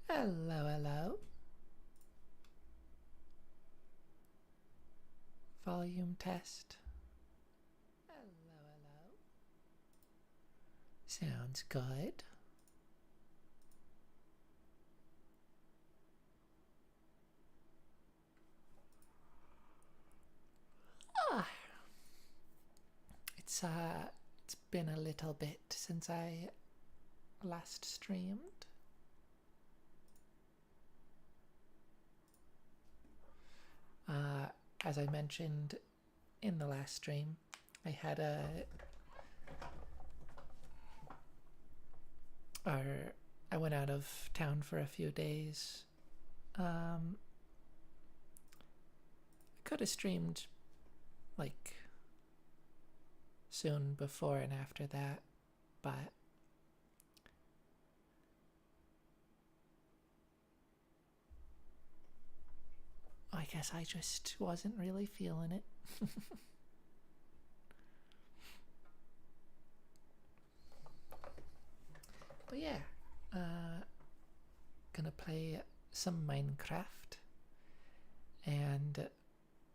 Hello, hello. Volume test. Hello, hello. Sounds good. Ah, it's been a little bit since I last streamed. Uh, as I mentioned in the last stream, I had I went out of town for a few days. I could have streamed like soon before and after that, but I guess I just wasn't really feeling it. But yeah, gonna play some Minecraft, and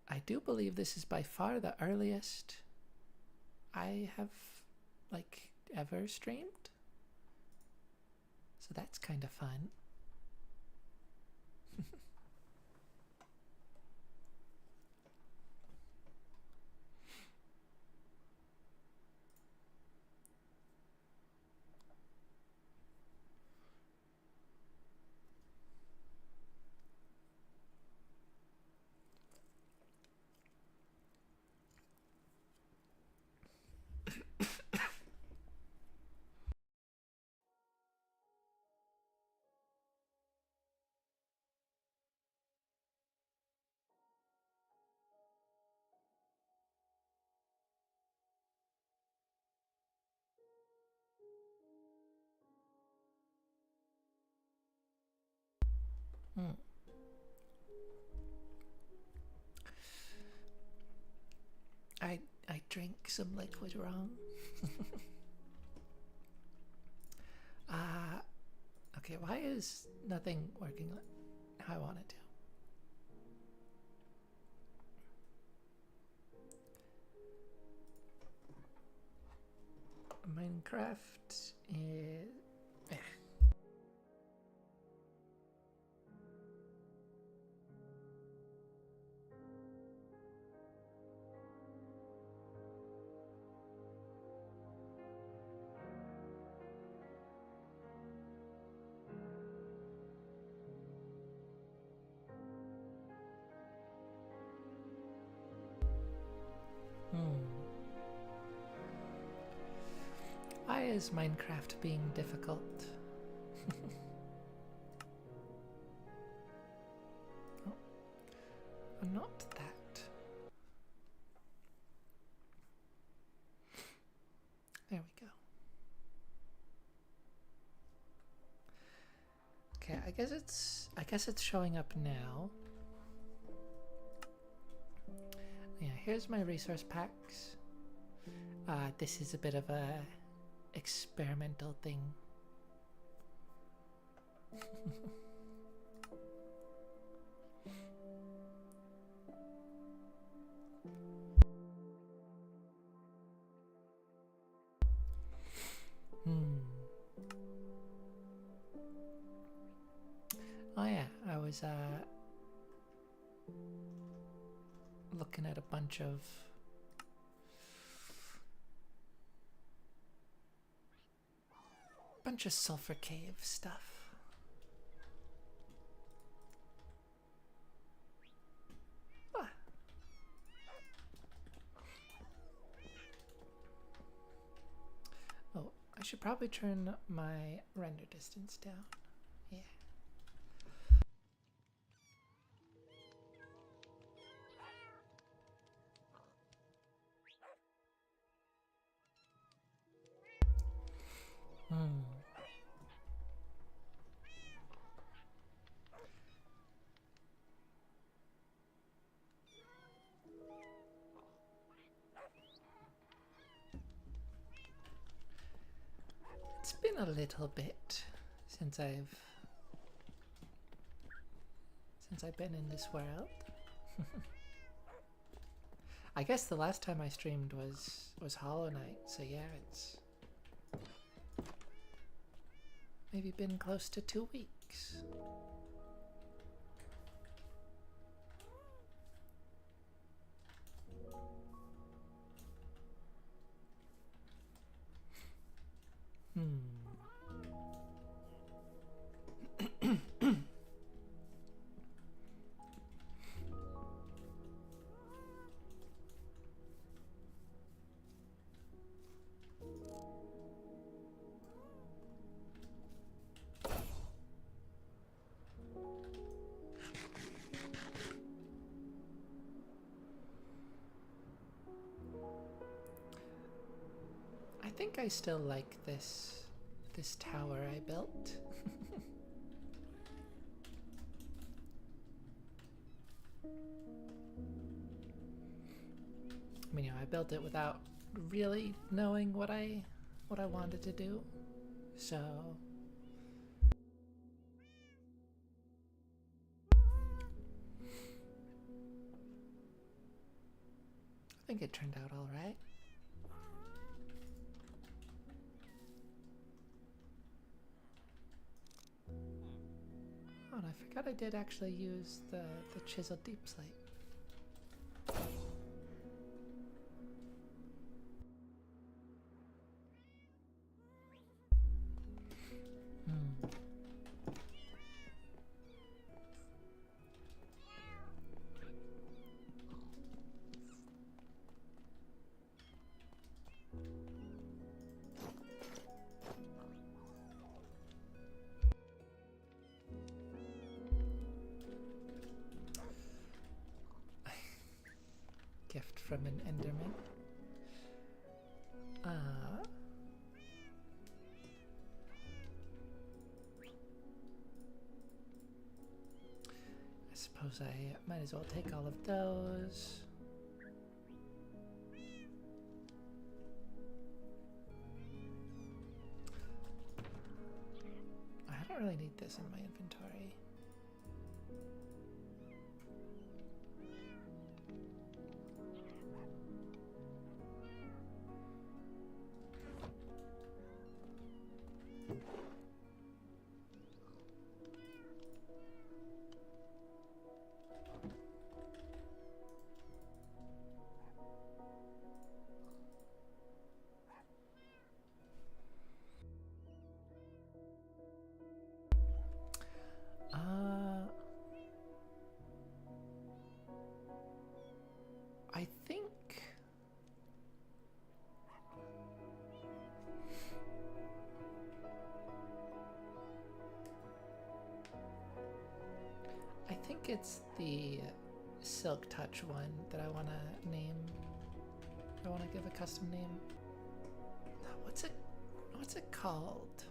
I do believe this is by far the earliest I have like ever streamed, so that's kind of fun. Hmm. I drink some liquid wrong. uh okay, why is nothing working how I want it to? Minecraft is Why is Minecraft being difficult? Oh, not that. There we go. Okay, I guess it's showing up now. Yeah, here's my resource packs. This is a bit of a experimental thing. Oh yeah, I was looking at a bunch of sulfur cave stuff. Ah. Oh, I should probably turn my render distance down. Yeah. It's been a little bit since I've since I've been in this world. I guess the last time I streamed was Hollow Knight, so yeah, it's maybe been close to 2 weeks. I think I still like this tower I built. I mean, I built it without really knowing what I wanted to do, so I think it turned out all right. Oh, and I forgot I did actually use the chiseled deep slate. Gift from an Enderman. I suppose I might as well take all of those. I don't really need this in my inventory. I think it's the Silk Touch one that I want to name. I want to give a custom name. What's it called?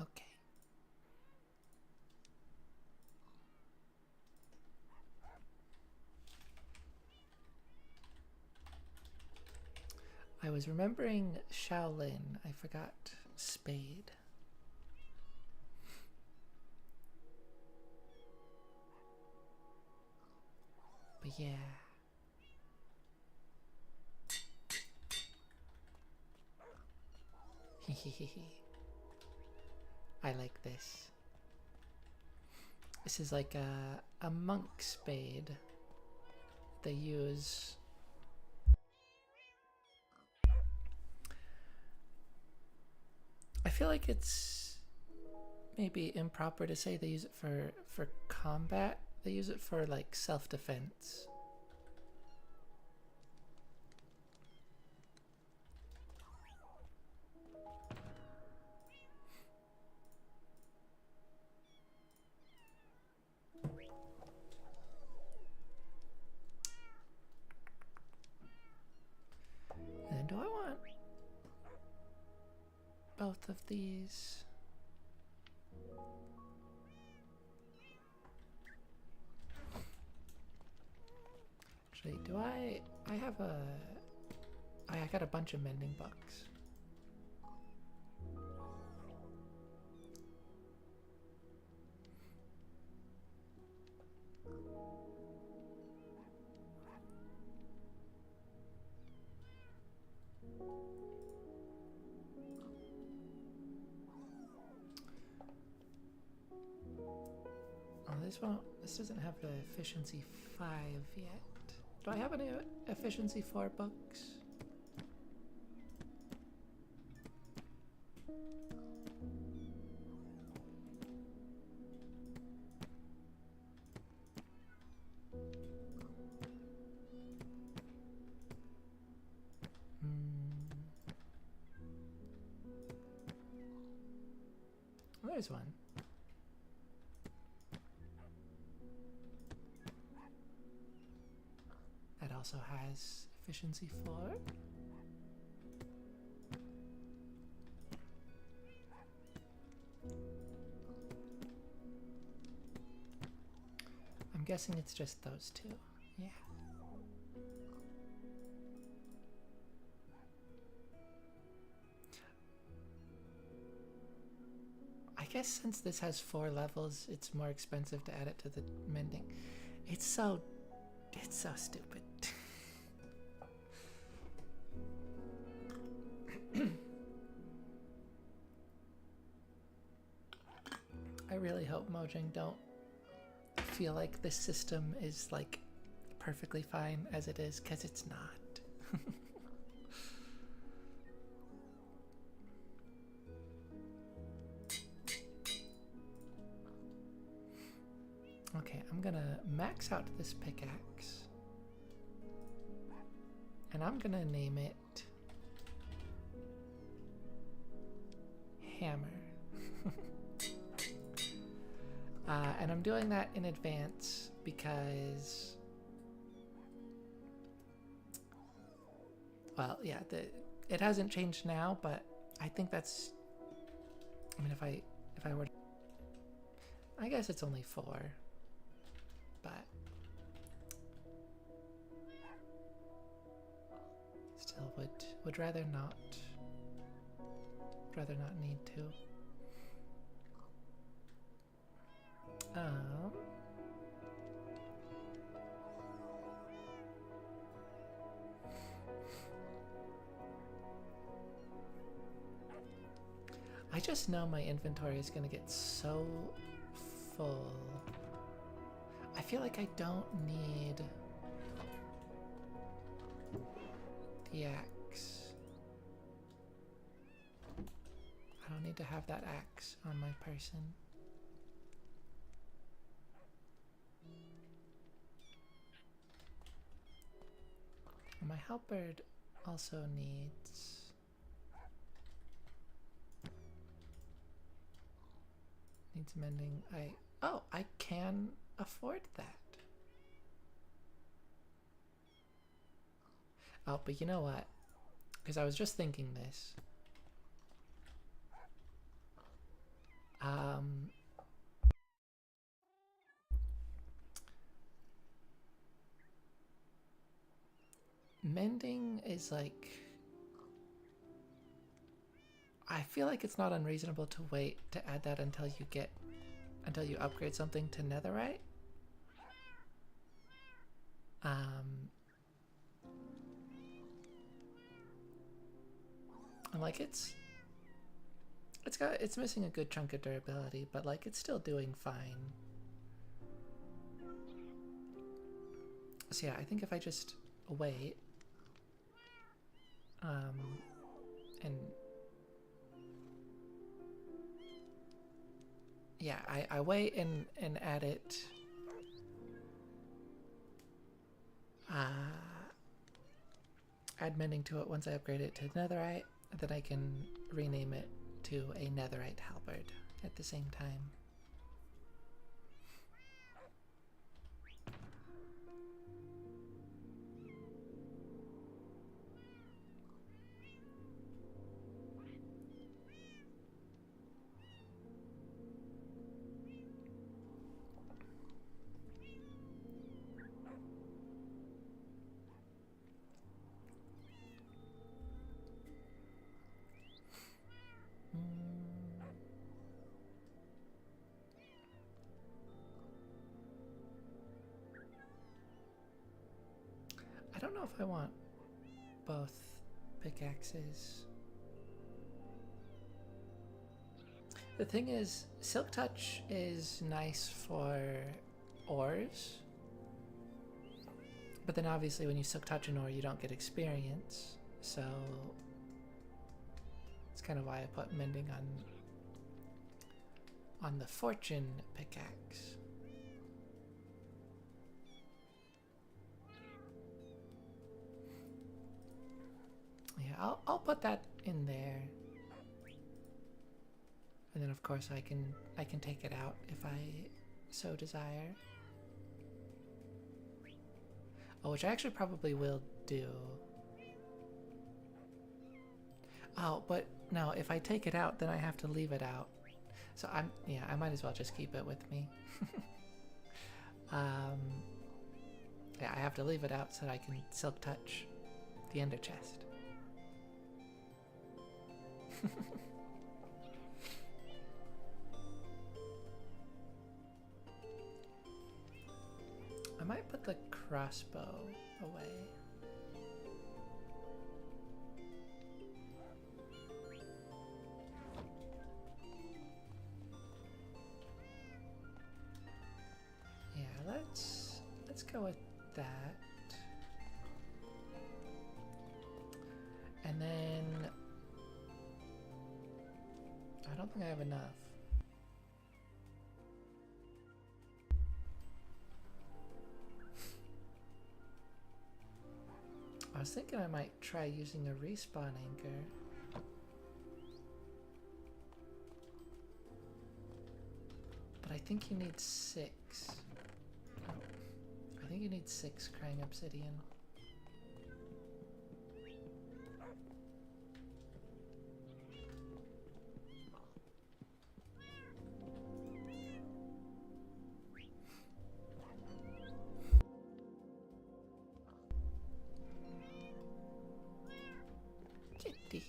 Okay. I was remembering Shaolin. I forgot Spade. But yeah. I like this. This is like a monk spade they use. I feel like it's maybe improper to say they use it for combat. They use it for like self-defense. both of these. Actually, do I have a... I got a bunch of mending books. Oh, this doesn't have the efficiency 5 yet. Do I have any efficiency 4 books? There's one. That also has efficiency 4. I'm guessing it's just those two. Yeah. I guess since this has 4 levels, it's more expensive to add it to the mending. It's so stupid. I really hope Mojang don't feel like this system is like perfectly fine as it is, because it's not. Okay, I'm gonna max out this pickaxe. And I'm gonna name it Hammer. And I'm doing that in advance because, well, yeah, it hasn't changed now, but I think that's, I mean, if I were, I guess it's only 4, but still would rather not need to. I just know my inventory is gonna get so full. I feel like I don't need the axe. I don't need to have that axe on my person. And my halberd also needs mending. I can afford that. Oh, but you know what? Because I was just thinking this. Mending is like, I feel like it's not unreasonable to wait to add that until you upgrade something to netherite. And like it's missing a good chunk of durability, but like it's still doing fine. So yeah, I think if I just wait, and yeah, I wait and add it. Add mending to it once I upgrade it to netherite, then I can rename it to a netherite halberd at the same time. know if I want both pickaxes. The thing is, Silk Touch is nice for ores, but then obviously when you Silk Touch an ore you don't get experience, so it's kind of why I put mending on the fortune pickaxe. Yeah, I'll put that in there. And then of course I can take it out if I so desire. Oh, which I actually probably will do. Oh, but no, if I take it out then I have to leave it out. So yeah, I might as well just keep it with me. Yeah, I have to leave it out so that I can Silk Touch the Ender chest. I might put the crossbow away. Yeah, let's go with that. And then I don't think I have enough. I was thinking I might try using a respawn anchor. But I think you need 6. I think you need 6 crying obsidian. Kitty.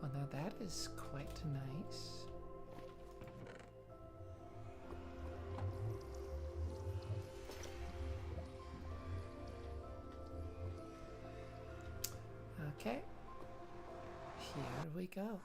Well, now that is quite nice. Okay, here we go.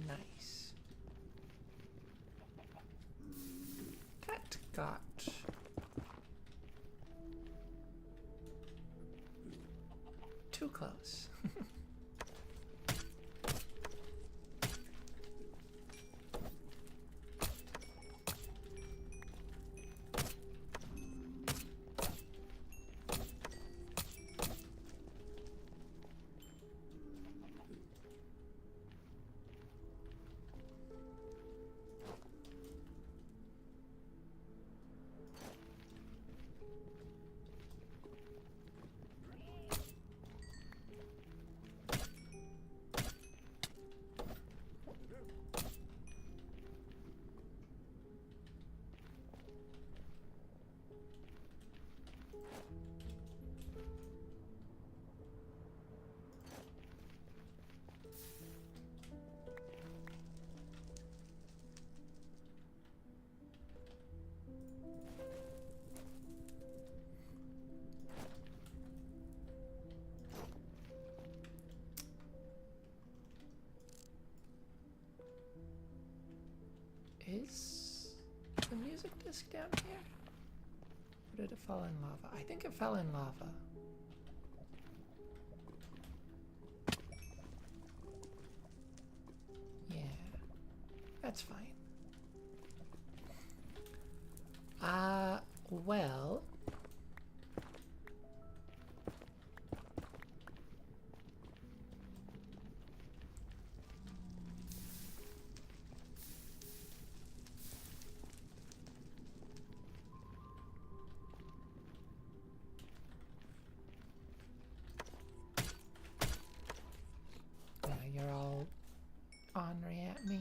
Nice. That got too close. Is the music disc down here? Or did it fall in lava? I think it fell in lava. That's fine. Well... Yeah, you're all ornery at me.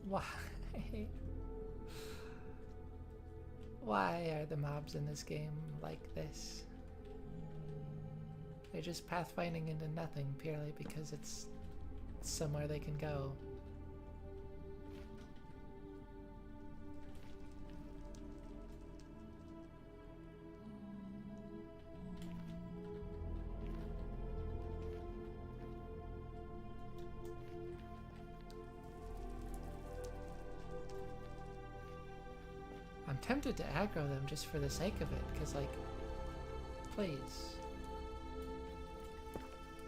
Why? Why are the mobs in this game like this? They're just pathfinding into nothing purely because it's somewhere they can go. I'm tempted to aggro them just for the sake of it, because, like, please.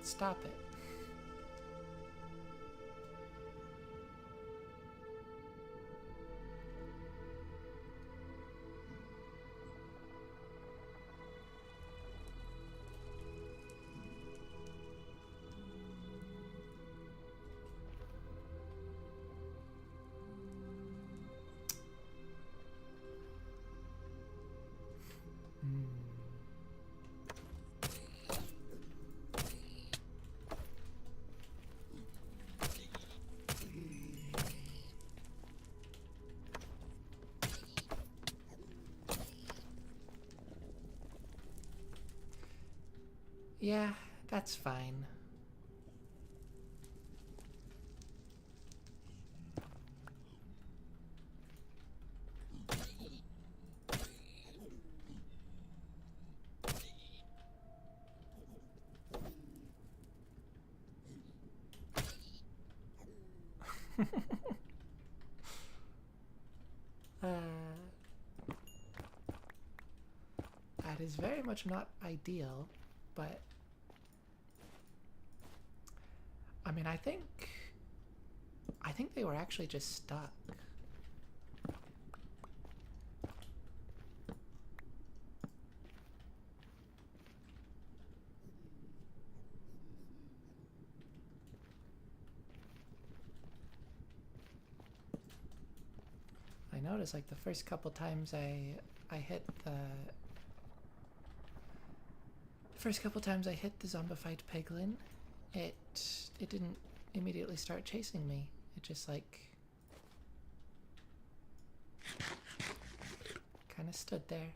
Stop it. Yeah, that's fine. That is very much not ideal, but I mean, I think they were actually just stuck. I noticed, like, the first couple times I hit the zombified piglin, it didn't immediately start chasing me. It just, like, kind of stood there.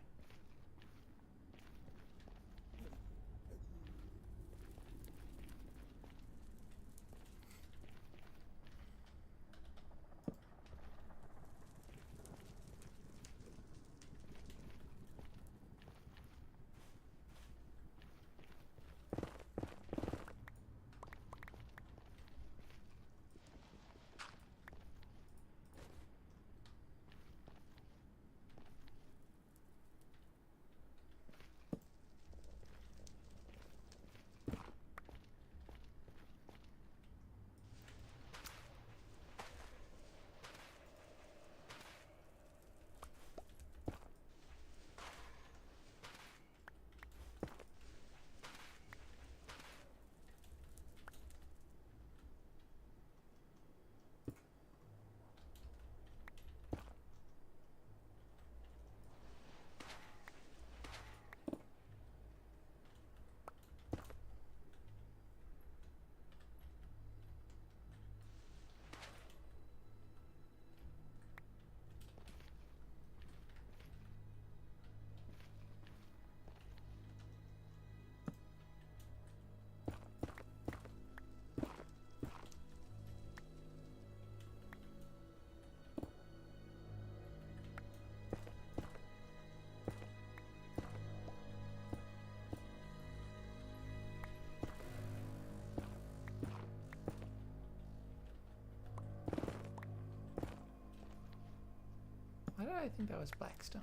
I think that was Blackstone.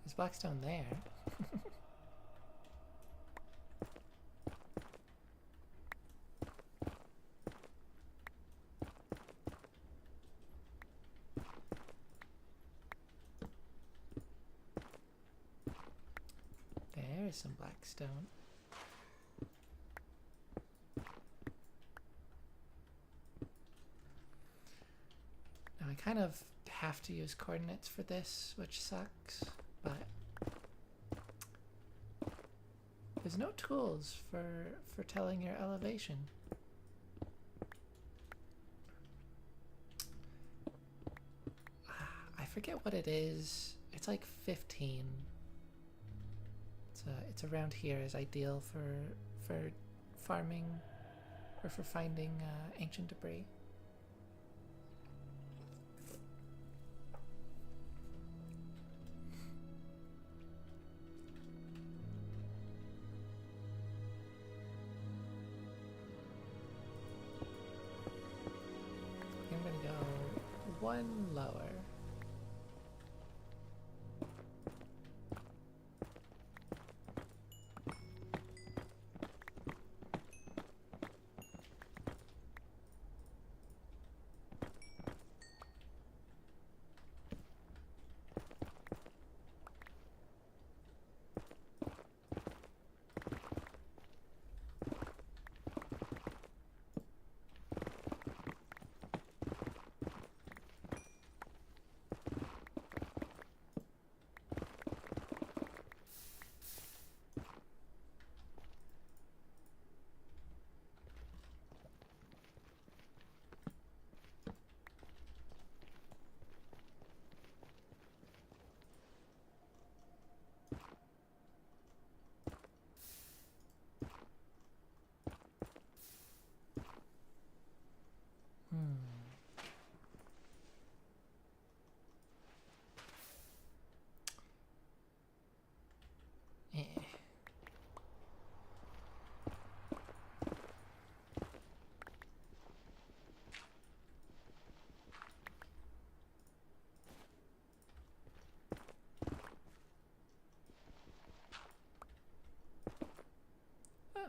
There's Blackstone there. There's some Blackstone. Now I kind of have to use coordinates for this, which sucks, but there's no tools for telling your elevation. I forget what it is. It's like 15. It's around here is ideal for farming or for finding ancient debris. I'm gonna go one lower. Eh. Oh.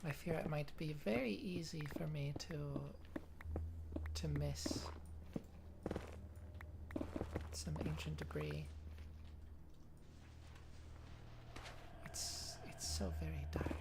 I fear it might be very easy for me to miss some ancient debris. It's so very dark.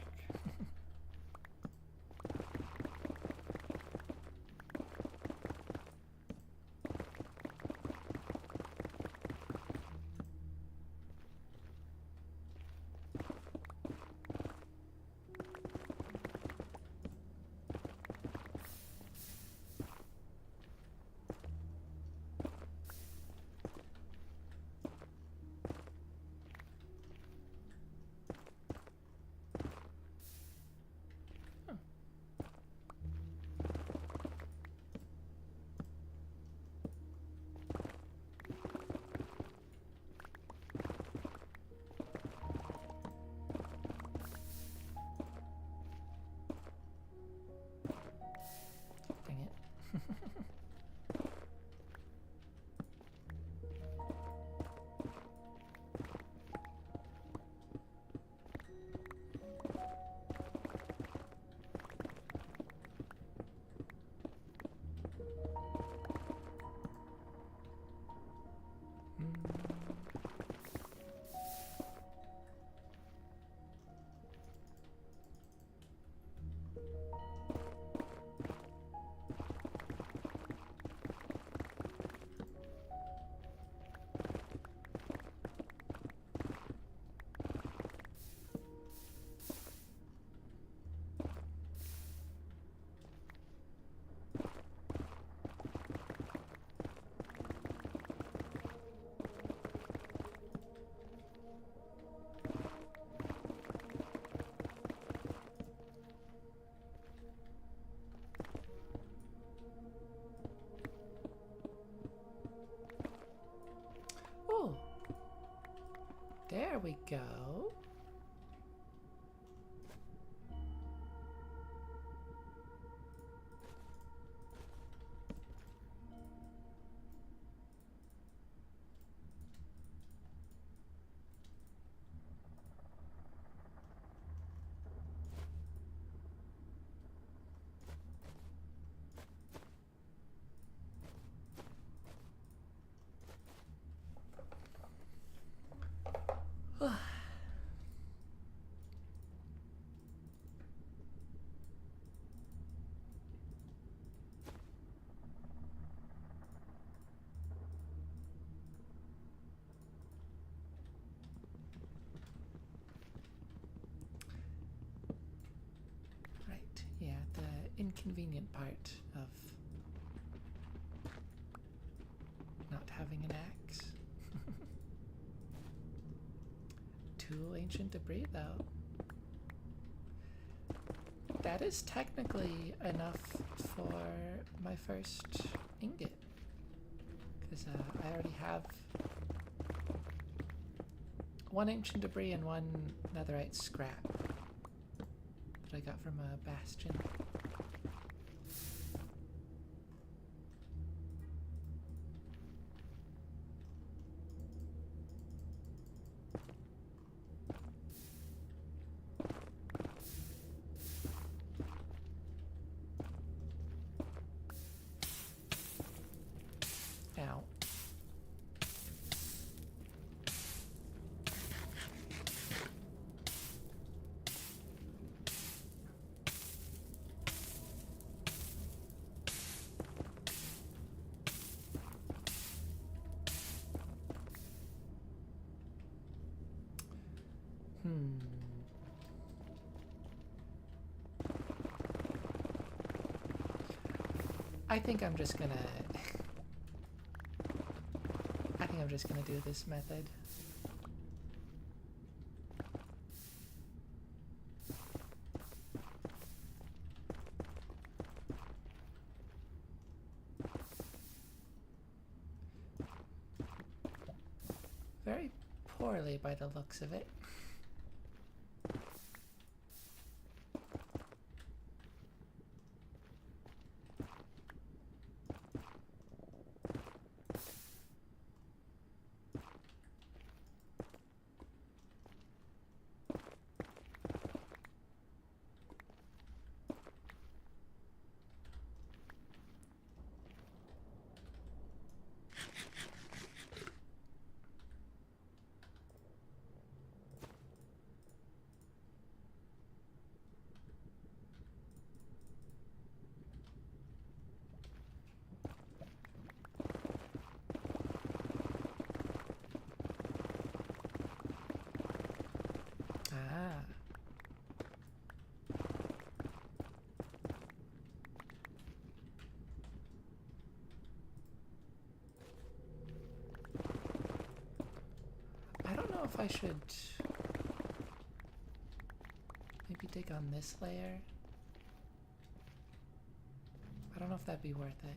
Dang it. There we go. Yeah, the inconvenient part of not having an axe. Too ancient debris, though. That is technically enough for my first ingot. Because I already have one ancient debris and one netherite scrap that I got from a bastion. Ow. I think I'm just gonna do this method. Very poorly by the looks of it. Ah. I don't know if I should maybe dig on this layer. I don't know if that'd be worth it.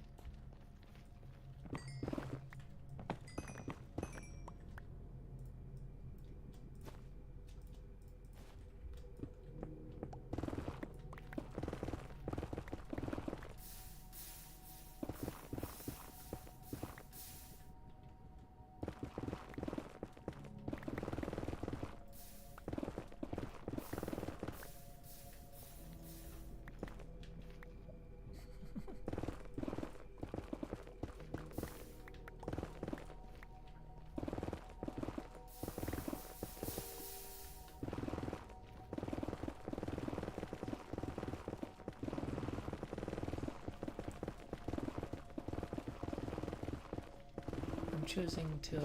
Choosing to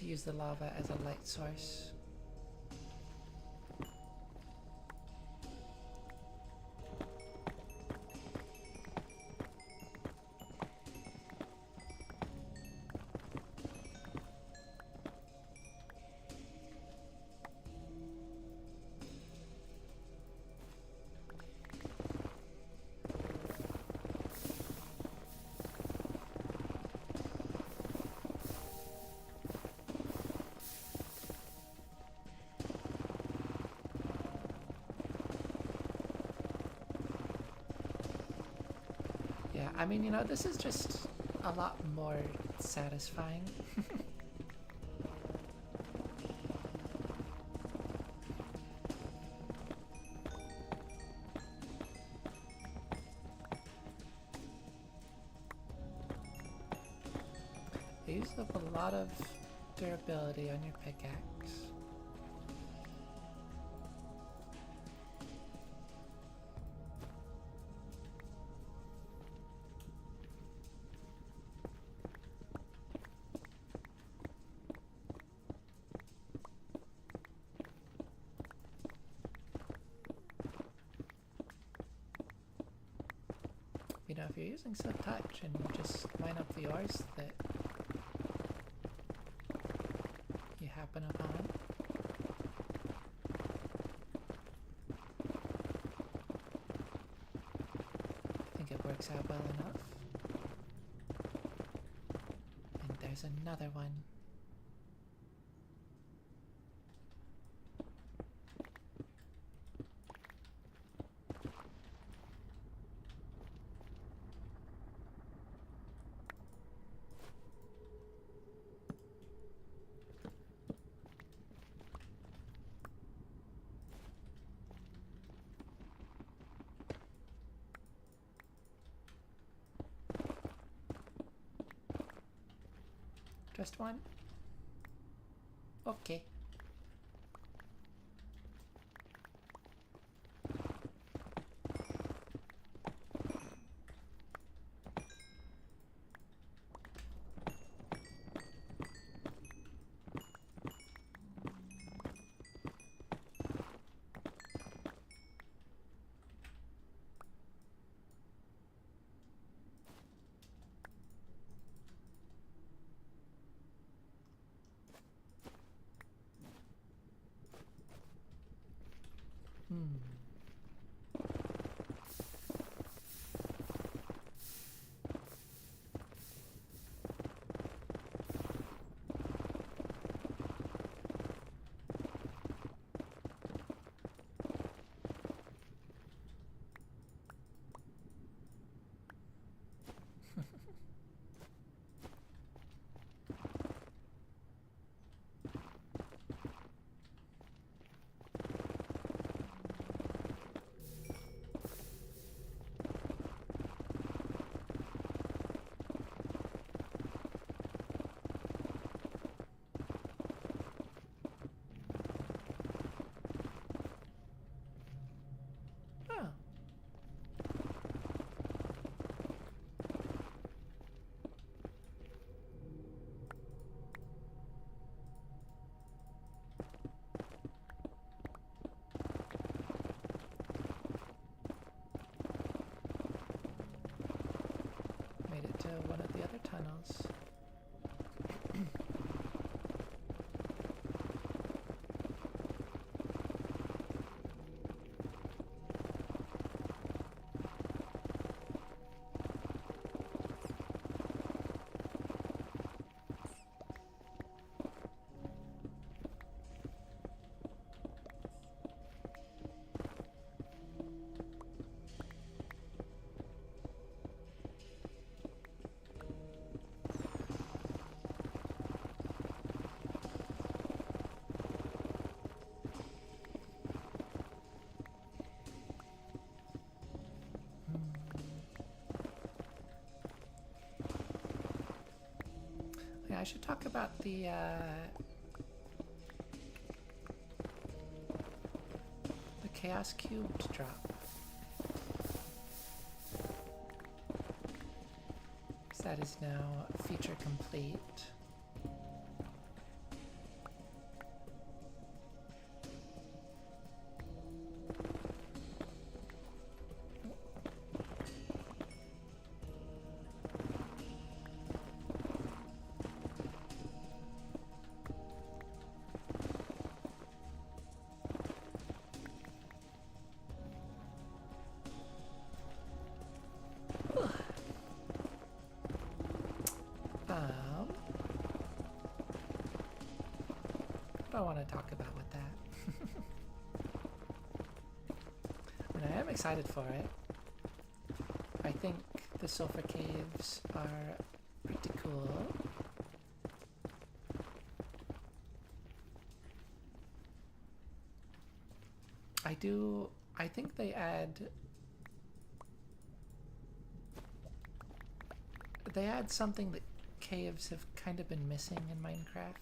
use the lava as a light source. Yeah, I mean, you know, this is just a lot more satisfying. They use up a lot of durability on your pickaxe. You know, if you're using Silk Touch and you just mine up the ores that you happen upon, I think it works out well enough. And there's another one. Just one? Okay. Hmm. Oh. Made it to one of the other tunnels. Yeah, I should talk about the Chaos Cubed drop. That is now feature complete. What do I want to talk about with that? And I am excited for it. I think the sulfur caves are pretty cool. I think they add something that caves have kind of been missing in Minecraft.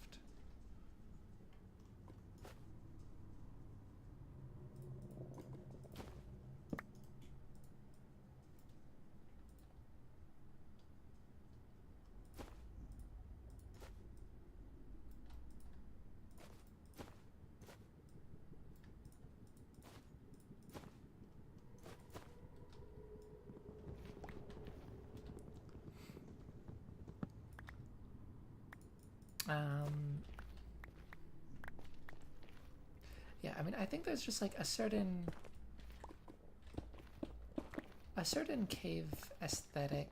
Yeah, I mean, I think there's just like a certain cave aesthetic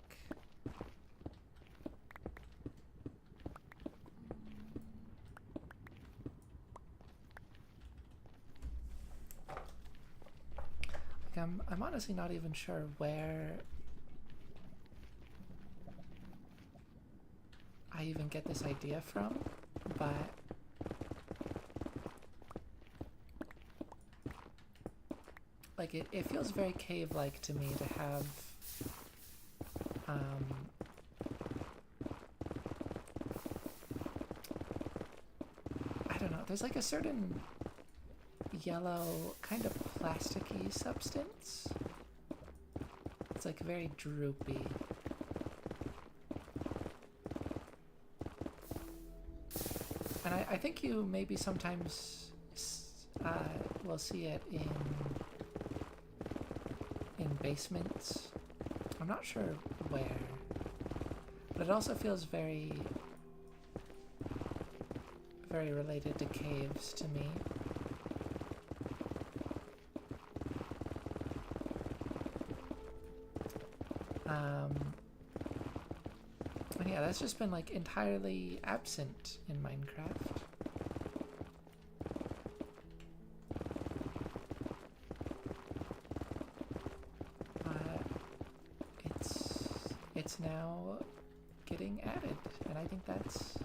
like I'm honestly not even sure where I even get this idea from, but like it feels very cave-like to me to have I don't know, there's like a certain yellow kind of plasticky substance. It's like very droopy. And I think you maybe sometimes will see it in basements. I'm not sure where, but it also feels very, very related to caves to me. And yeah, that's just been like entirely absent in Minecraft. It's now getting added, and I think that's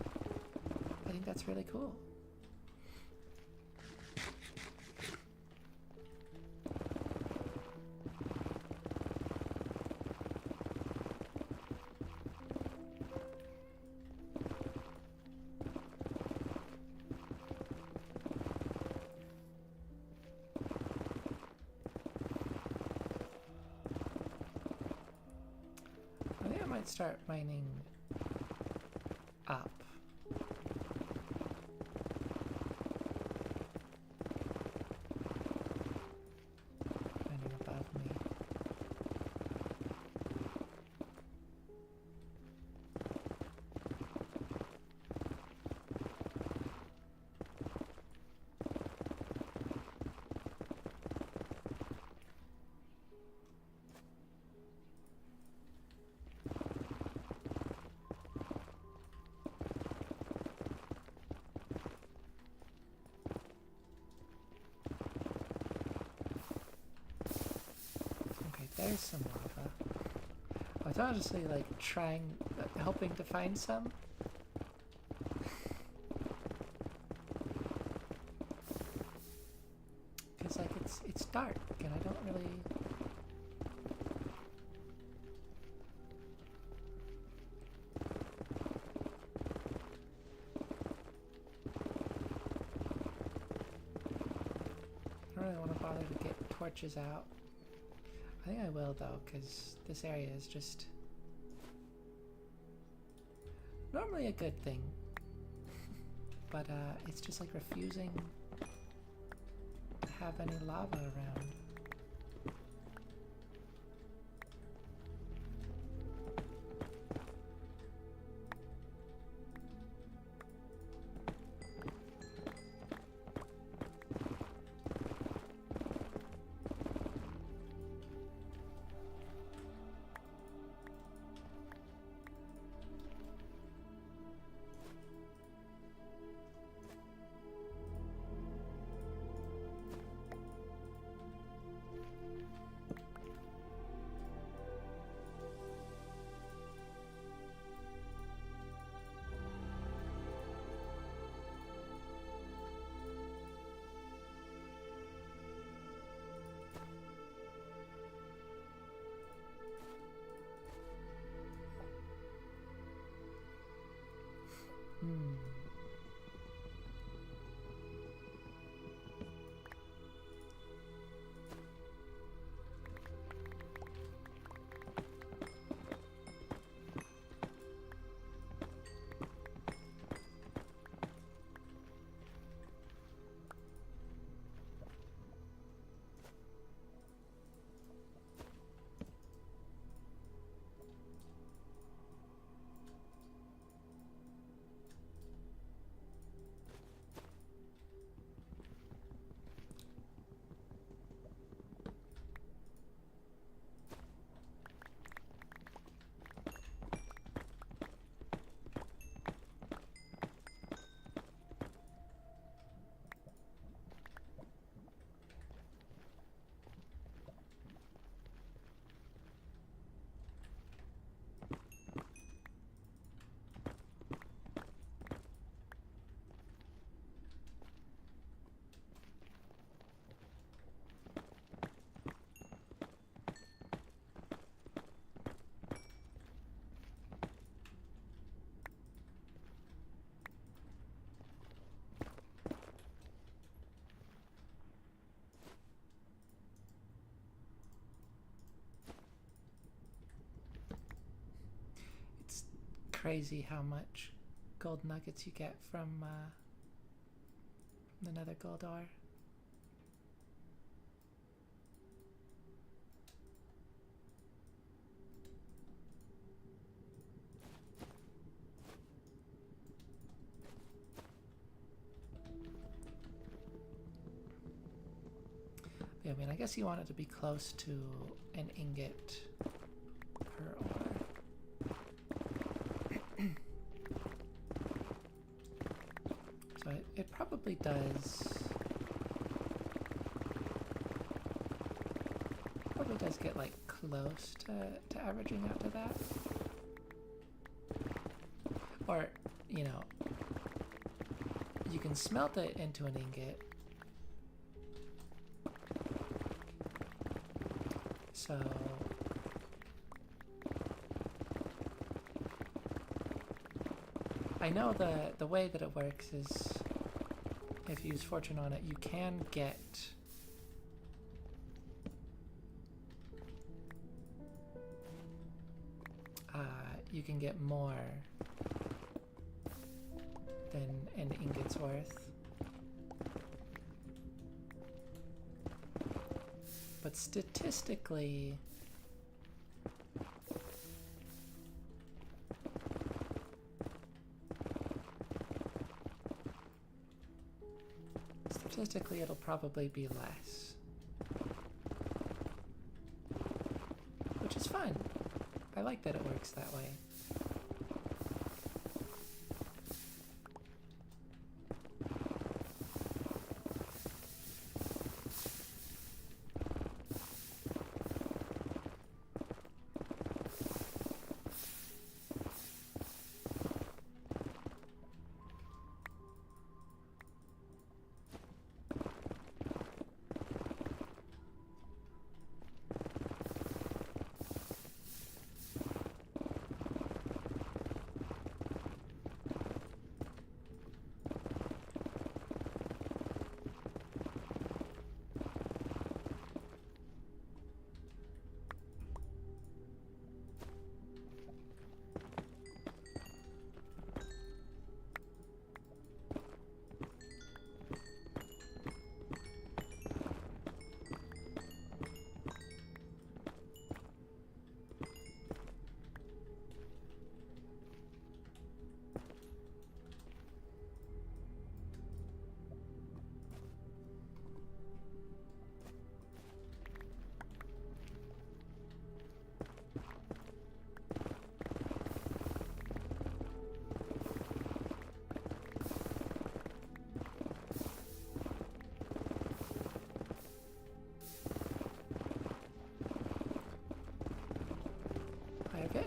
really cool. I think I might start mining up. Mining above me. There's some lava. I was honestly like helping to find some. Cause like it's dark and I don't really. I don't really want to bother to get torches out. I think I will though, because this area is just normally a good thing, but it's just like refusing to have any lava around. Hmm. It's crazy how much gold nuggets you get from the Nether Gold ore. Yeah, I mean, I guess you want it to be close to an ingot per ore. So it probably does get like close to averaging out to that. Or, you know, you can smelt it into an ingot. So I know the way that it works is if you use fortune on it, you can get more than an ingot's worth. But statistically, it'll probably be less. Which is fine. I like that it works that way.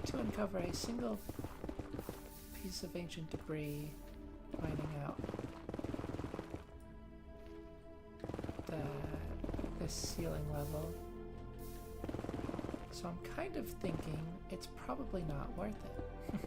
To uncover a single piece of ancient debris mining out this ceiling level. So I'm kind of thinking it's probably not worth it.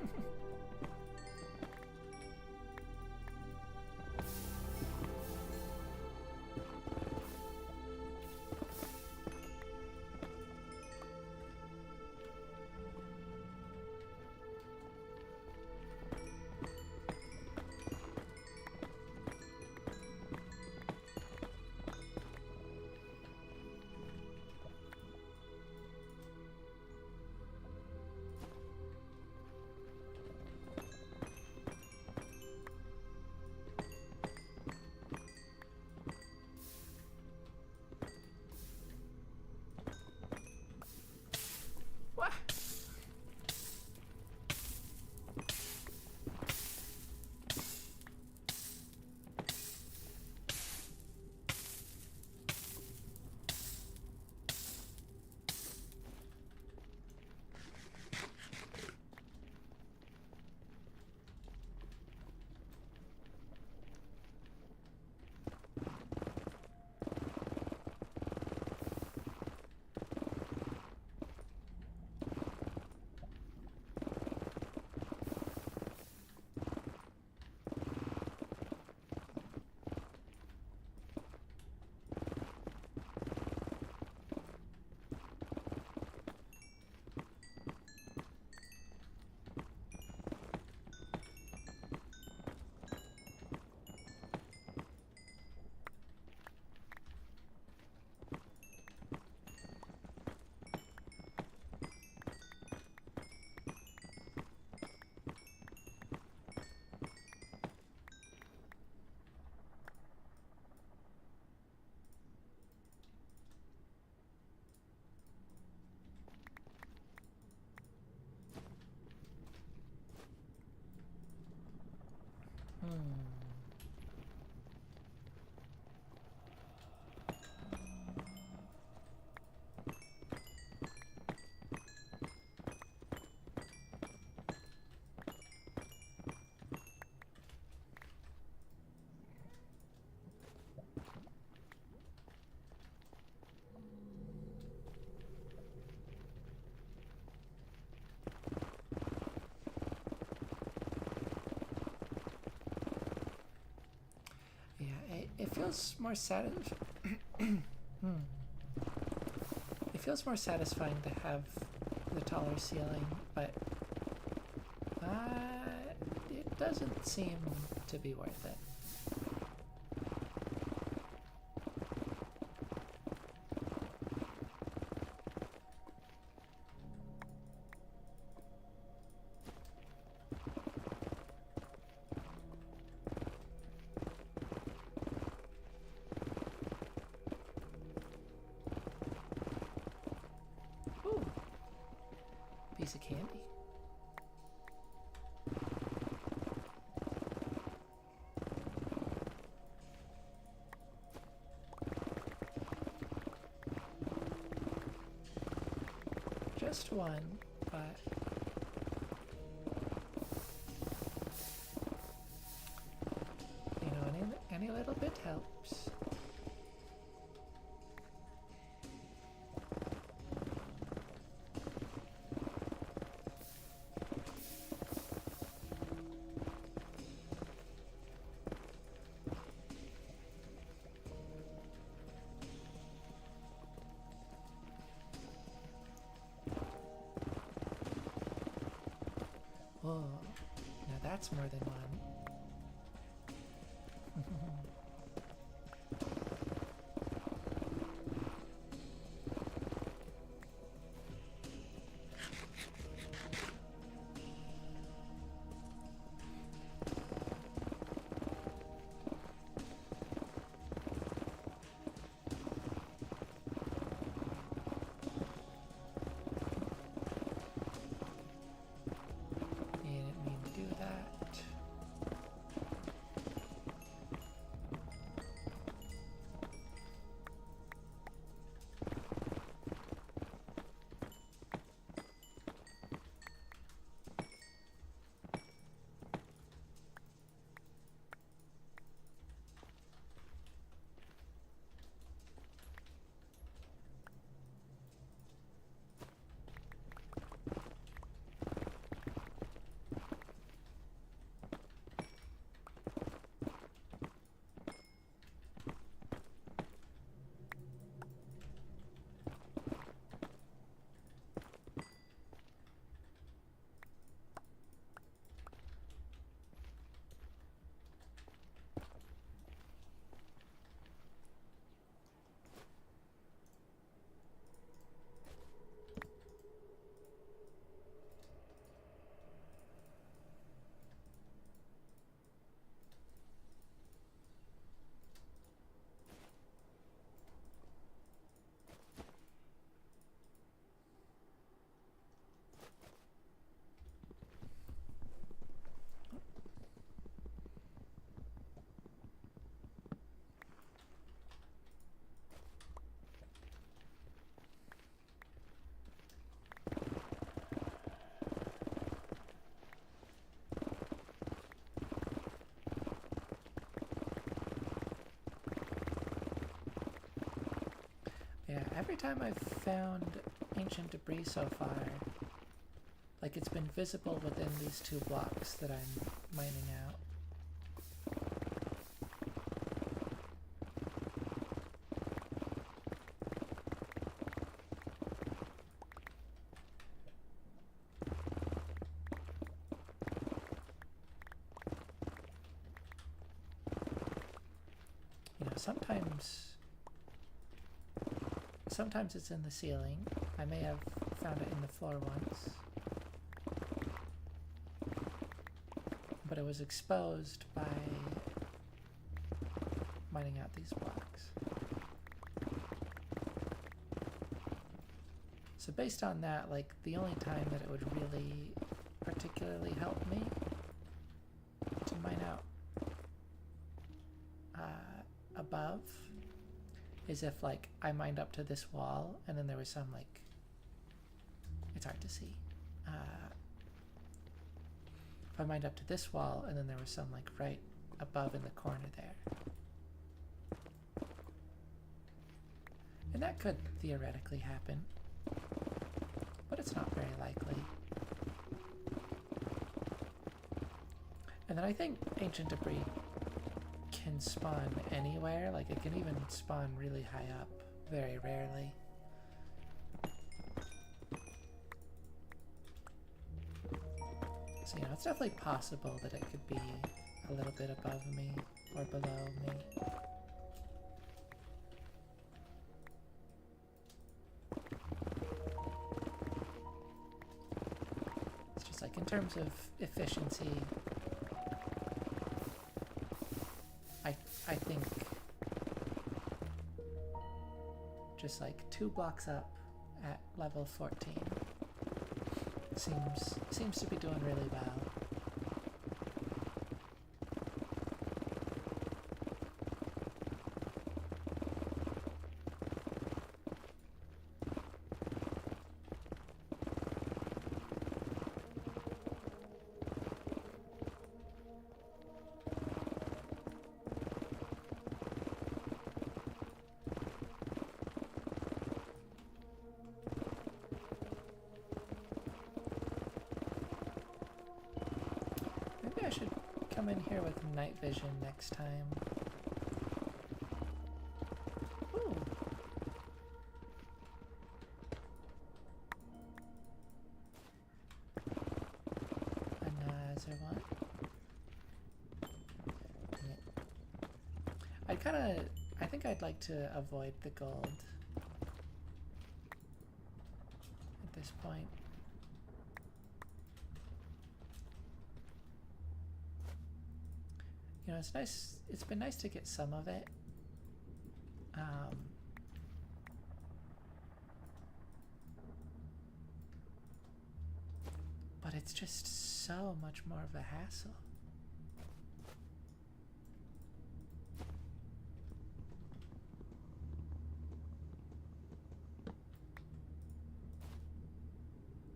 feels more It feels more satisfying to have the taller ceiling, but it doesn't seem to be worth it. Ooh, piece of candy. Just one, but you know, any little bit helps. Whoa, now that's more than one. Didn't mean to do that. Yeah, every time I've found ancient debris so far, like it's been visible within these 2 blocks that I'm mining out. You know, sometimes it's in the ceiling. I may have found it in the floor once. But it was exposed by mining out these blocks. So based on that, like the only time that it would really particularly help me to mine out above is if like I mined up to this wall and then there was some like, it's hard to see. If I mined up to this wall and then there was some like right above in the corner there. And that could theoretically happen, but it's not very likely. And then I think ancient debris can spawn anywhere. Like, it can even spawn really high up, very rarely. So, you know, it's definitely possible that it could be a little bit above me or below me. It's just like in terms of efficiency, I think just like 2 blocks up at level 14 seems to be doing really well. Maybe I should come in here with night vision next time. Ooh. Another one. Yeah. I think I'd like to avoid the gold at this point. You know, it's nice. It's been nice to get some of it. But it's just so much more of a hassle.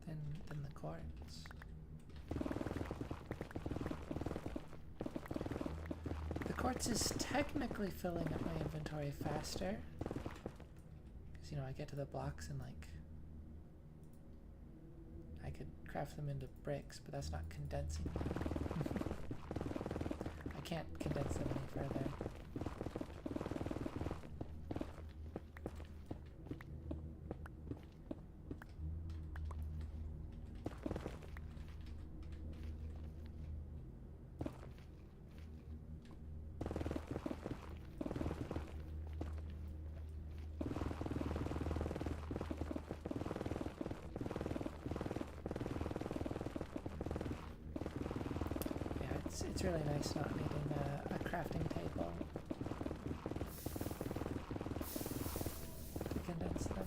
Than the quartz. Quartz is technically filling up my inventory faster, because, you know, I get to the blocks and, like, I could craft them into bricks, but that's not condensing them. I can't condense them any further. It's really nice not needing a crafting table to condense them.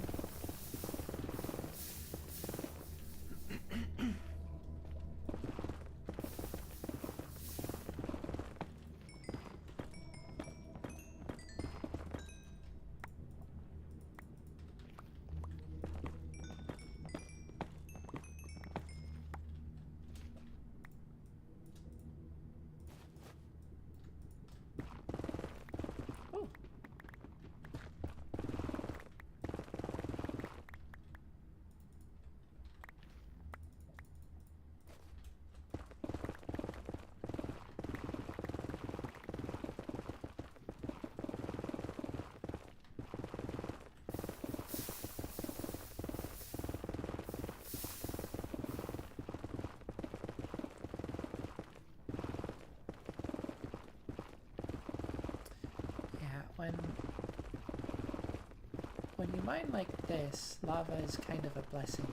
When you mine like this, lava is kind of a blessing.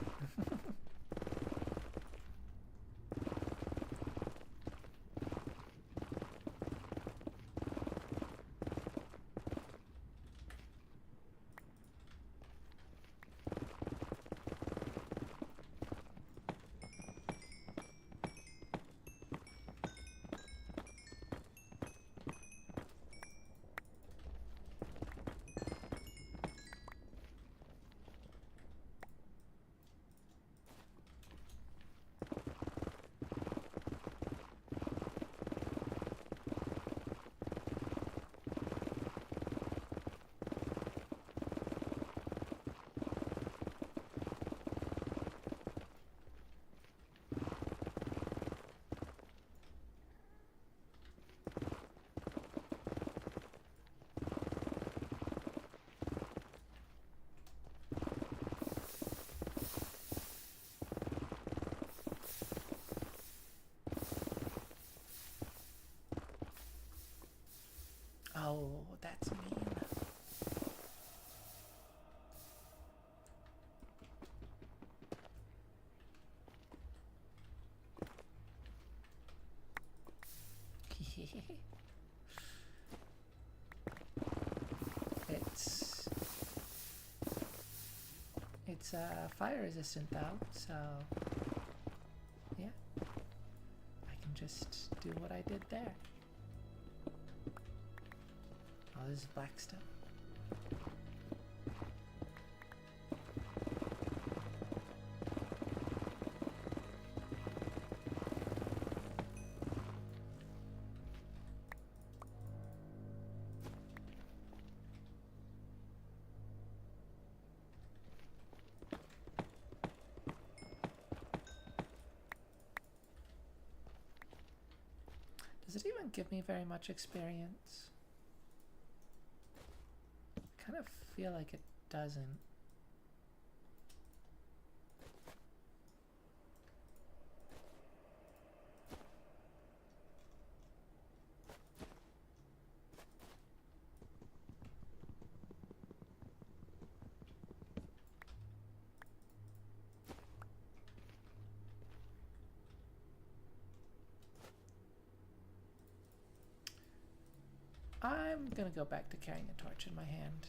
it's fire resistant though, so yeah, I can just do what I did there. Oh, this is black stuff. Does it even give me very much experience? I kind of feel like it doesn't. I'm gonna go back to carrying a torch in my hand.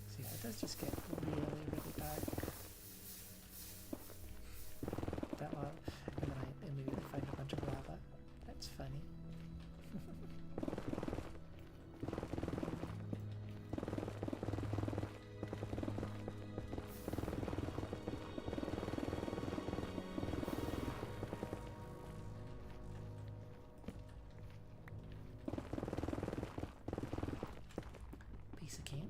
See, it does just get really, really dark. That lava, and then I immediately find a bunch of lava. That's funny. Piece of candy.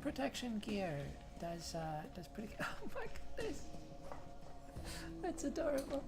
protection gear does pretty good. Oh my goodness. That's adorable.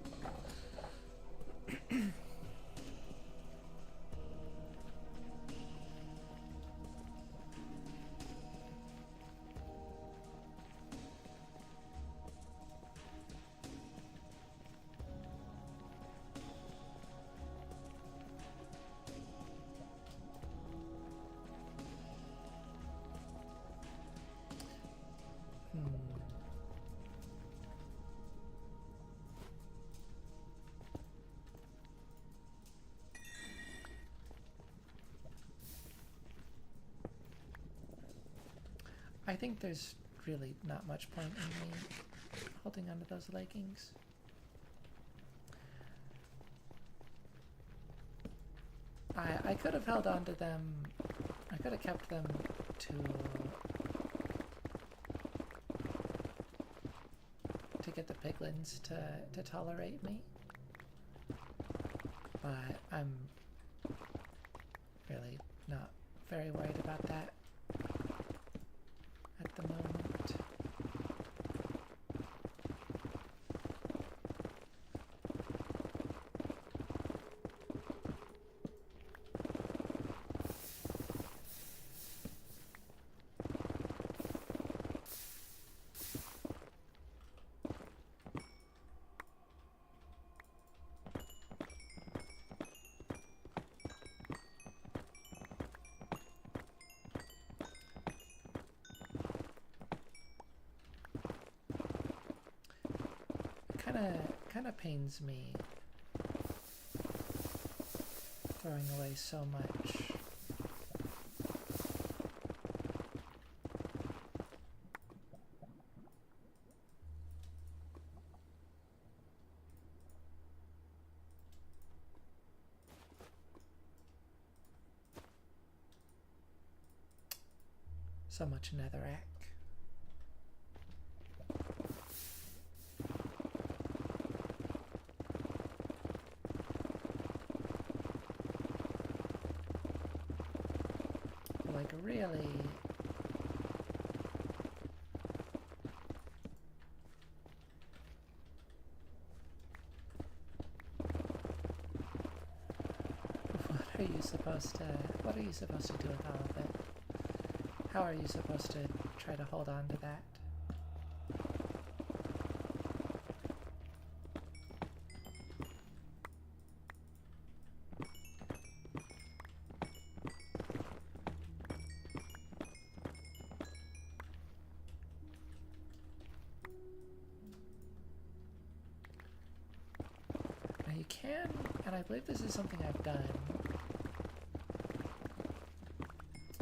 I think there's really not much point in me holding onto those leggings. I could have held on to them. I could have kept them to get the piglins to tolerate me. But I'm really not very worried about that at the moment. Kind of pains me throwing away so much. So much netherrack. Like really what are you supposed to do with all of it? How are you supposed to try to hold on to that? Now you can, and I believe this is something I've done,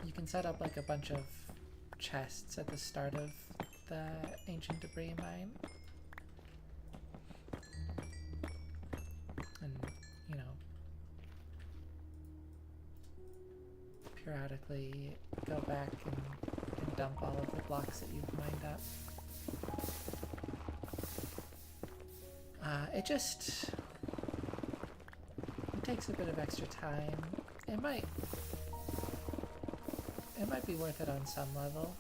you can set up like a bunch of chests at the start of the ancient debris mine. And, you know, periodically go back and dump all of the blocks that you've mined up. It takes a bit of extra time. It might be worth it on some level.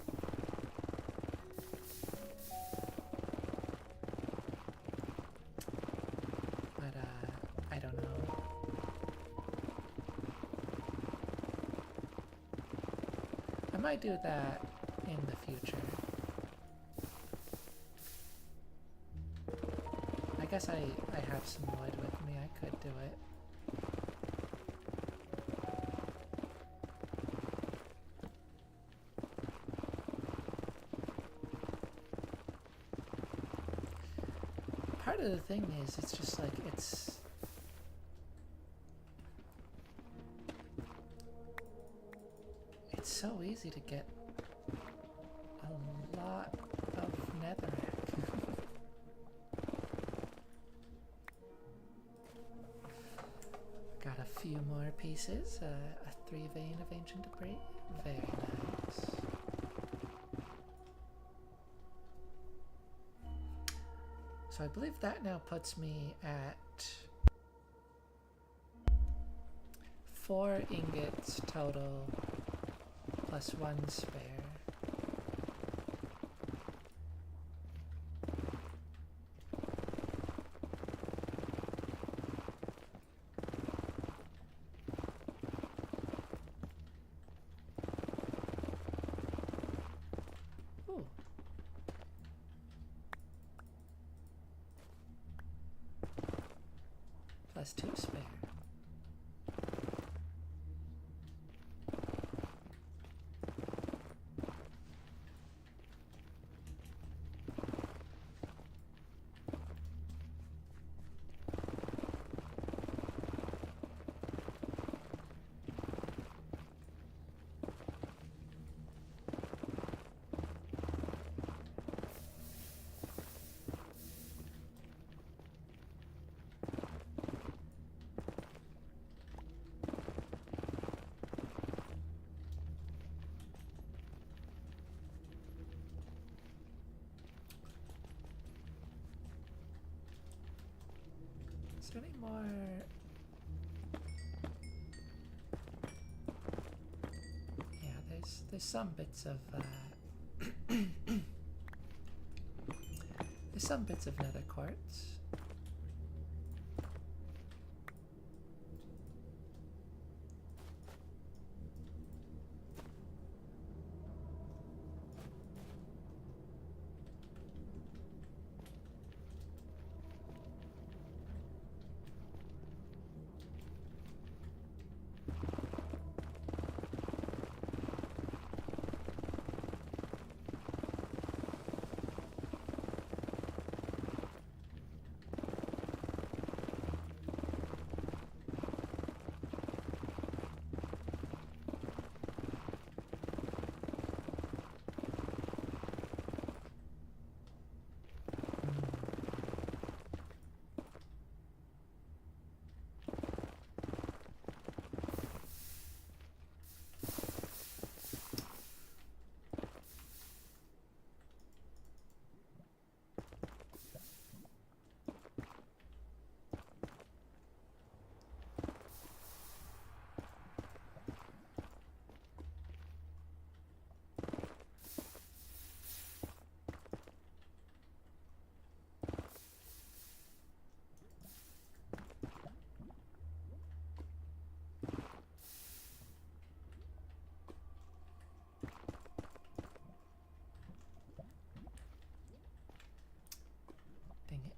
But, I don't know. I might do that in the future. I guess I have some wood with me, I could do it. Part of the thing is, it's just like, it's so easy to get a lot of netherrack. Got a few more pieces, a 3 vein of ancient debris, very nice. So I believe that now puts me at 4 ingots total, plus 1 spare. plus 2 spare. Is there any more? Yeah, there's some bits of there's some bits of nether quartz. Dang it.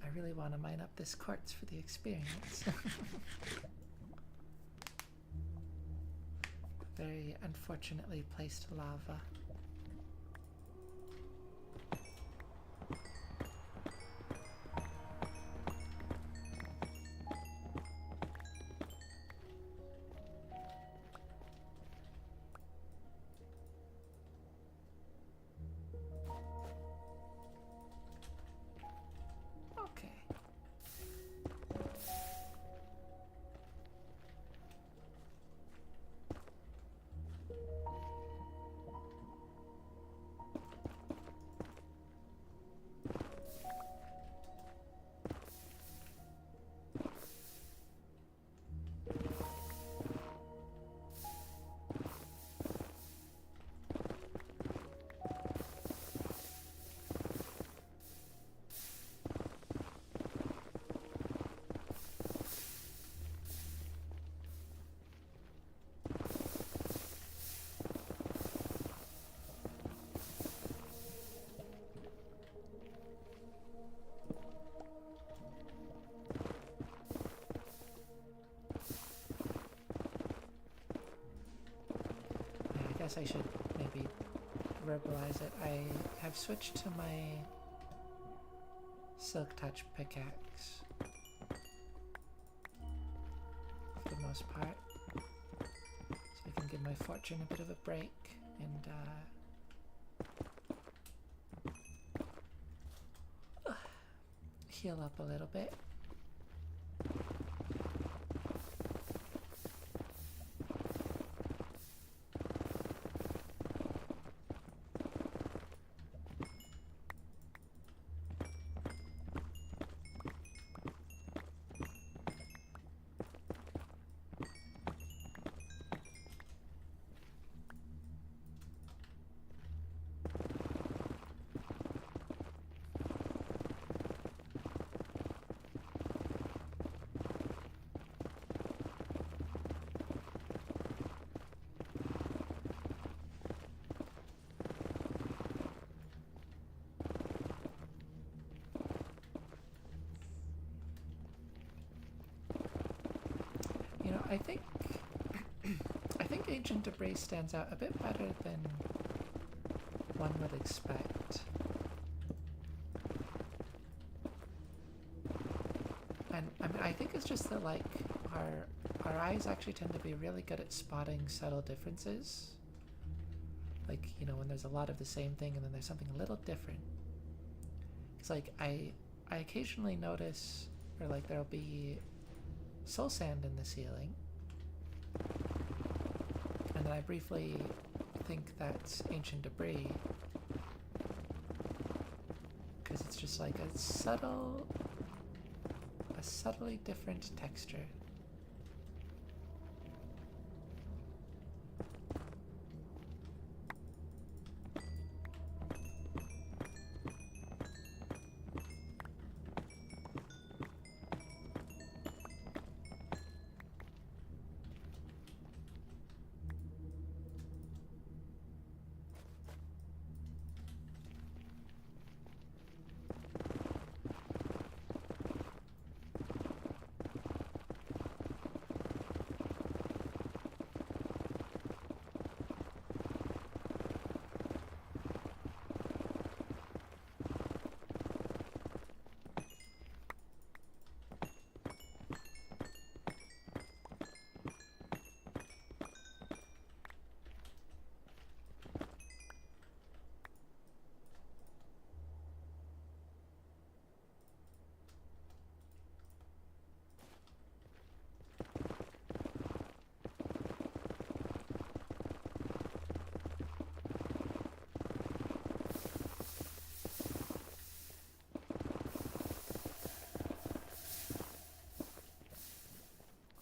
I really want to mine up this quartz for the experience. Very unfortunately placed lava. Okay. I guess I should maybe verbalize it. I have switched to my Silk Touch pickaxe for the most part, so I can give my fortune a bit of a break and heal up a little bit. You know, I think Ancient Debris stands out a bit better than one would expect. And I mean, I think it's just that like our eyes actually tend to be really good at spotting subtle differences. Like, you know, when there's a lot of the same thing and then there's something a little different. It's like I occasionally notice, or like there'll be soul sand in the ceiling, and then I briefly think that's ancient debris, because it's just like a subtly different texture.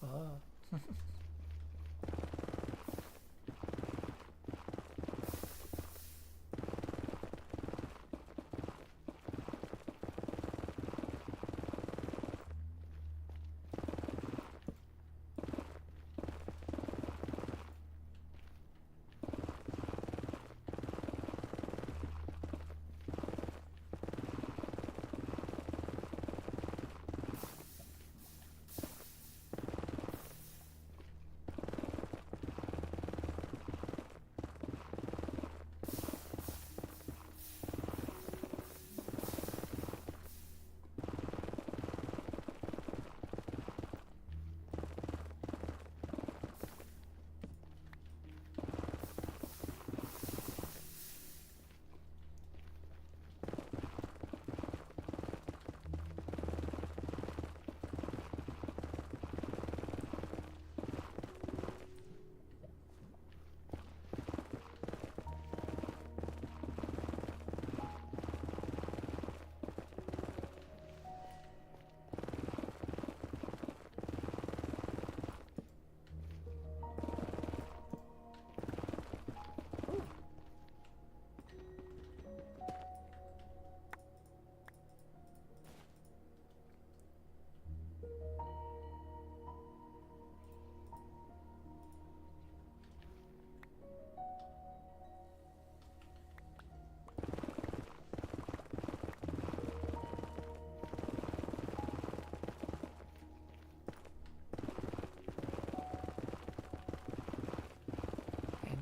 Oh.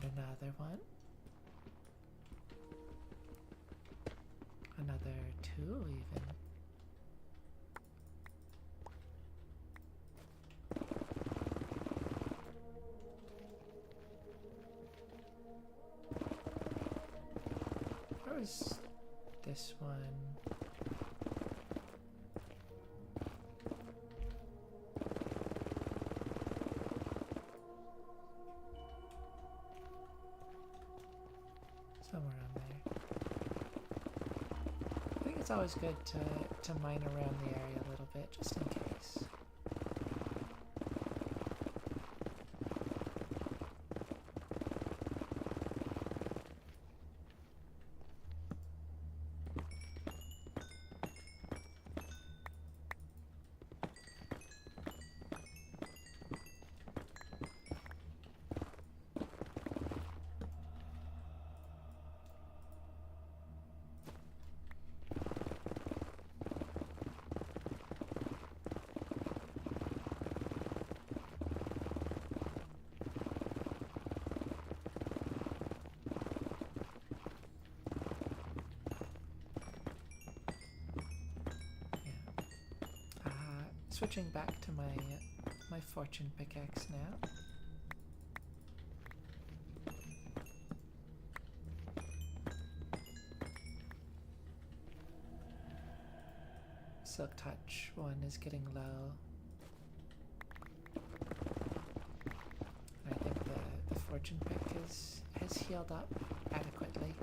Another one. Another two, even. Where was this one? it's always good to mine around the area a little bit, just in case. Switching back to my fortune pickaxe now. Silk Touch 1 is getting low. I think the fortune pick has healed up adequately.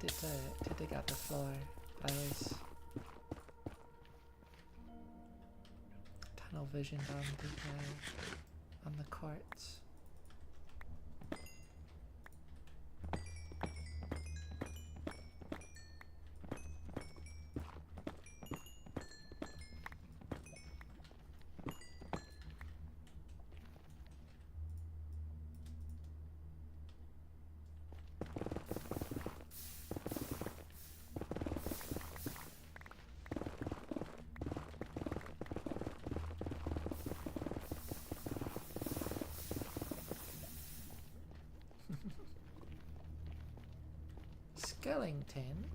tempted to dig out the floor, but I was tunnel visioned on the quartz. Skellington.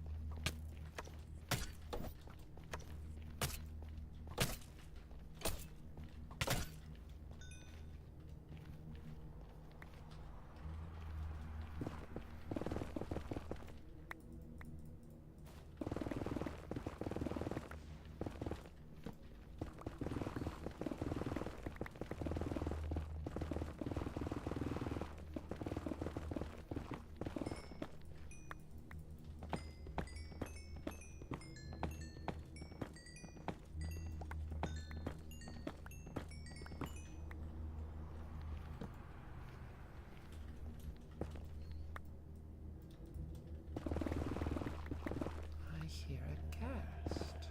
Hear a ghast.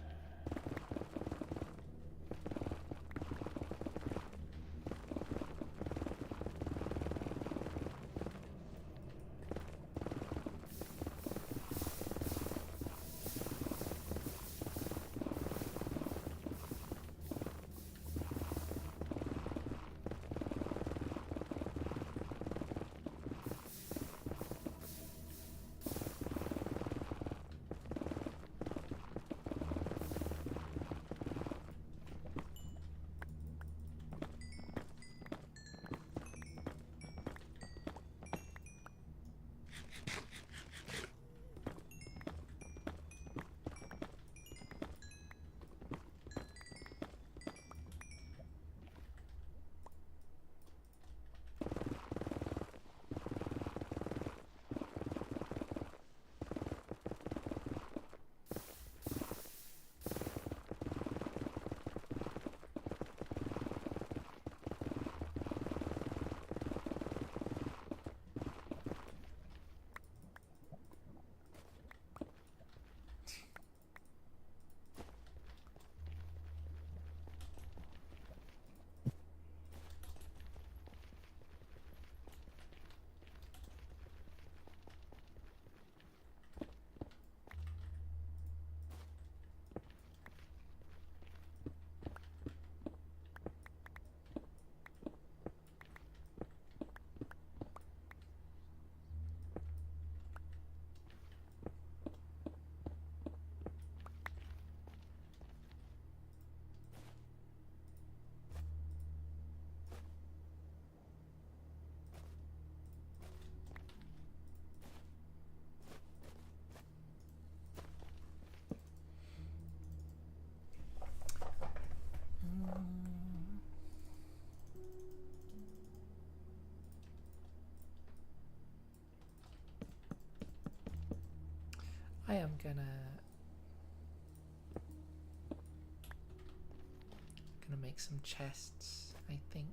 I am gonna make some chests, I think.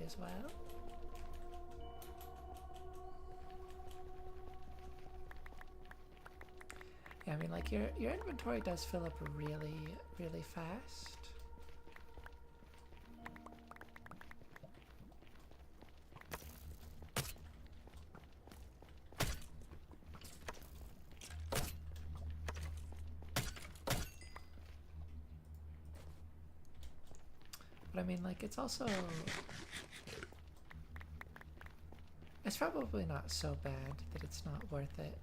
as well. Yeah, I mean, like, your inventory does fill up really, really fast. But I mean, like, it's also... It's probably not so bad that it's not worth it.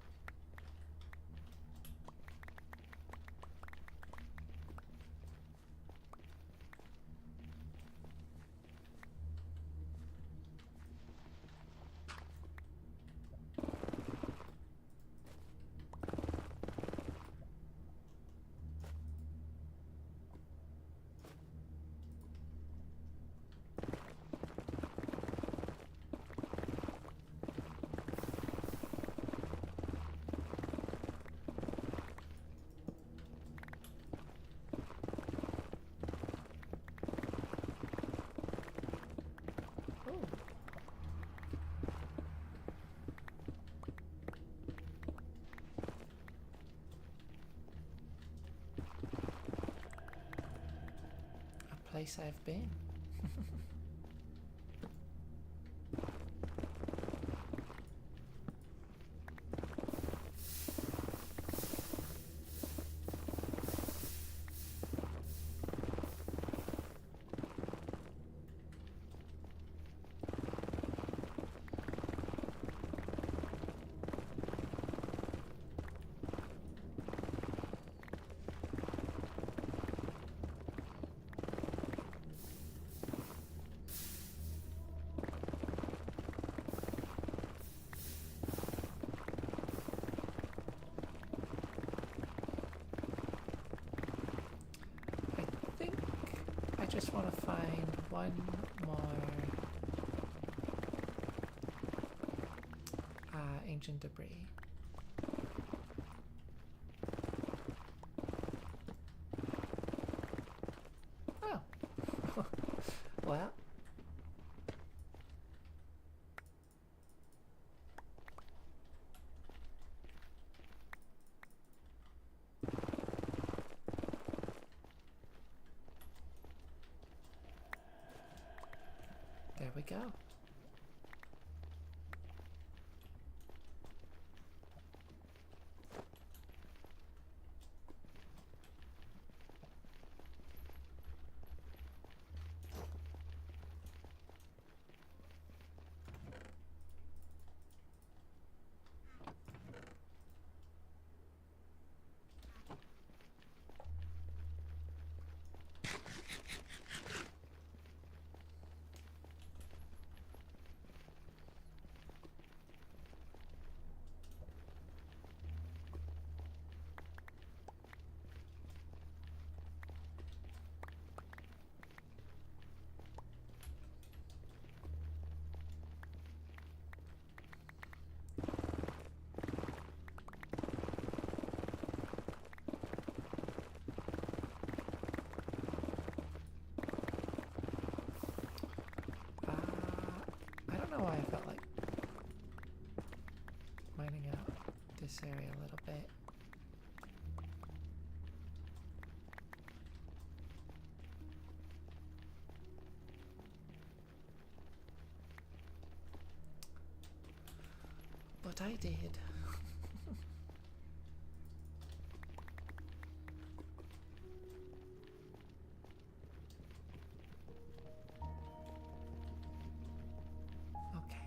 Place I've been. I just want to find one more ancient debris. Oh. Well. There we go. I don't know why I felt like mining out this area a little bit. But I did. Okay.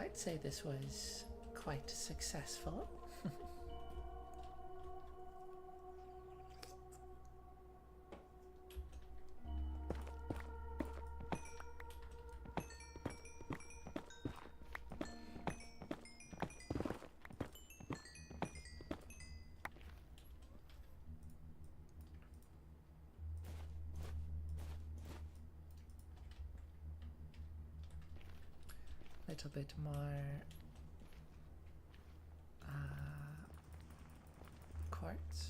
I'd say this was quite successful. A little bit more quartz.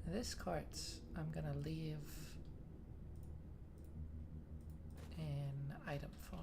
This quartz I'm gonna leave in item form.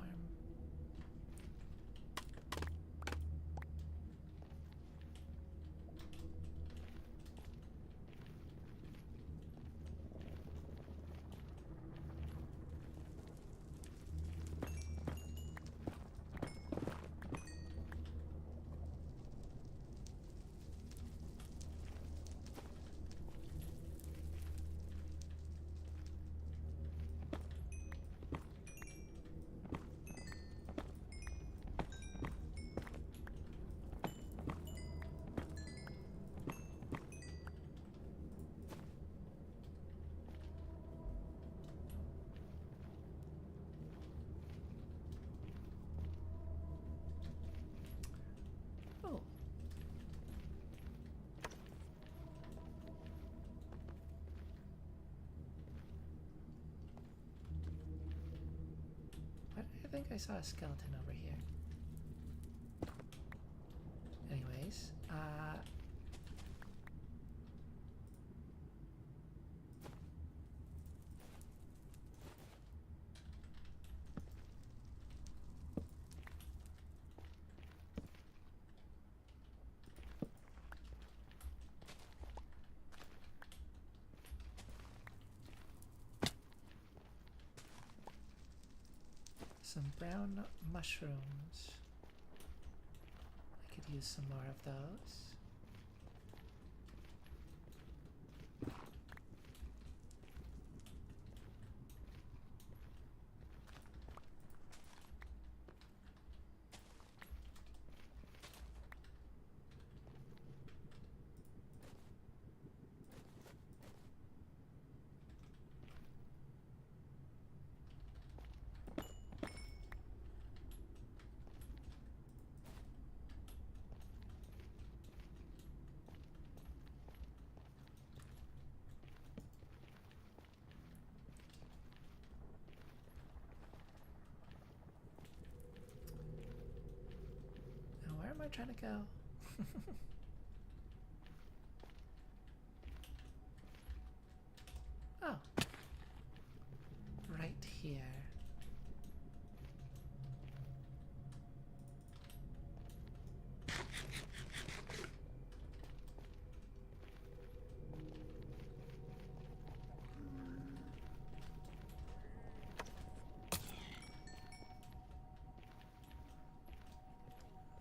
Oh. I think I saw a skeleton over here. Anyways, some brown mushrooms. I could use some more of those. Now, where am I trying to go? Oh, right here.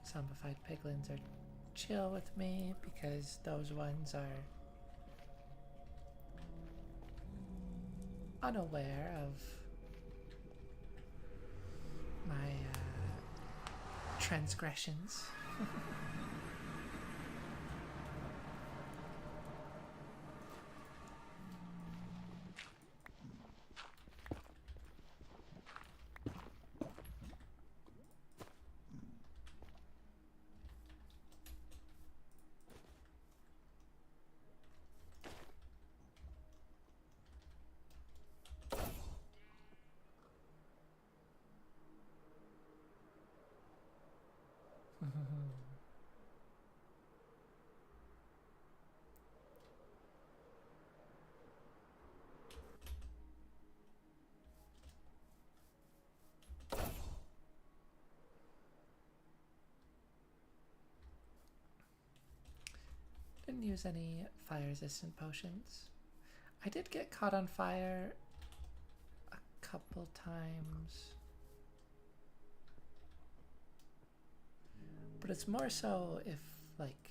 Zombified piglins are chill with me because those ones are unaware of my transgressions. didn't use any fire resistant potions. I did get caught on fire a couple times. But it's more so if, like,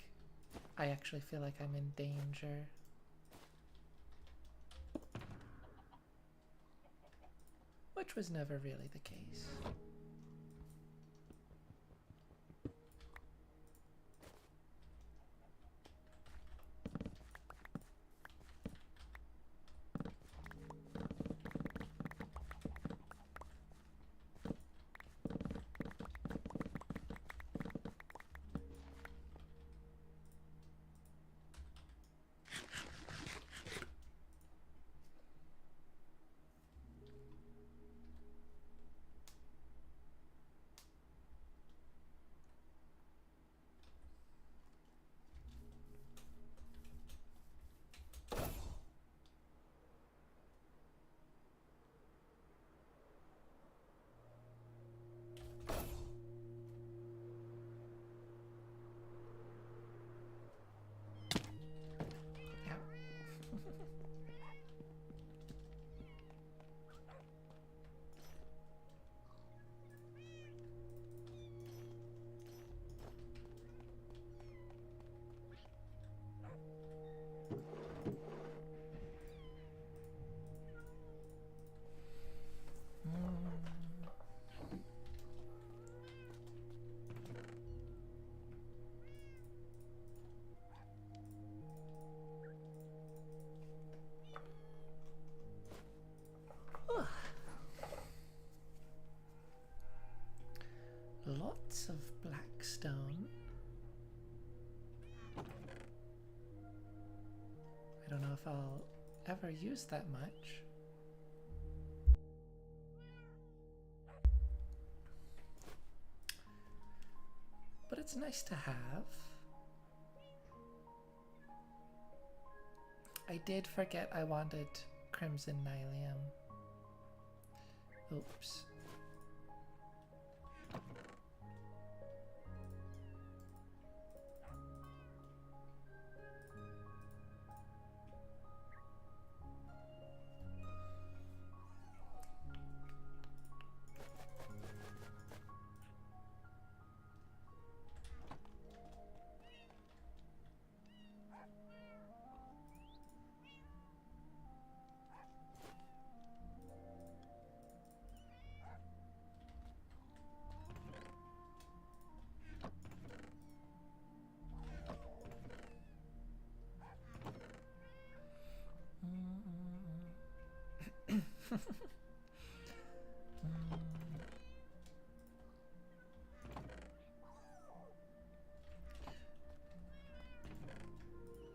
I actually feel like I'm in danger. Which was never really the case. Lots of black stone. I don't know if I'll ever use that much. But it's nice to have. I did forget I wanted Crimson Nylium. Oops.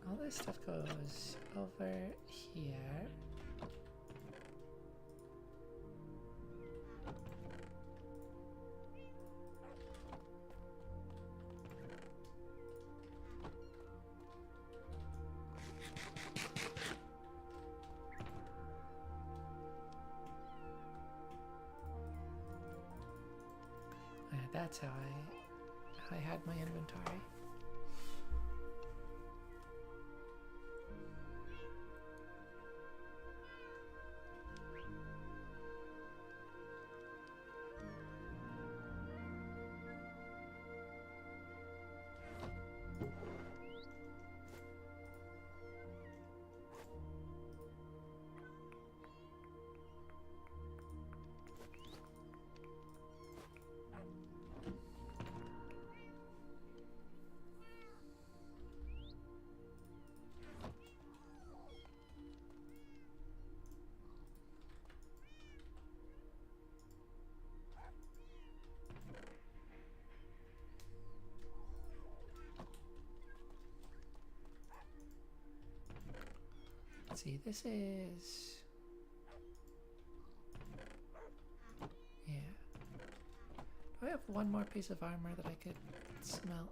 All this stuff goes over here. That's how I had my inventory. Let's see, this is... Yeah. Do I have one more piece of armor that I could smelt?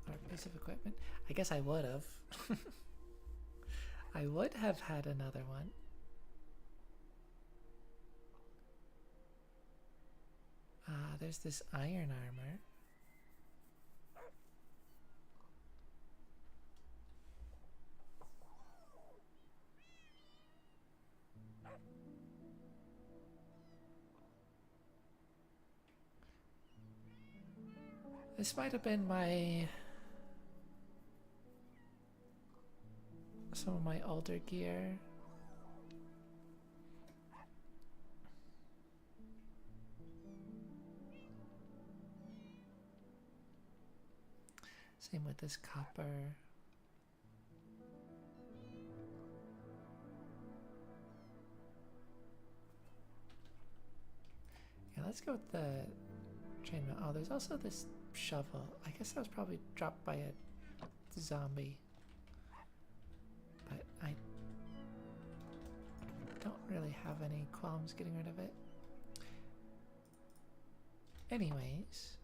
Or a piece of equipment? I guess I would have. I would have had another one. There's this iron armor. This might have been some of my older gear. Same with this copper. Yeah, let's go with the chainmail. Oh, there's also this shovel. I guess that was probably dropped by a zombie. But I don't really have any qualms getting rid of it. Anyways.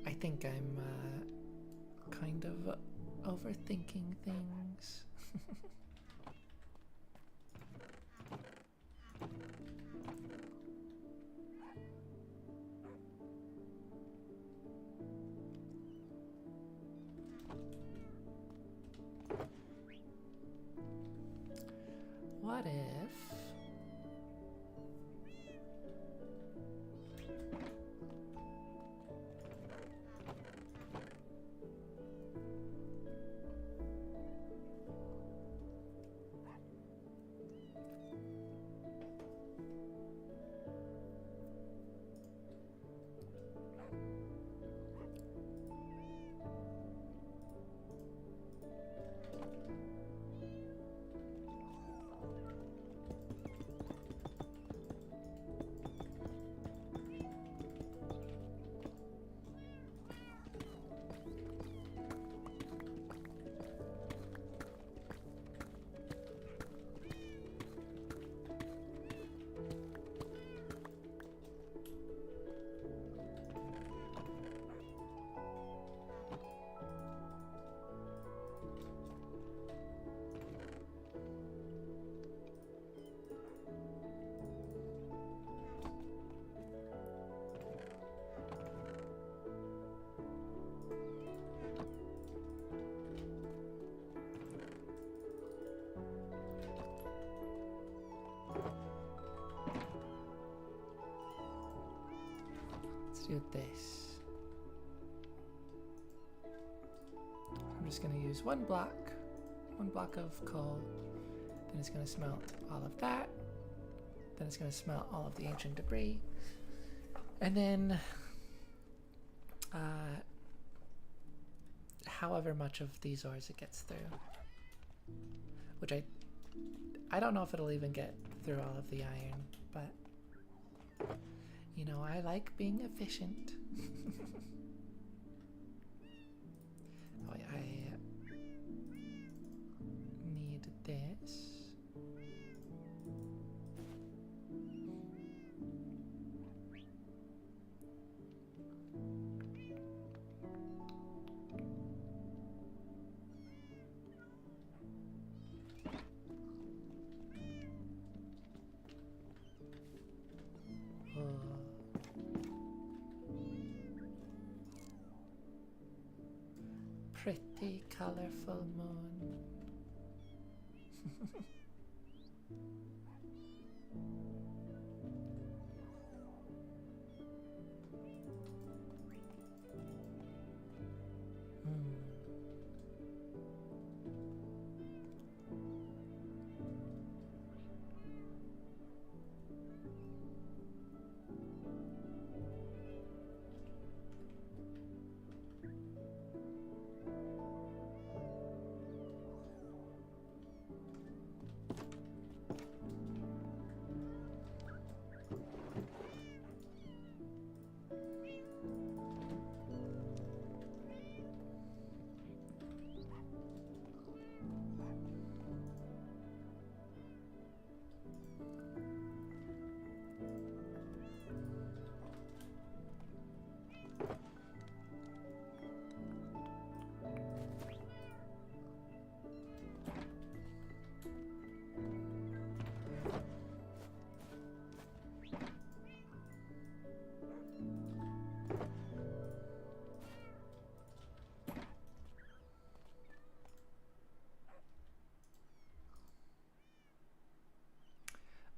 I think I'm kind of overthinking things. What if... Let's do this. I'm just going to use one block of coal. Then it's going to smelt all of that. Then it's going to smelt all of the ancient debris. And then however much of these ores it gets through. Which I don't know if it'll even get through all of the iron, but you know, I like being efficient. Oh, I need this. Pretty colorful moon.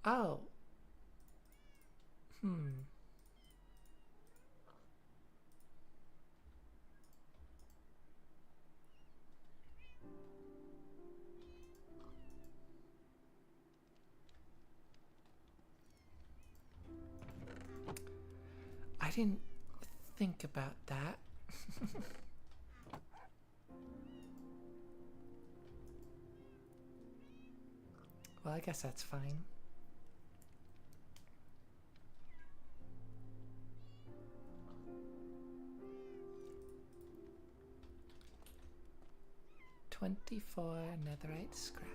Oh. Hmm. I didn't think about that. Well, I guess that's fine. $24 netherite scrap.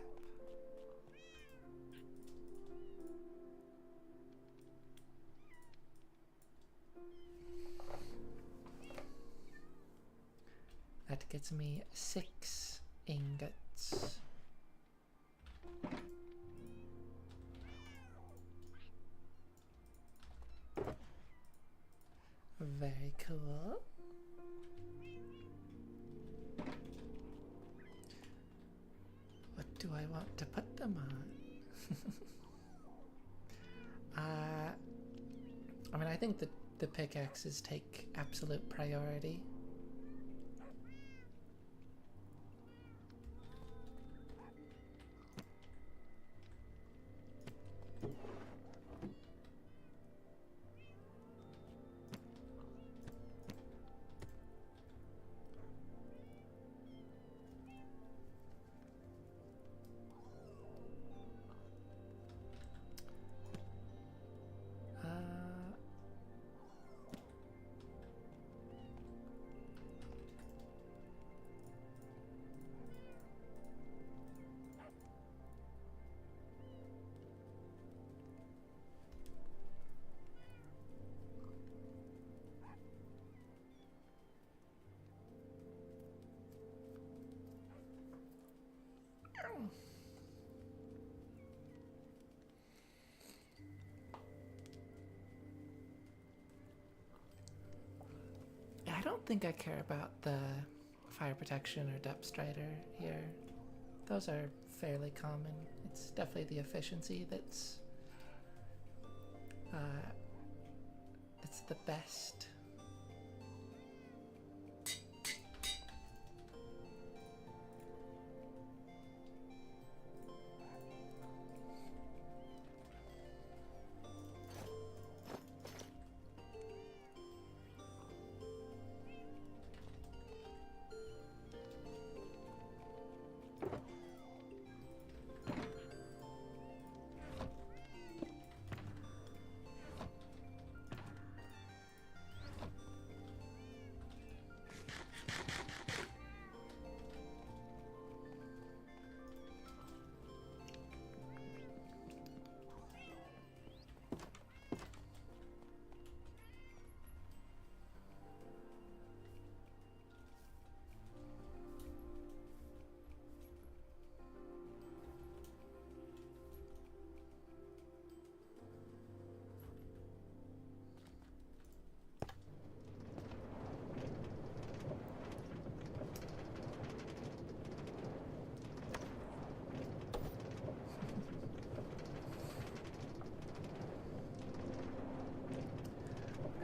That gets me 6 ingots. Very cool. What do I want to put them on? I mean, I think that the pickaxes take absolute priority. I don't think I care about the fire protection or depth strider here. Those are fairly common. It's definitely the efficiency that's the best.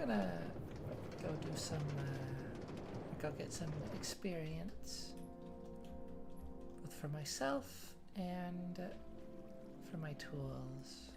I'm gonna go do some, go get some experience, both for myself and for my tools.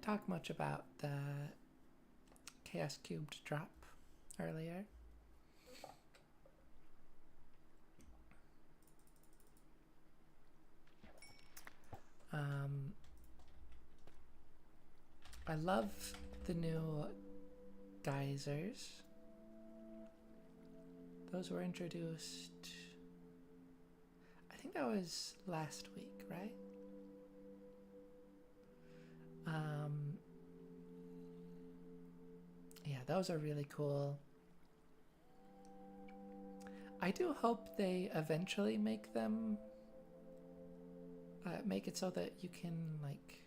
talk much about the Chaos Cubed drop earlier. I love the new geysers. Those were introduced, I think that was last week, right? Yeah, those are really cool. I do hope they eventually make them make it so that you can like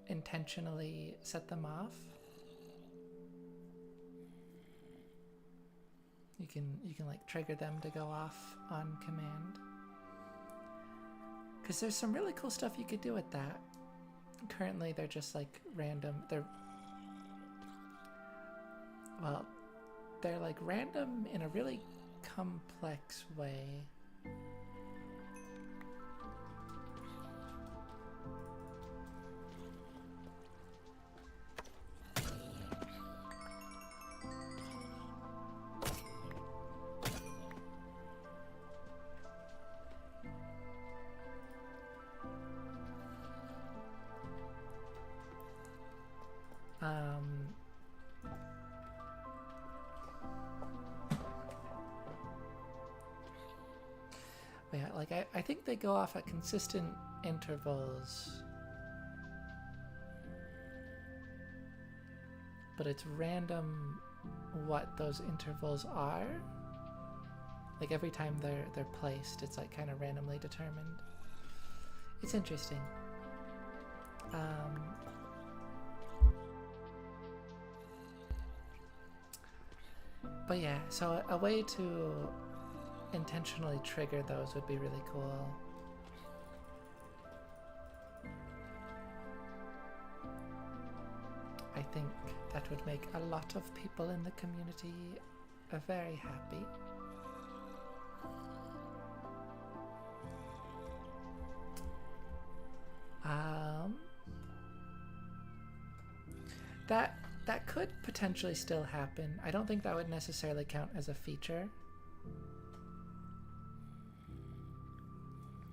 intentionally set them off. You can like trigger them to go off on command. Because there's some really cool stuff you could do with that. Currently they're just like random. They're like random in a really complex way. Yeah, like I think they go off at consistent intervals, but it's random what those intervals are. Like every time they're placed, it's like kind of randomly determined. It's interesting. But yeah, so a way to intentionally trigger those would be really cool. I think that would make a lot of people in the community very happy. That could potentially still happen. I don't think that would necessarily count as a feature.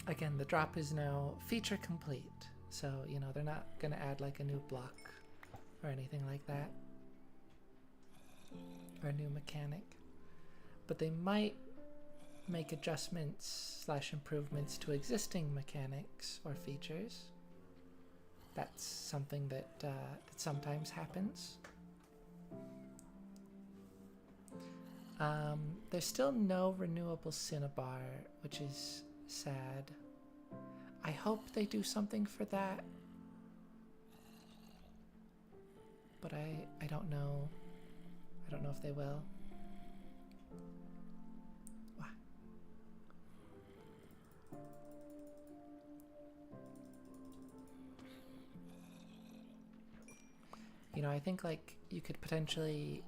Again, the drop is now feature complete, so you know they're not gonna add like a new block or anything like that, or a new mechanic, but they might make adjustments / improvements to existing mechanics or features. That's something that sometimes happens. There's still no renewable Cinnabar, which is sad. I hope they do something for that, but I don't know. I don't know if they will. Wow. You know, I think like you could potentially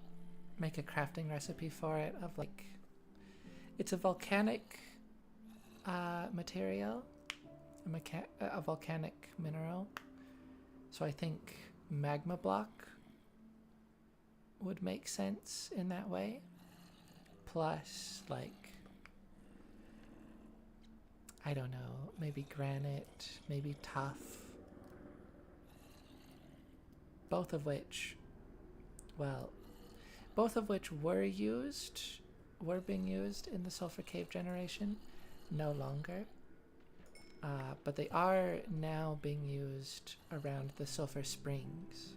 make a crafting recipe for it of like, it's a volcanic material, a volcanic mineral. So I think magma block would make sense in that way. Plus, like, I don't know, maybe granite, maybe tuff. Both of which were being used in the Sulfur Cave generation, no longer. But they are now being used around the Sulfur Springs.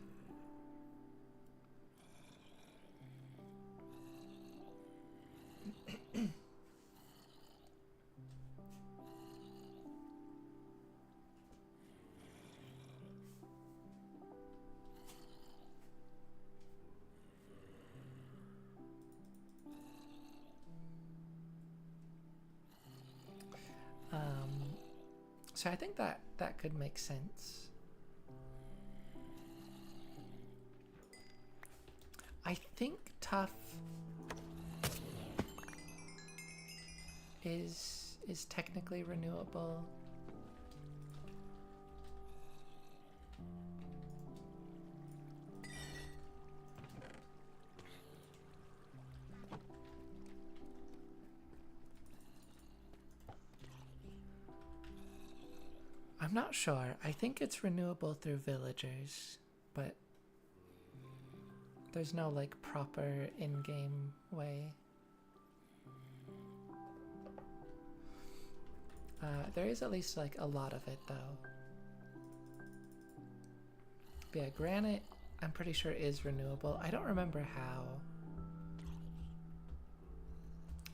So I think that could make sense. I think tuff is technically renewable. I'm not sure. I think it's renewable through villagers, but there's no like proper in-game way. There is at least like a lot of it though. But yeah, granite I'm pretty sure is renewable. I don't remember how.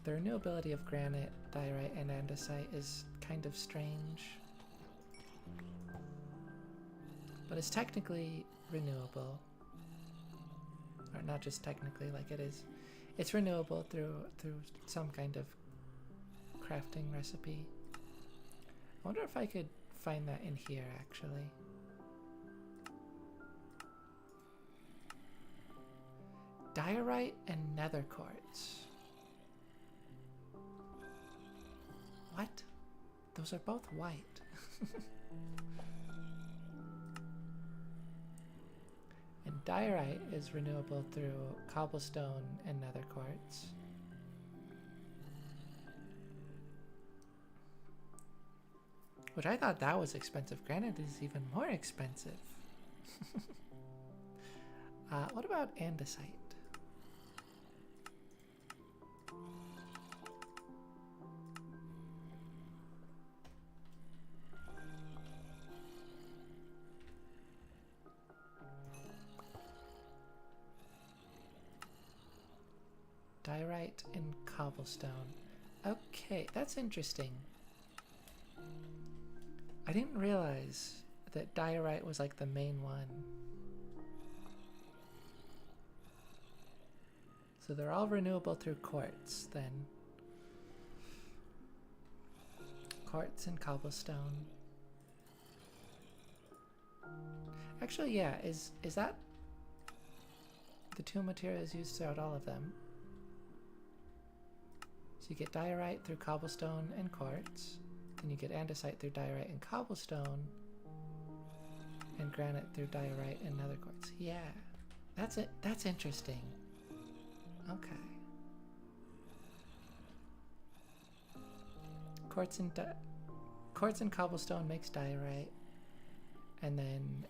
The renewability of granite, diorite, and andesite is kind of strange. But it's technically renewable. Or not just technically, like it is. It's renewable through some kind of crafting recipe. I wonder if I could find that in here actually. Diorite and nether quartz. What? Those are both white. And diorite is renewable through cobblestone and nether quartz. Which I thought that was expensive. Granite is even more expensive. What about andesite? Diorite and cobblestone. Okay, that's interesting. I didn't realize that diorite was like the main one. So they're all renewable through quartz then. Quartz and cobblestone. Actually, yeah, is that the two materials used throughout all of them? So you get diorite through cobblestone and quartz, then you get andesite through diorite and cobblestone, and granite through diorite and nether quartz. Yeah, that's it. That's interesting. Okay. Quartz and cobblestone makes diorite, and then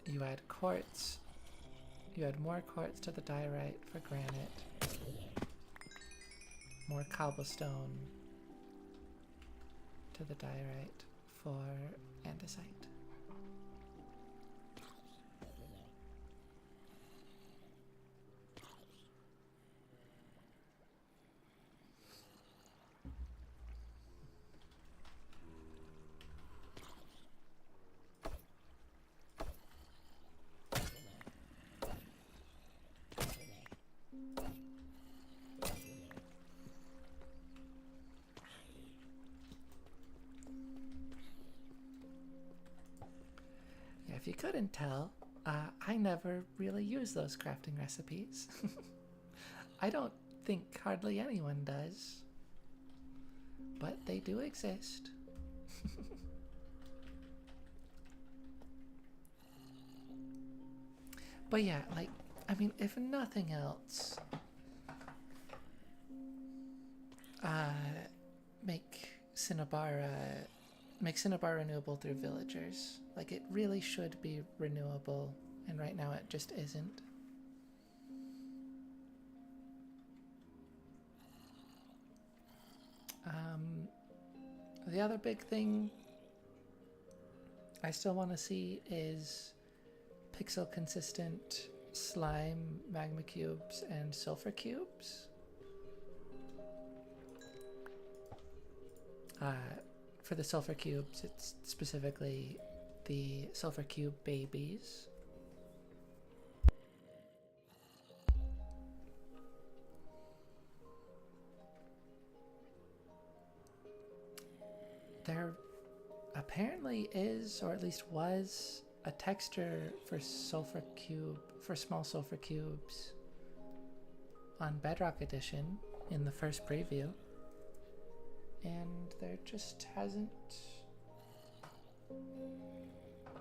you add quartz. You add more quartz to the diorite for granite, more cobblestone to the diorite for andesite. If you couldn't tell, I never really use those crafting recipes. I don't think hardly anyone does, but they do exist. But yeah, like, I mean, if nothing else, make Cinnabar renewable through villagers. Like, it really should be renewable, and right now it just isn't. The other big thing I still want to see is pixel consistent slime, magma cubes, and sulfur cubes. For the sulfur cubes, it's specifically the sulfur cube babies. There apparently is, or at least was, a texture for small sulfur cubes on Bedrock Edition in the first preview. And there just hasn't...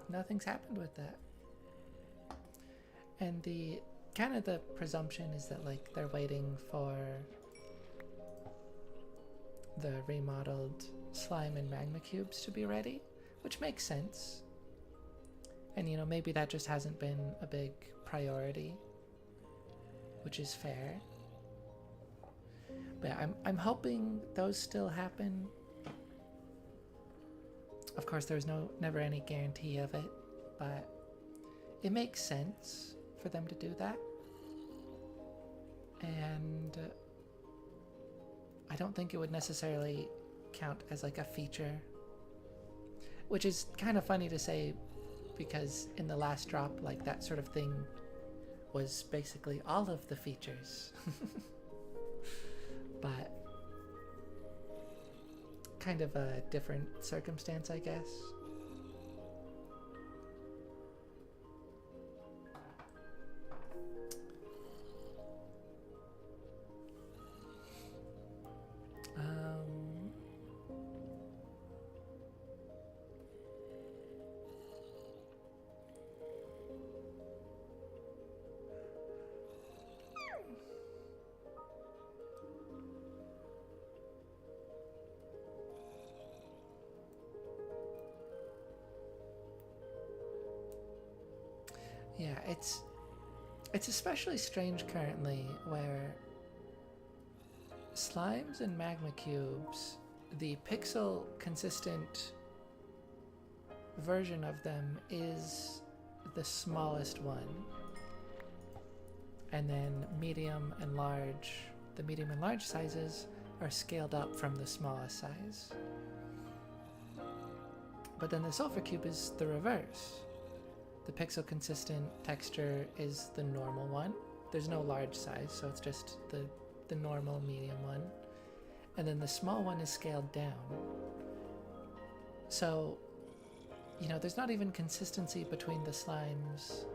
Nothing's happened with that. And the presumption is that, like, they're waiting for the remodeled slime and magma cubes to be ready, which makes sense. And you know, maybe that just hasn't been a big priority, which is fair. But yeah, I'm hoping those still happen. Of course, there's never any guarantee of it, but it makes sense for them to do that. And I don't think it would necessarily count as like a feature, which is kind of funny to say because in the last drop, like that sort of thing was basically all of the features. But kind of a different circumstance, I guess. Yeah, it's especially strange currently where slimes and magma cubes, the pixel consistent version of them is the smallest one. And then medium and large, the medium and large sizes are scaled up from the smallest size. But then the sulfur cube is the reverse. The pixel consistent texture is the normal one. There's no large size, so it's just the normal medium one. And then the small one is scaled down. So, you know, there's not even consistency between the slimes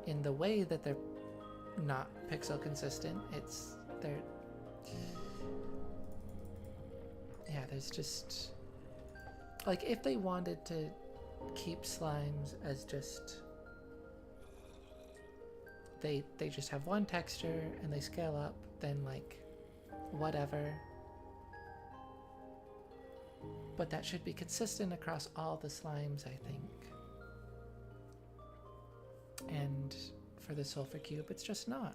in the way that they're not pixel consistent. Yeah, there's just, like, if they wanted to keep slimes as just, they just have one texture and they scale up, then like whatever. But that should be consistent across all the slimes, I think. And for the sulfur cube, it's just not.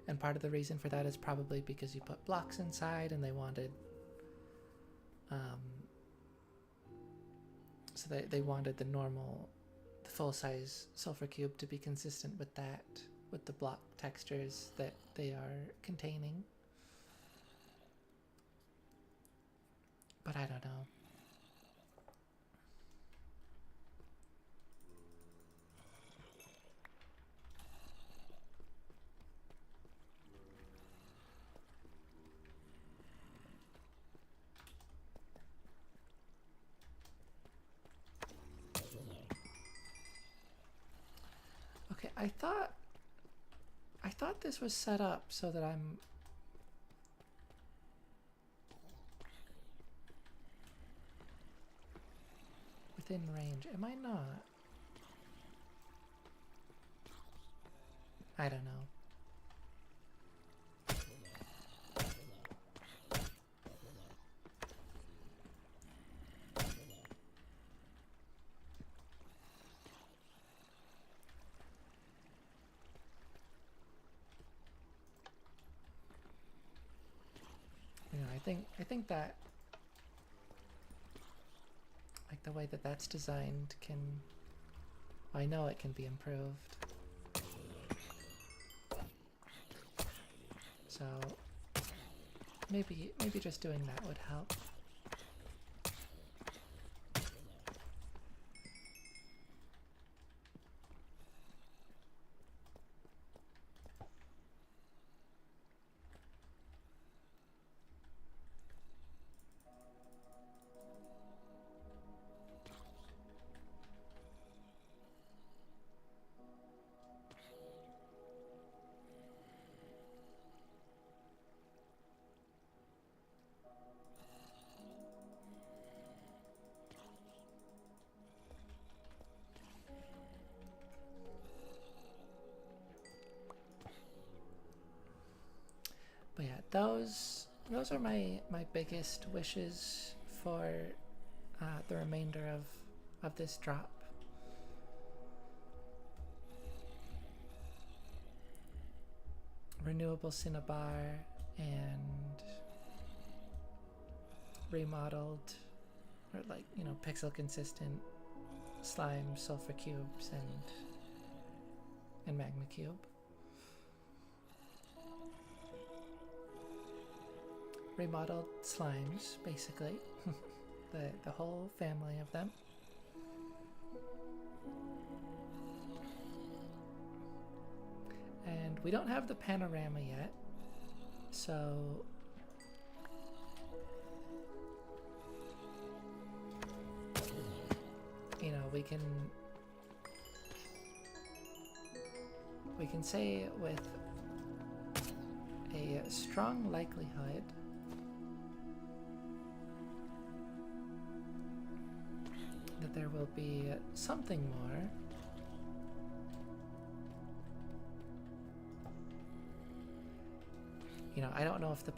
And part of the reason for that is probably because you put blocks inside and they wanted so they wanted the full-size sulfur cube to be consistent with that, with the block textures that they are containing. But I don't know. Okay, I thought this was set up so that I'm within range. Am I not? I don't know. You know, I think that like the way that that's designed can, I know it can be improved. So maybe just doing that would help. But yeah, those are my biggest wishes for the remainder of this drop. Renewable Cinnabar and remodeled, or like, you know, pixel consistent slime sulfur cubes and magma cube. Remodeled slimes, basically. the whole family of them. And we don't have the panorama yet, so you know, we can say with a strong likelihood that there will be something more. You know, I don't know if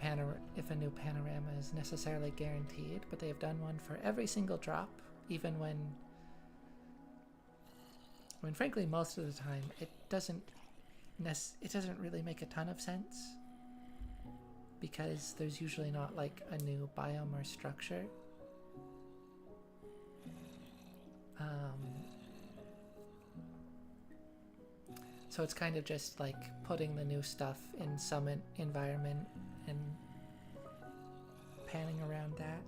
a new panorama is necessarily guaranteed, but they've done one for every single drop, even when frankly most of the time it doesn't really make a ton of sense, because there's usually not like a new biome or structure. So it's kind of just like putting the new stuff in some environment and panning around that.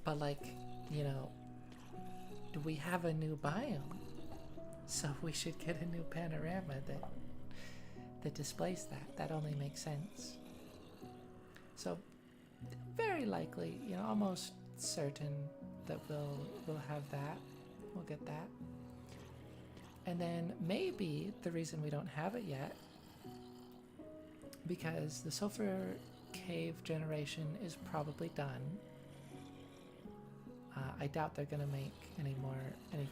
But like, you know, do we have a new biome? So we should get a new panorama that displays that. That only makes sense. So very likely, you know, almost certain that we'll have that. We'll get that. And then maybe the reason we don't have it yet, because the sulfur cave generation is probably done. I doubt they're gonna make any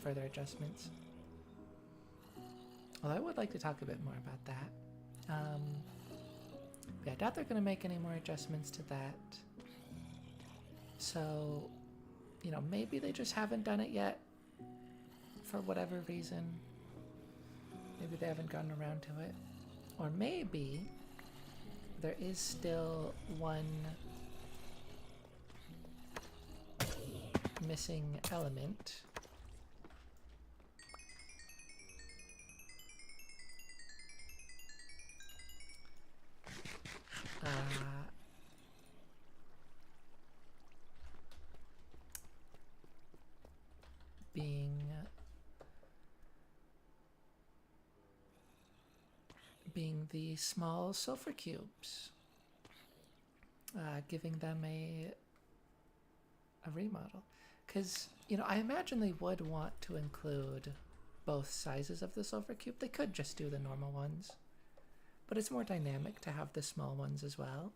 further adjustments. Well, I would like to talk a bit more about that. Yeah, I doubt they're gonna make any more adjustments to that. So, you know, maybe they just haven't done it yet for whatever reason. Maybe they haven't gotten around to it. Or maybe there is still one missing element. Being the small sulfur cubes, giving them a remodel, because, you know, I imagine they would want to include both sizes of the sulfur cube. They could just do the normal ones, but it's more dynamic to have the small ones as well.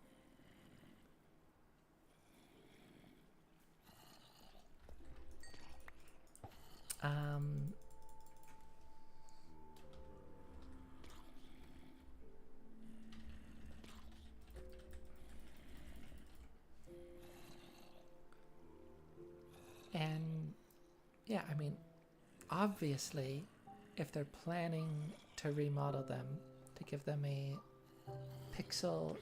And yeah, I mean, obviously, if they're planning to remodel them, to give them a pixel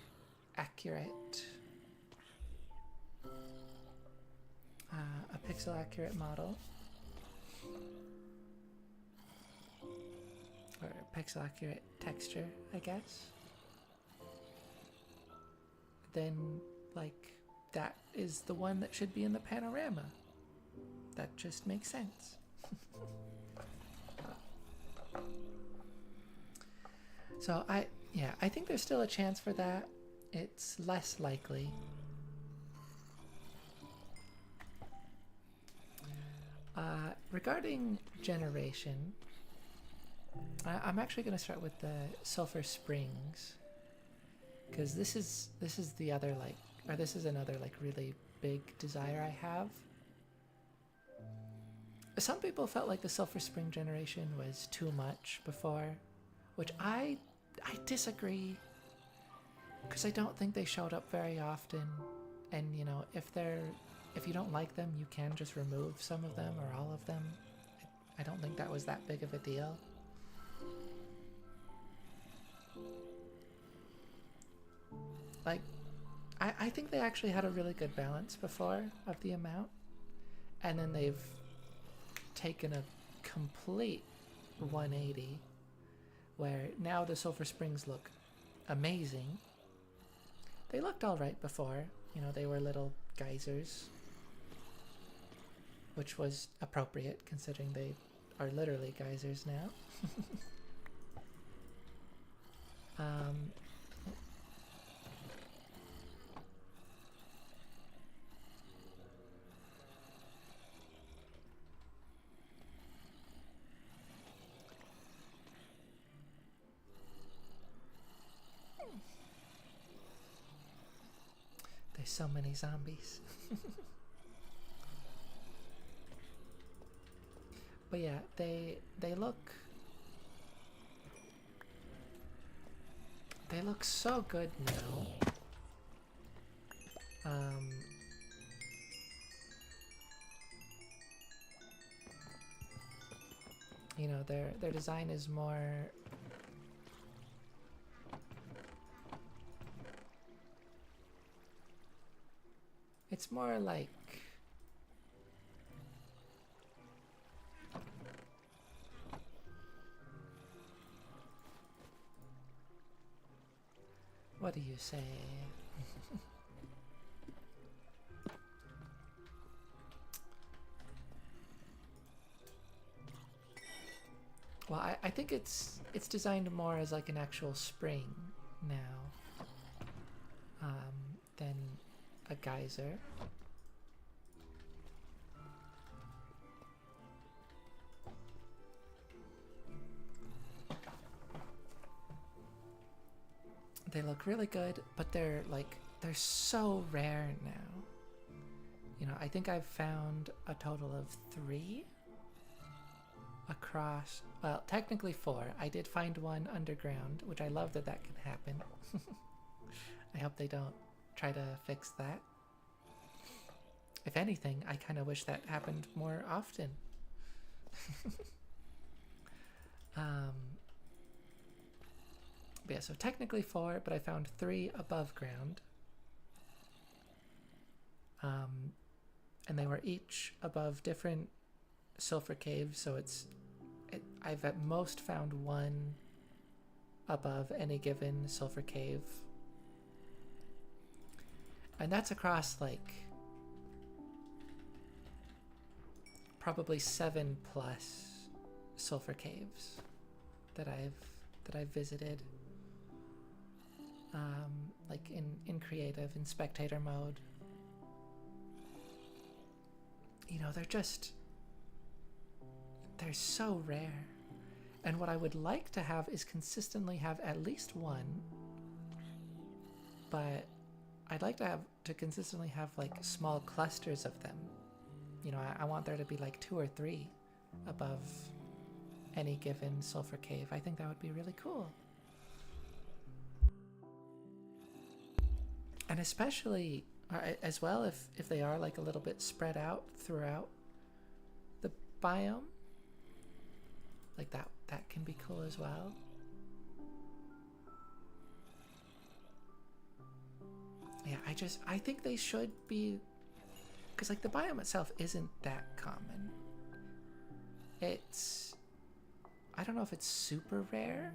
accurate model, or pixel accurate texture, I guess, then like that is the one that should be in the panorama. That just makes sense. So I think there's still a chance for that. It's less likely. Regarding generation, I'm actually going to start with the Sulfur Springs, because this is the other this is another like really big desire I have. Some people felt like the Sulfur Spring generation was too much before, which I disagree. because I don't think they showed up very often. And you know, if you don't like them, you can just remove some of them or all of them. I don't think that was that big of a deal. Like, I think they actually had a really good balance before of the amount, and then they've taken a complete 180 where now the Sulphur Springs look amazing. They looked alright before, you know, they were little geysers, which was appropriate considering they are literally geysers now. um, There's so many zombies. But yeah, they look so good now. You know, their design is more it's more like what do you say? Well, I think it's designed more as like an actual spring now, than a geyser. They look really good, but they're so rare now. You know, I think I've found a total of 3 across, well, technically 4. I did find one underground, which I love that can happen. I hope they don't try to fix that. If anything, I kind of wish that happened more often. But yeah, so technically 4, but I found 3 above ground. And they were each above different sulfur caves, so I've at most found 1 above any given sulfur cave. And that's across like probably 7 plus sulfur caves that I've visited. Like in creative, in spectator mode. You know, they're so rare. And what I would like to have is consistently have at least 1, but I'd like to consistently have like small clusters of them. You know, I want there to be like 2 or 3 above any given sulfur cave. I think that would be really cool. And especially as well if they are like a little bit spread out throughout the biome, like that can be cool as well. Yeah, I think they should be, because like the biome itself isn't that common. I don't know if it's super rare.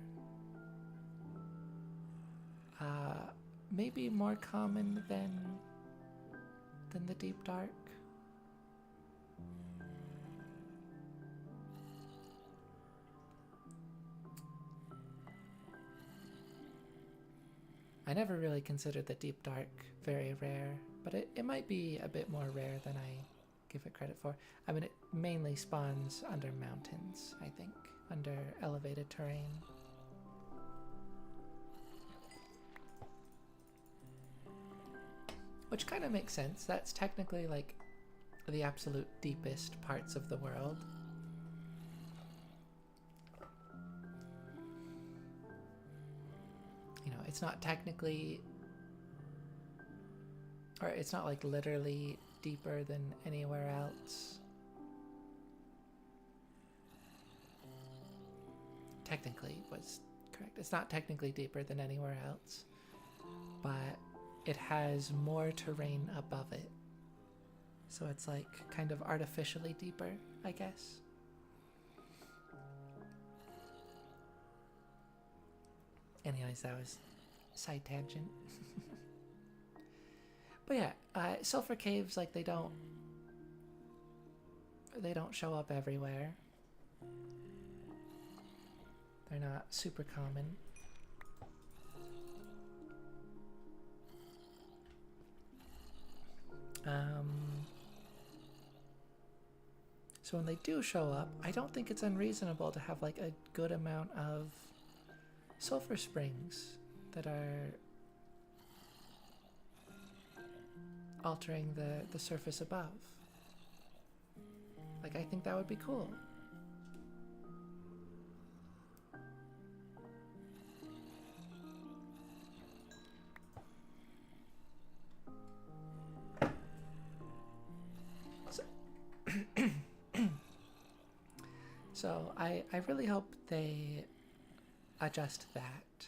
Maybe more common than the deep dark. I never really considered the deep dark very rare, but it might be a bit more rare than I give it credit for. I mean, it mainly spawns under mountains, I think, under elevated terrain. Which kind of makes sense. That's technically like the absolute deepest parts of the world. You know, it's not technically Or it's not like literally deeper than anywhere else. Technically was correct. It's not technically deeper than anywhere else, but it has more terrain above it. So it's like kind of artificially deeper, I guess. Anyways, that was side tangent. But yeah, sulfur caves, like they don't show up everywhere. They're not super common. So when they do show up, I don't think it's unreasonable to have like a good amount of sulfur springs that are altering the surface above. Like, I think that would be cool. So I really hope they adjust that.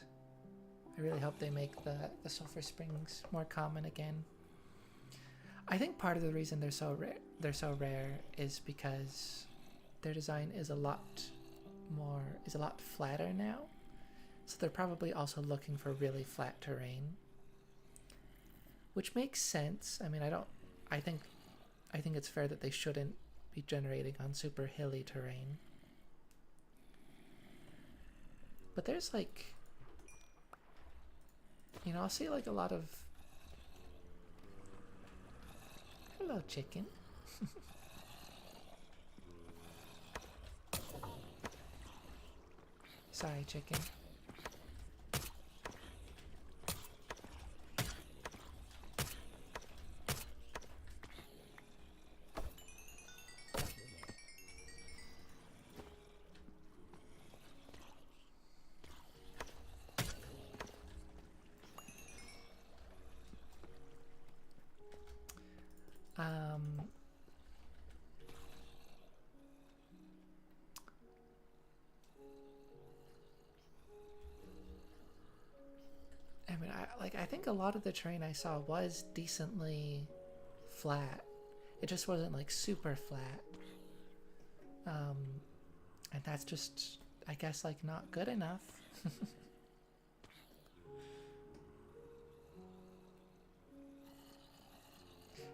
I really hope they make the sulfur springs more common again. I think part of the reason they're so rare is because their design is a lot flatter now. So they're probably also looking for really flat terrain, which makes sense. I mean, I think it's fair that they shouldn't be generating on super hilly terrain. But there's like, you know, I'll see like a lot of, hello chicken. Sorry, chicken. I mean, I think a lot of the terrain I saw was decently flat. It just wasn't like super flat. And that's just, I guess, like not good enough.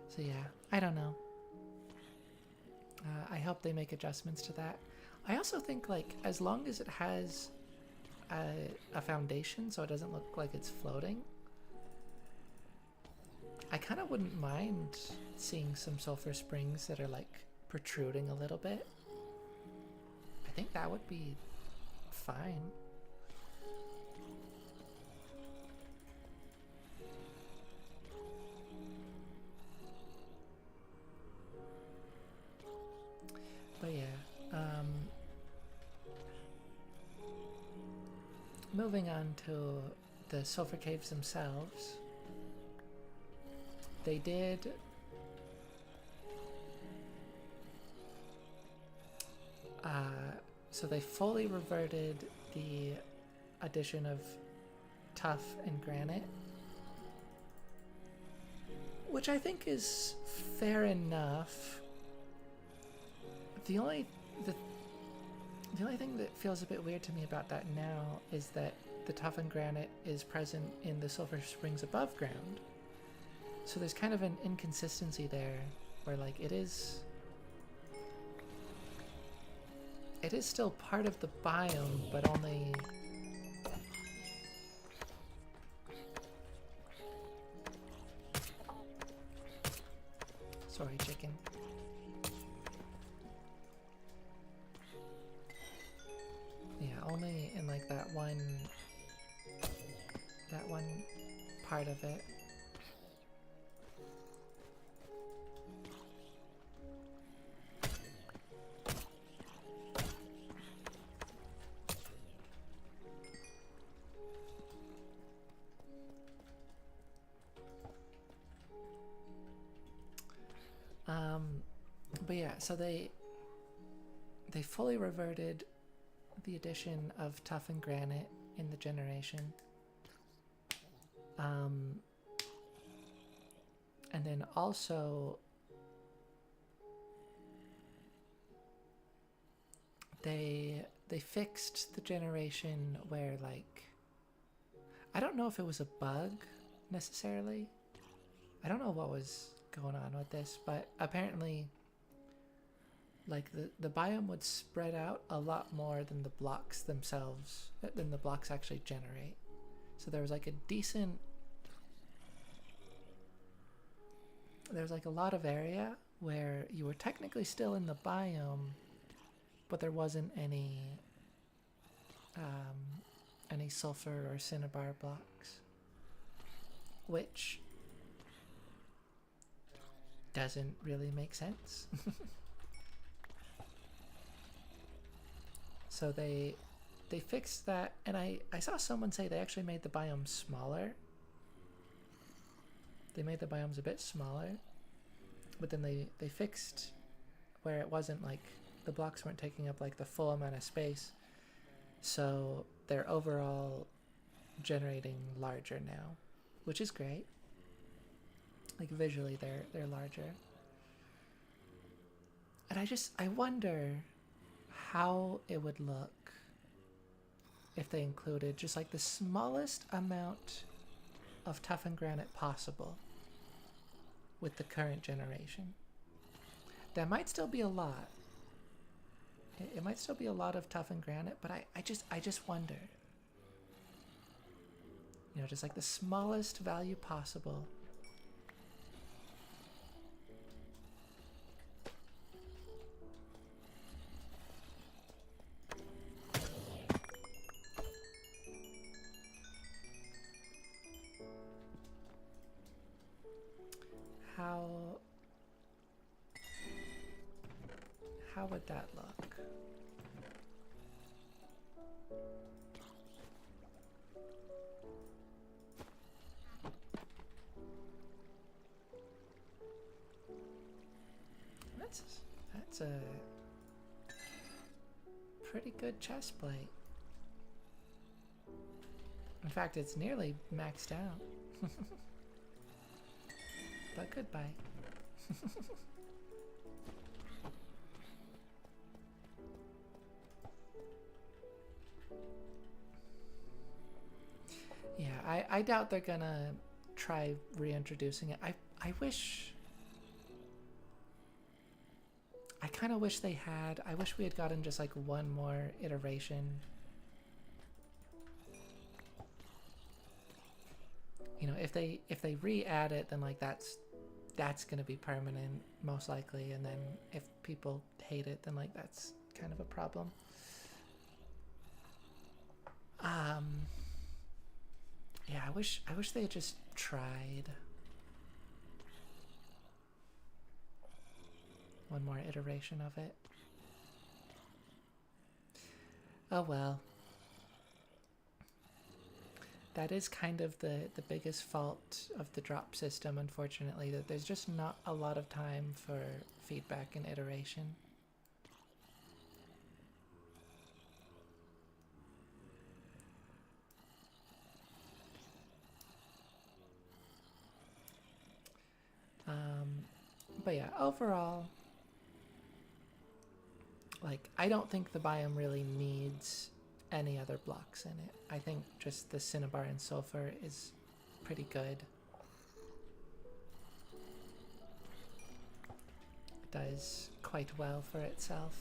So yeah, I don't know. I hope they make adjustments to that. I also think like as long as it has a foundation so it doesn't look like it's floating, I kind of wouldn't mind seeing some sulfur springs that are like protruding a little bit. I think that would be fine. But yeah, moving on to the sulfur caves themselves, they did so they fully reverted the addition of tuff and granite, which I think is fair enough. The only thing that feels a bit weird to me about that now is that the tuff and granite is present in the sulfur springs above ground. So there's kind of an inconsistency there where like it is still part of the biome, but only sorry, chicken. Yeah, only in like that one part of it. But yeah, so they fully reverted the addition of toughened granite in the generation. And then also they fixed the generation where, like, I don't know if it was a bug necessarily. I don't know what was going on with this, but apparently, like, the biome would spread out a lot more than the blocks themselves, than the blocks actually generate. So there was like a decent, there's like a lot of area where you were technically still in the biome, but there wasn't any sulfur or cinnabar blocks, which doesn't really make sense. So they fixed that, and I saw someone say they actually made the biome smaller. They made the biomes a bit smaller, but then they fixed where it wasn't like the blocks weren't taking up like the full amount of space, so they're overall generating larger now, which is great. Like visually they're larger. And I wonder how it would look if they included just like the smallest amount of toughened granite possible with the current generation. That might still be a lot. It might still be a lot of toughened granite, but I just wonder. You know, just like the smallest value possible. How would that look? That's a pretty good chest plate. In fact, it's nearly maxed out. But goodbye. Yeah, I doubt they're gonna try reintroducing it. I wish... I kind of wish they had. I wish we had gotten just like one more iteration. You know, if they re-add it, then like that's gonna be permanent, most likely. And then if people hate it, then like that's kind of a problem. Yeah, I wish they had just tried one more iteration of it. Oh well. That is kind of the biggest fault of the drop system, unfortunately, that there's just not a lot of time for feedback and iteration. But yeah, overall, like, I don't think the biome really needs any other blocks in it. I think just the cinnabar and sulfur is pretty good. It does quite well for itself.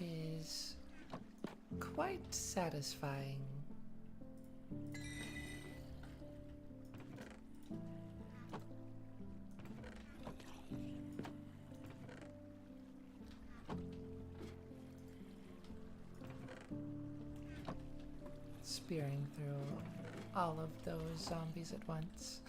is quite satisfying. Spearing through all of those zombies at once.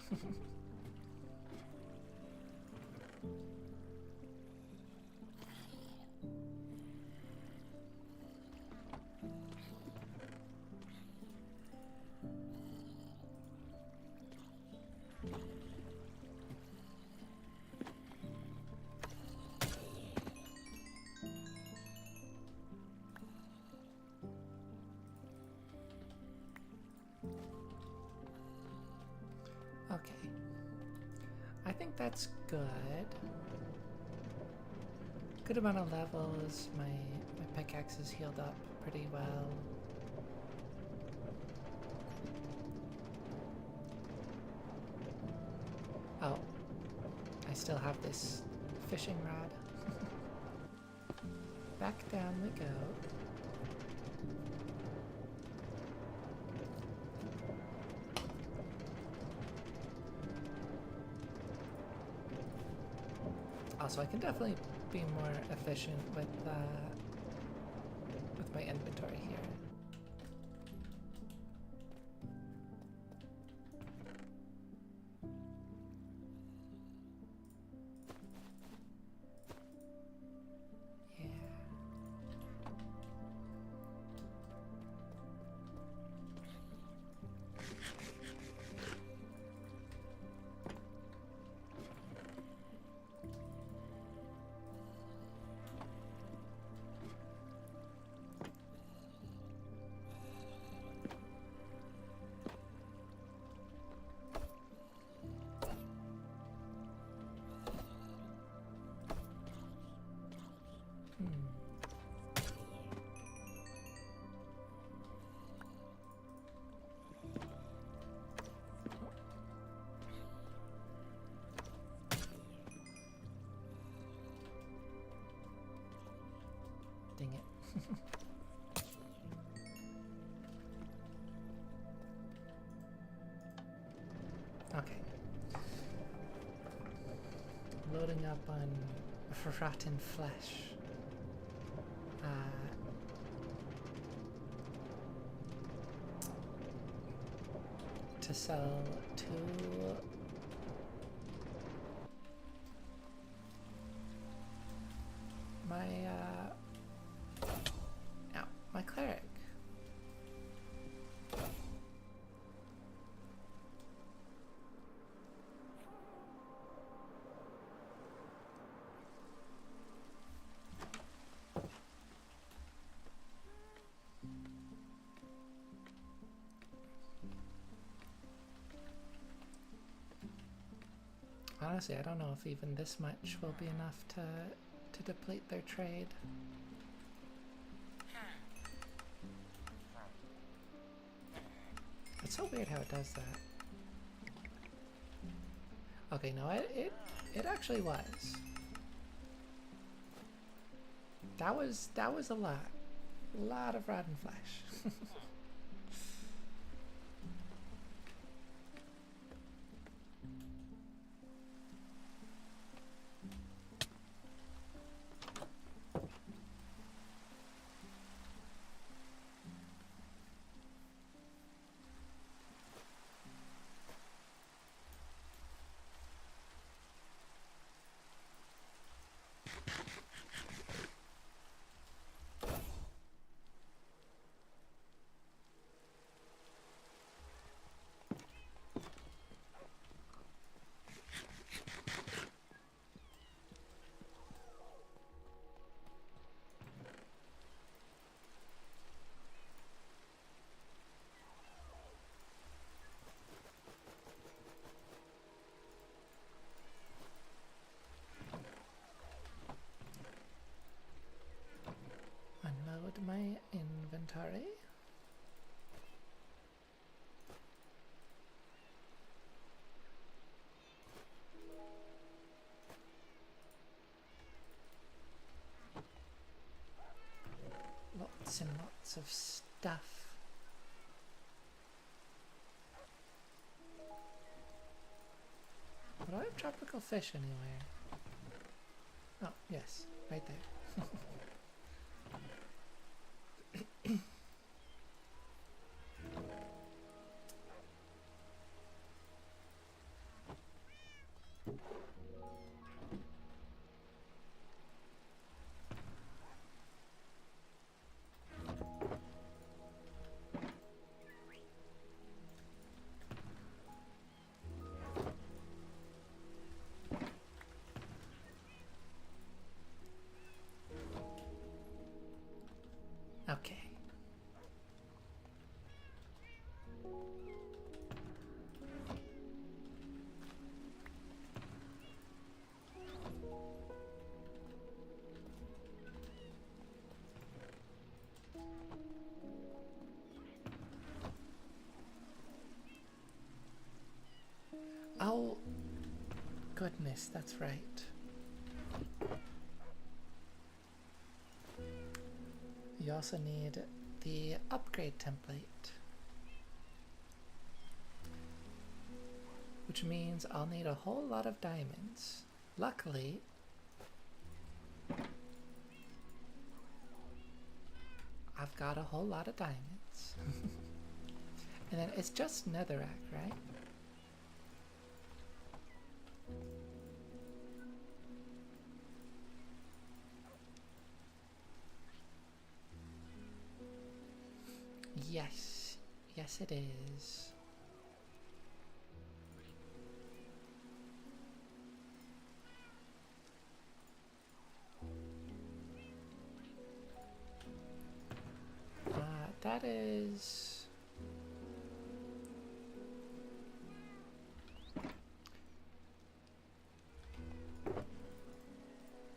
Okay. I think that's good. Good amount of levels. My pickaxe is healed up pretty well. Oh. I still have this fishing rod. Back down we go. Also, I can definitely be more efficient with my inventory here. Yeah. Dang it. Okay. Loading up on rotten flesh. To sell to my cleric. Honestly, I don't know if even this much will be enough to deplete their trade. It's so weird how it does that. Okay, no, it actually was. That was a lot of rotten flesh. Unload my inventory. and lots of stuff. Do I have tropical fish anywhere? Oh, yes, right there. Okay. Oh, goodness, that's right. You also need the upgrade template, which means I'll need a whole lot of diamonds. Luckily, I've got a whole lot of diamonds. And then it's just netherrack, right? Yes. Yes, it is. That is...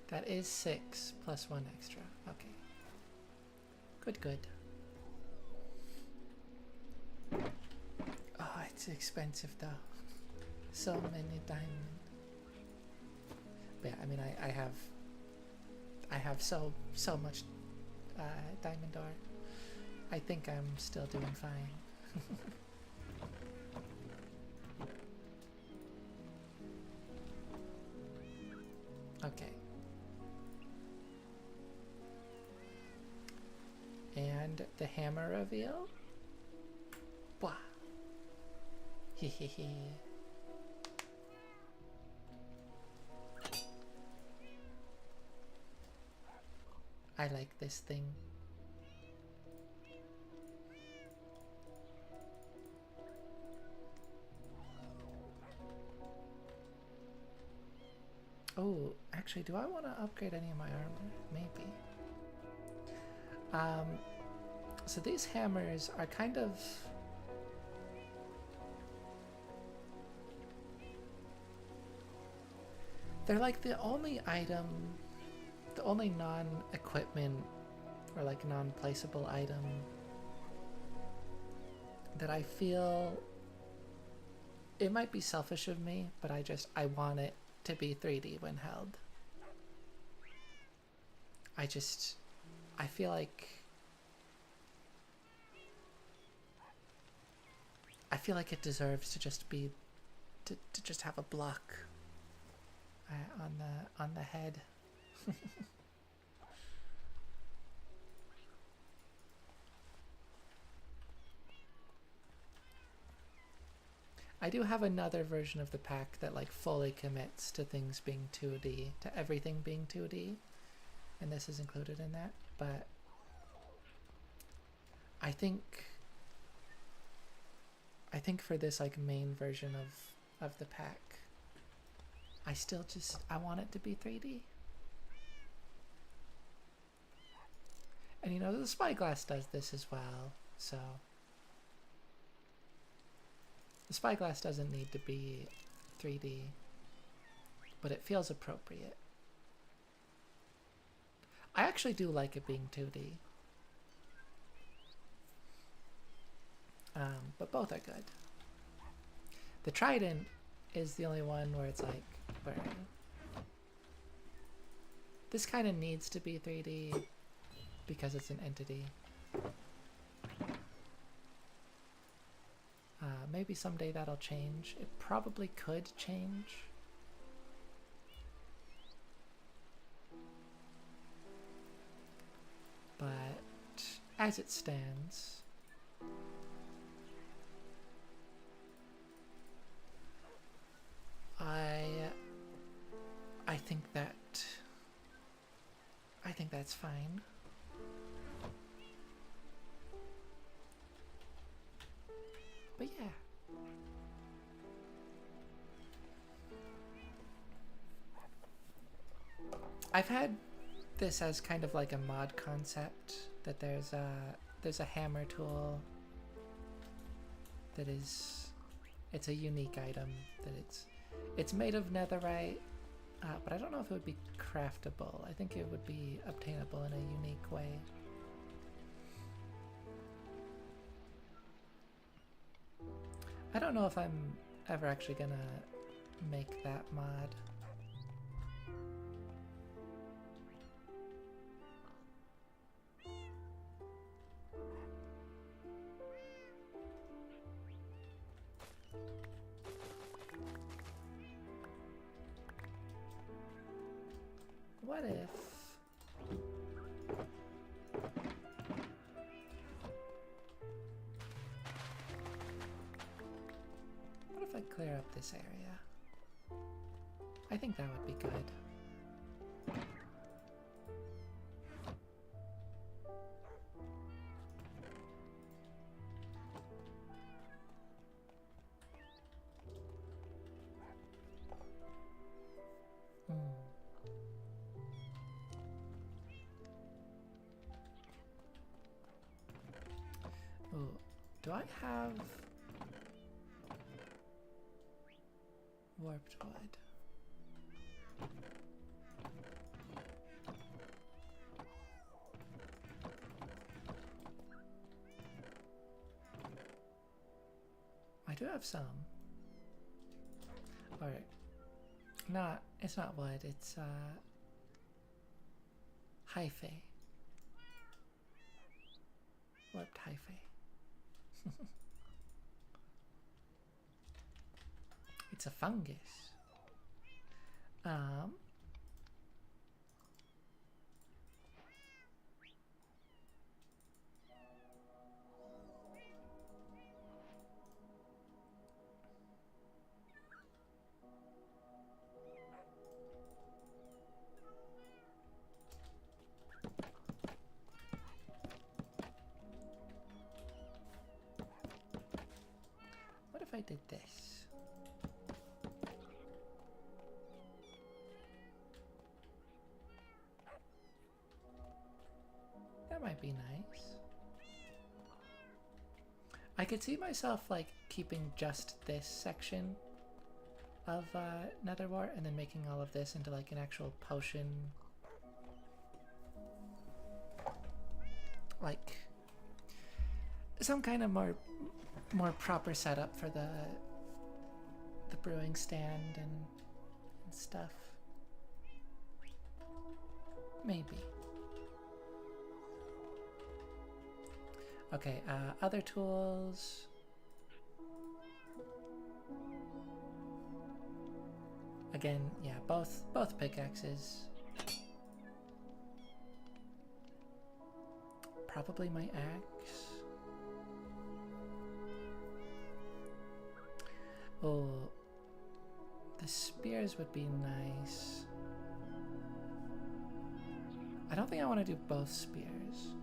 That is 6 plus 1 extra. Okay. Good, good. Oh, it's expensive though. So many diamonds. But yeah, I mean, I have so much diamond ore. I think I'm still doing fine. Okay. And the hammer reveal? Wah. Hehehe. I like this thing. Oh, actually, do I want to upgrade any of my armor? Maybe. So these hammers are kind of... They're like the only item, the only non-equipment or like non-placeable item that I feel... It might be selfish of me, but I want it to be 3D when held. I feel like it deserves to just be to just have a block on the head. I do have another version of the pack that like fully commits to things being 2D, to everything being 2D, and this is included in that, but I think for this like main version of the pack, I want it to be 3D. And you know, the Spyglass does this as well, so the Spyglass doesn't need to be 3D, but it feels appropriate. I actually do like it being 2D. But both are good. The Trident is the only one where it's like, where this kind of needs to be 3D, because it's an entity. Maybe someday that'll change. It probably could change. But as it stands, I think that's fine. But yeah. I've had this as kind of like a mod concept, that there's a hammer tool that is, it's a unique item, that it's made of netherite, but I don't know if it would be craftable. I think it would be obtainable in a unique way. I don't know if I'm ever actually gonna make that mod. What if... What if I clear up this area? I think that would be good. Ooh, do I have warped wood? I do have some. Alright. It's not wood, it's hyphae. Warped hyphae. It's a fungus. What if I did this? That might be nice. I could see myself like keeping just this section of nether wart and then making all of this into like an actual potion, like some kind of more proper setup for the brewing stand and stuff. Maybe. Okay, other tools. Again, yeah, both pickaxes. Probably my axe. Oh, the spears would be nice. I don't think I want to do both spears.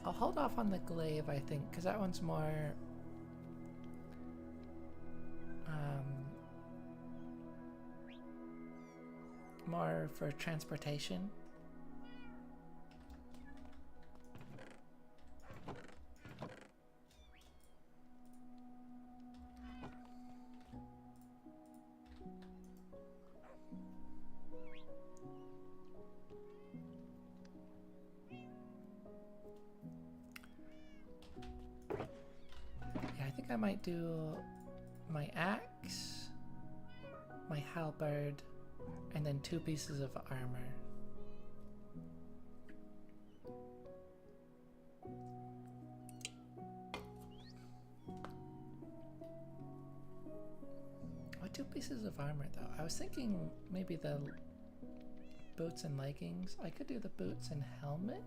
I'll hold off on the glaive, I think, because that one's more more for transportation. I might do my axe, my halberd, and then 2 pieces of armor. What 2 pieces of armor though? I was thinking maybe the boots and leggings. I could do the boots and helmet.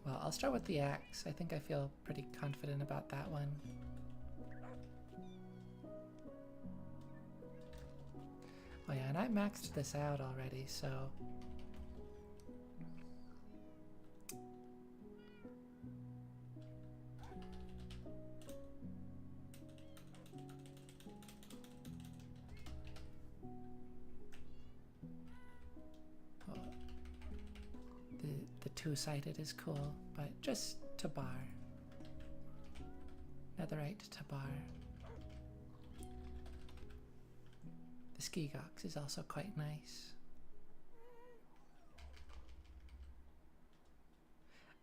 Well, I'll start with the axe. I think I feel pretty confident about that one. Oh yeah, and I maxed this out already, so... Oh, the two-sided is cool, but just Tabar. Netherite Tabar. The Skigox is also quite nice.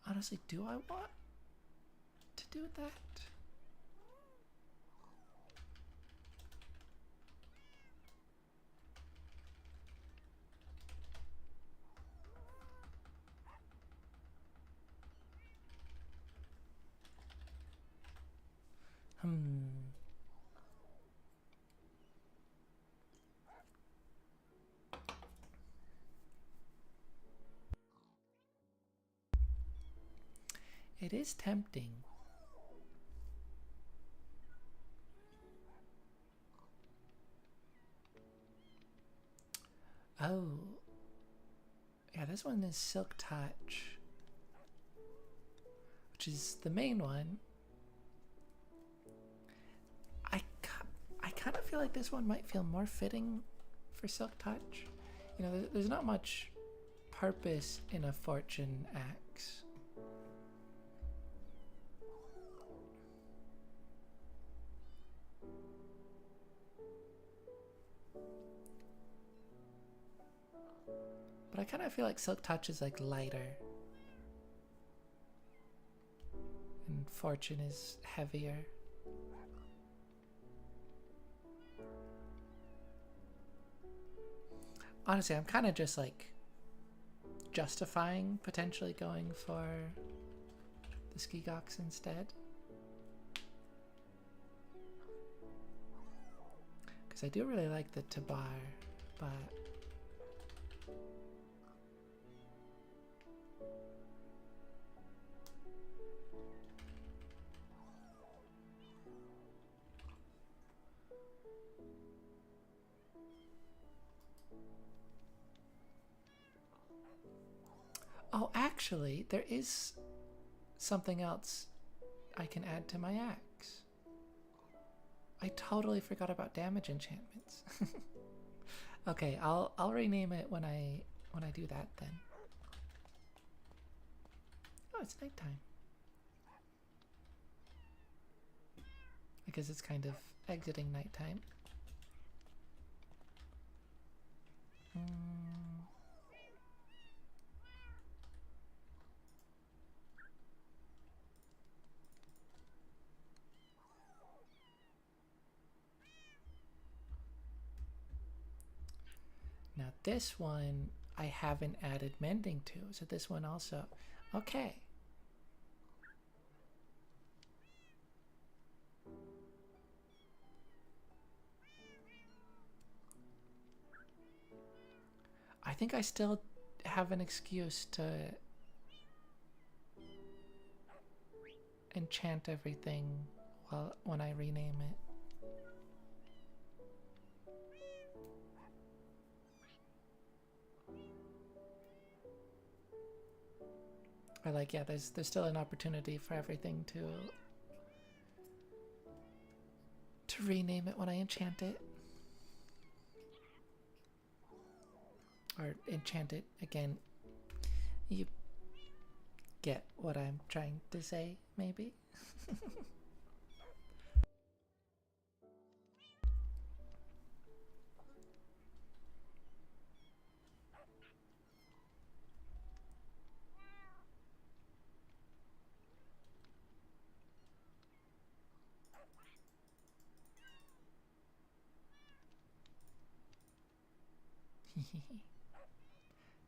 Honestly, do I want to do that? It is tempting. Oh. Yeah, this one is Silk Touch, which is the main one. I kind of feel like this one might feel more fitting for Silk Touch. You know, there's not much purpose in a fortune axe. But I kind of feel like Silk Touch is like lighter. And Fortune is heavier. Honestly, I'm kind of just like justifying potentially going for the Skigox instead. Because I do really like the Tabar, but... Oh, actually, there is something else I can add to my axe. I totally forgot about damage enchantments. Okay, I'll rename it when I do that then. Oh, it's nighttime. I guess it's kind of exiting nighttime. Now this one I haven't added mending to, so this one also. Okay. I think I still have an excuse to enchant everything when I rename it. Or like, yeah, there's still an opportunity for everything to rename it when I enchant it. Or enchant it again. You get what I'm trying to say, maybe?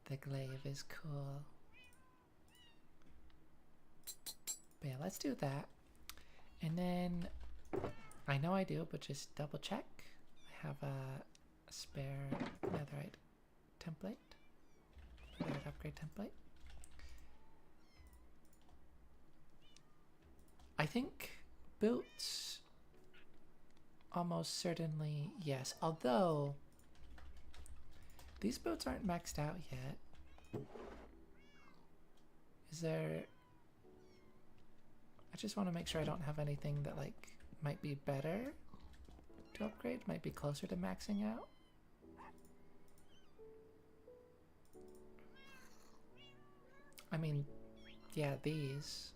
The glaive is cool. But yeah, let's do that. And then, I know I do, but just double check. I have a spare netherite template. Netherite upgrade template. I think boots, almost certainly yes. Although, these boots aren't maxed out yet. Is there... I just want to make sure I don't have anything that like might be better to upgrade, might be closer to maxing out. I mean, yeah, these.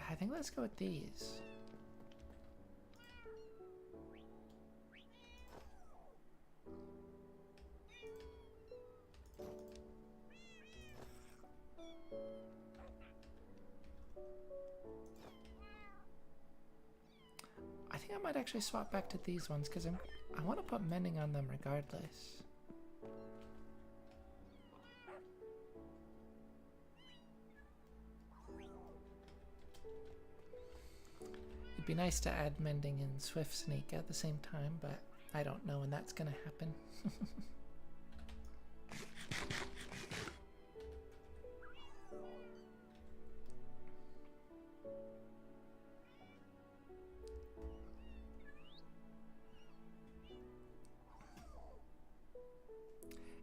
I think let's go with these. I think I might actually swap back to these ones because I want to put mending on them regardless. It'd be nice to add mending and swift sneak at the same time, but I don't know when that's gonna happen.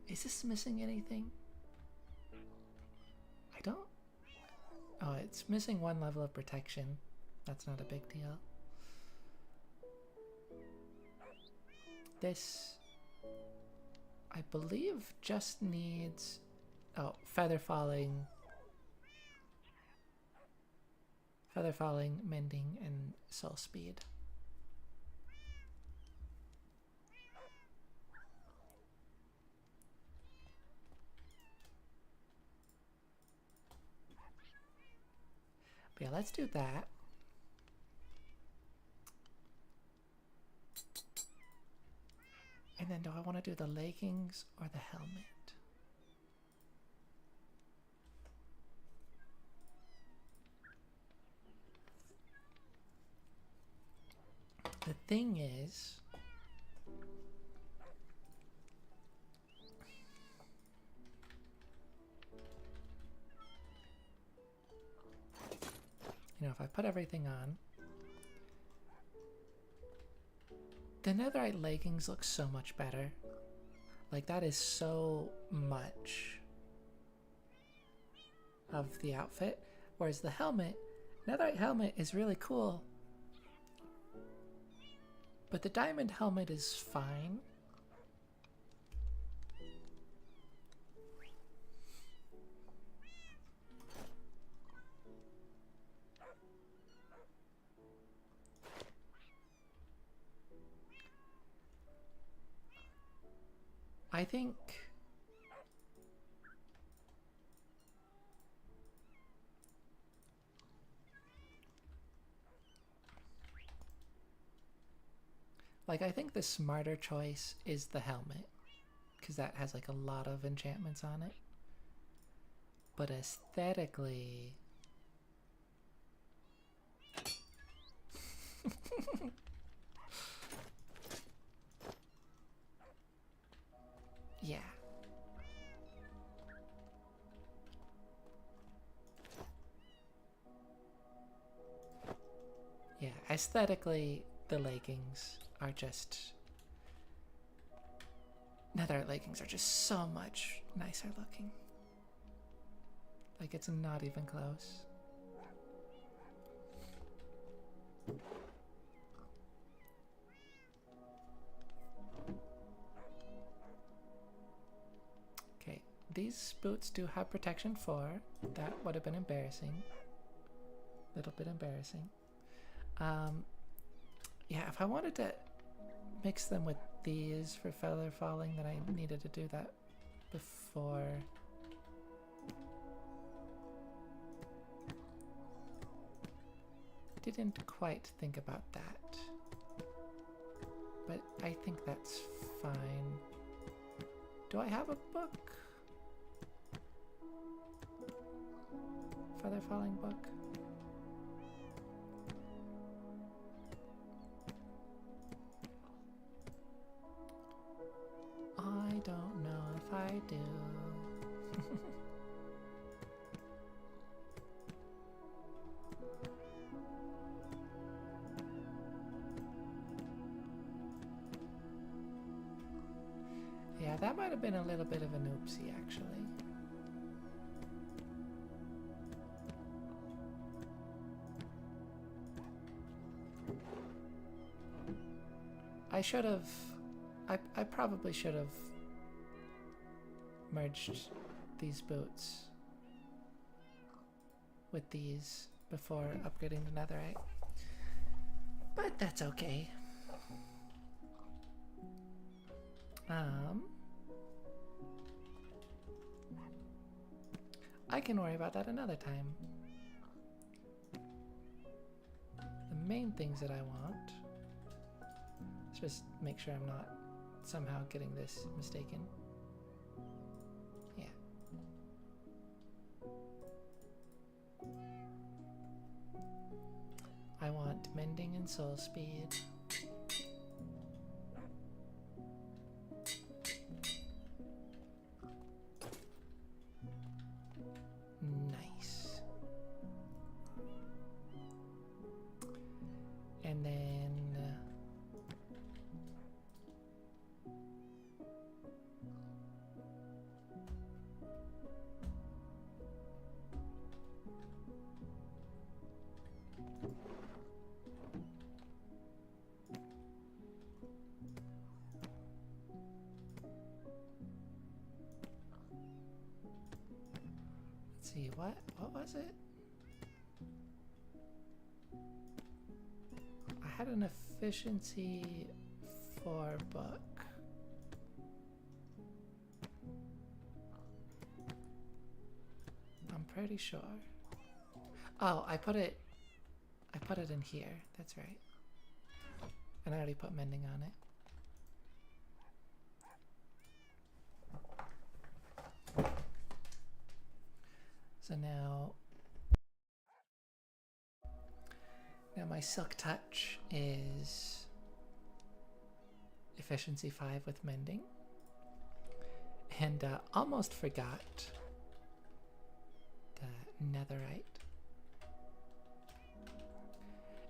Is this missing anything? I don't... Oh, it's missing one level of protection. That's not a big deal. This, I believe, just needs... Oh, feather falling, mending, and soul speed. But yeah, let's do that. And then do I want to do the leggings or the helmet? The thing is, you know, if I put everything on, the netherite leggings look so much better. Like, that is so much of the outfit. Whereas the helmet, netherite helmet is really cool. But the diamond helmet is fine. I think I think the smarter choice is the helmet, because that has like a lot of enchantments on it. But aesthetically, yeah. Yeah, aesthetically, the leggings are just... Netherite leggings are just so much nicer looking. Like, it's not even close. Okay, these boots do have protection 4. That would have been embarrassing. A little bit embarrassing. Yeah, if I wanted to mix them with these for feather falling, then I needed to do that before. didn't quite think about that. But I think that's fine. Do I have a book? Feather falling book? I don't know if I do. Yeah, that might have been a little bit of an oopsie, actually. I should have... I probably should have merged these boots with these before upgrading to netherite. But that's okay. I can worry about that another time. The main things that I want... Let's just make sure I'm not somehow getting this mistaken. Yeah. I want mending and soul speed. Nice. And then let's see, what was it? I had an efficiency 4 book. I'm pretty sure. Oh, I put it in here. That's right. And I already put mending on it. So now my Silk Touch is efficiency 5 with mending. And almost forgot the netherite.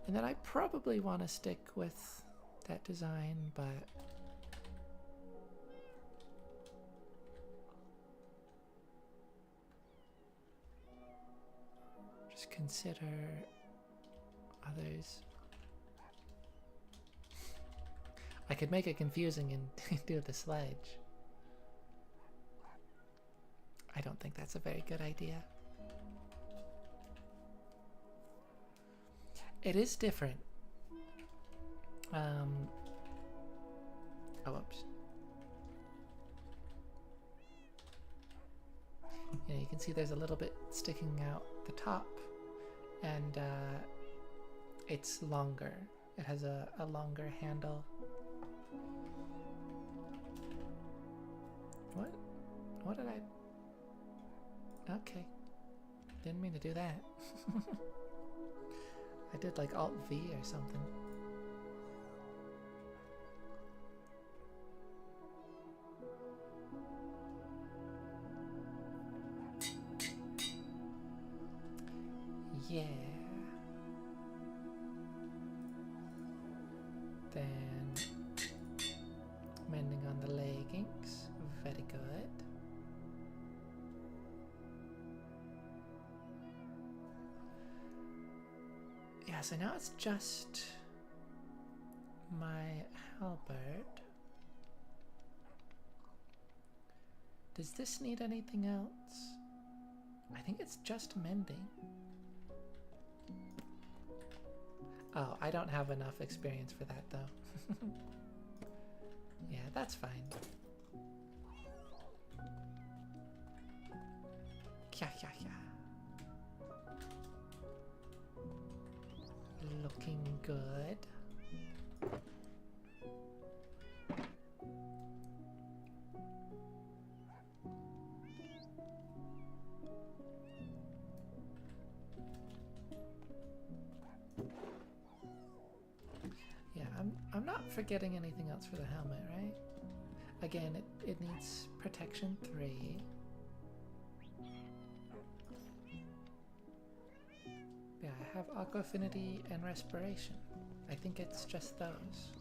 And then I probably want to stick with that design, but just consider others. I could make it confusing and do the sledge. I don't think that's a very good idea. It is different. Oh, whoops. Yeah, you can see there's a little bit sticking out the top, and it's longer. It has a longer handle. What did I... Okay. Didn't mean to do that. I did like Alt V or something. Yeah. Then mending on the leggings. Very good. Yeah, so now it's just my halberd. Does this need anything else? I think it's just mending. Oh, I don't have enough experience for that though. Yeah, that's fine. Yeah. looking good. Yeah, I'm not forgetting anything else for the helmet, right? Again, it needs protection 3. Yeah, I have Aqua Affinity and Respiration. I think it's just those.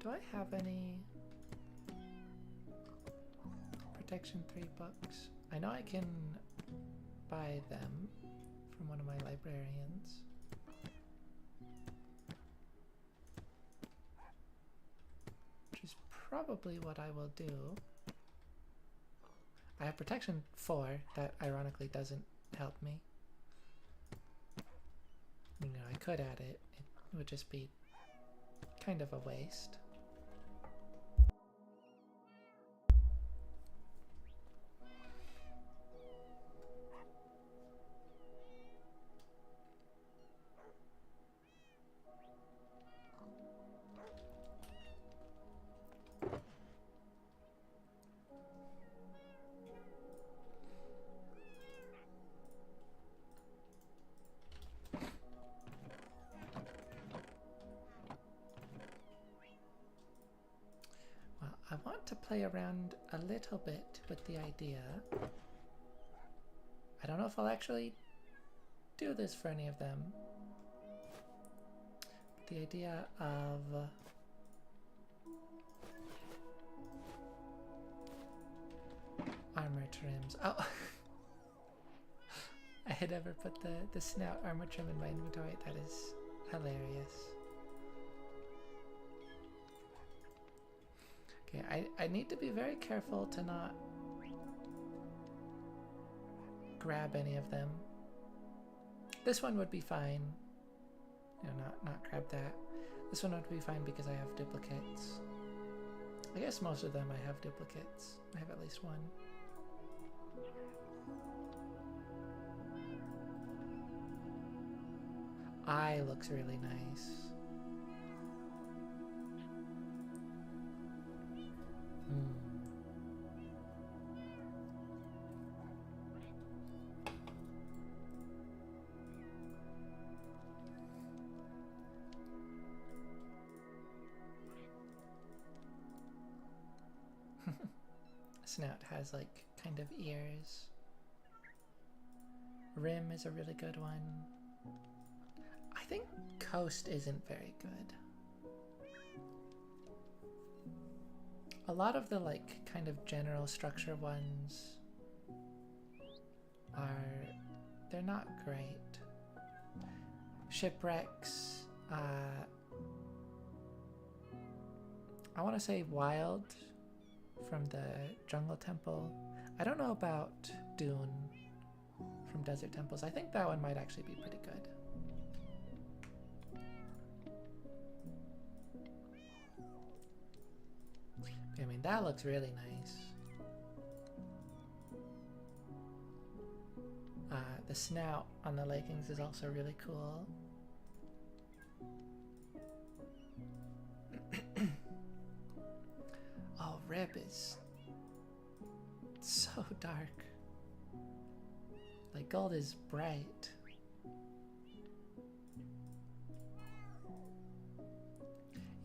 Do I have any Protection 3 books? I know I can buy them from one of my librarians. Which is probably what I will do. I have Protection 4, that ironically doesn't help me. You know, I could add it. It would just be kind of a waste. I want to play around a little bit with the idea. I don't know if I'll actually do this for any of them. But the idea of armor trims. Oh! I had ever put the snout armor trim in my inventory. That is hilarious. Okay, I need to be very careful to not grab any of them. This one would be fine. You know, not grab that. This one would be fine because I have duplicates. I guess most of them I have duplicates. I have at least one. Eye looks really nice. Snout has like kind of ears. Rim is a really good one. I think Coast isn't very good. A lot of the like kind of general structure ones they're not great. Shipwrecks, I want to say Wild from the Jungle Temple. I don't know about Dune from Desert Temples. I think that one might actually be pretty good. I mean, that looks really nice. The snout on the leggings is also really cool. Oh, Rib is so dark. Like, gold is bright.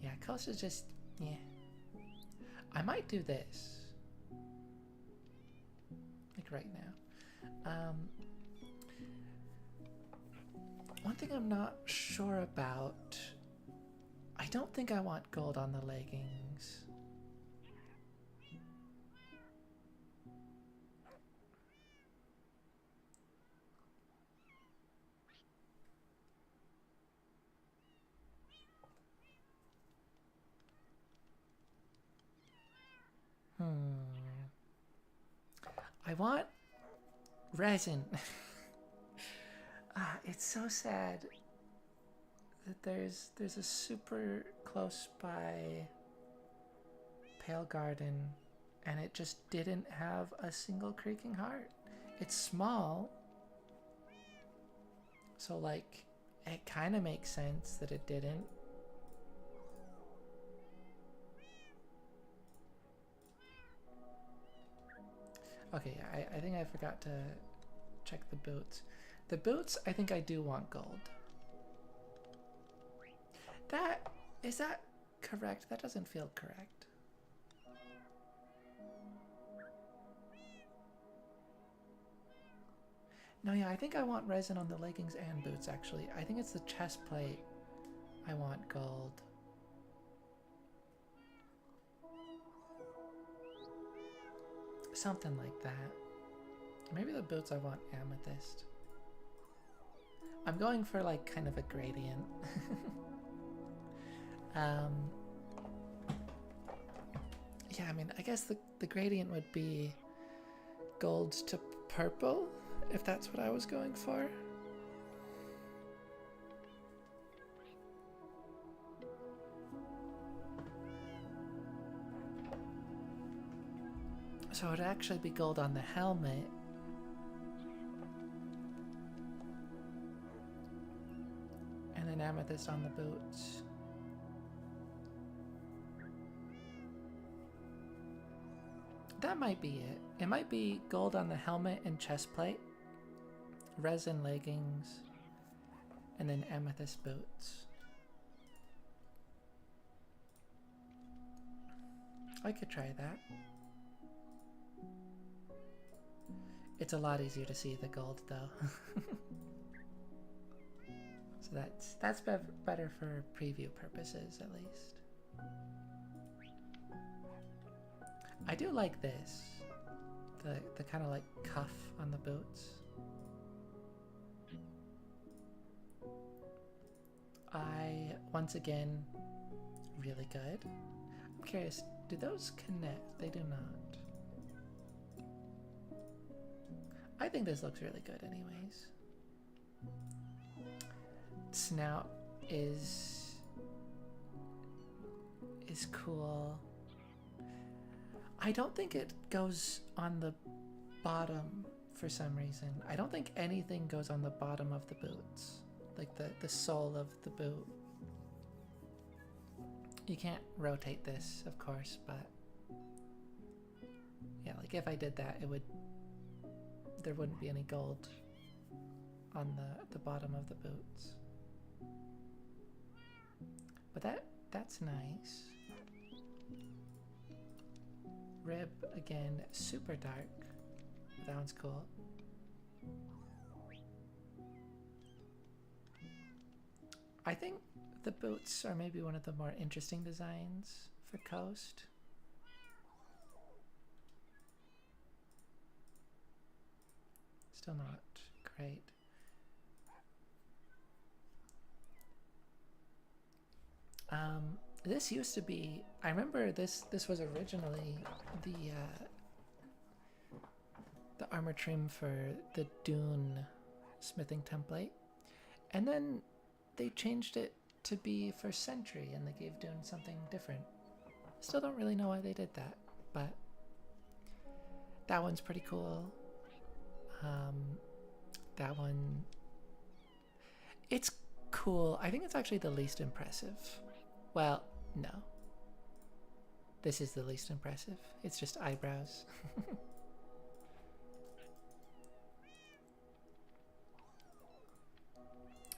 Yeah, Coast is just, yeah. I might do this. Like right now. One thing I'm not sure about, I don't think I want gold on the leggings. I want Resin. It's so sad that there's a super close by Pale Garden and it just didn't have a single Creaking Heart. It's small, so like it kind of makes sense that it didn't. Okay, I think I forgot to check the boots. The boots, I think I do want gold. Is that correct? That doesn't feel correct. No, yeah, I think I want resin on the leggings and boots, actually. I think it's the chest plate I want gold. Something like that. Maybe the boots I want amethyst. I'm going for like kind of a gradient. Yeah, I mean, I guess the gradient would be gold to purple, if that's what I was going for. So it would actually be gold on the helmet. And then amethyst on the boots. That might be it. It might be gold on the helmet and chest plate, resin leggings, and then amethyst boots. I could try that. It's a lot easier to see the gold though. So that's better for preview purposes at least. I do like this. The kind of like cuff on the boots. Once again, really good. I'm curious, do those connect? They do not. I think this looks really good anyways. Snout is cool. I don't think it goes on the bottom for some reason. I don't think anything goes on the bottom of the boots. Like the sole of the boot. You can't rotate this, of course, but yeah, like if I did that, there wouldn't be any gold on the bottom of the boots. But that's nice. Rib, again, super dark. That one's cool. I think the boots are maybe one of the more interesting designs for Coast. Still not great. This used to be, I remember this was originally the armor trim for the Dune smithing template, and then they changed it to be for Sentry and they gave Dune something different. Still don't really know why they did that, but that one's pretty cool. That one, it's cool. I think it's actually the least impressive. Well, no. This is the least impressive. It's just eyebrows.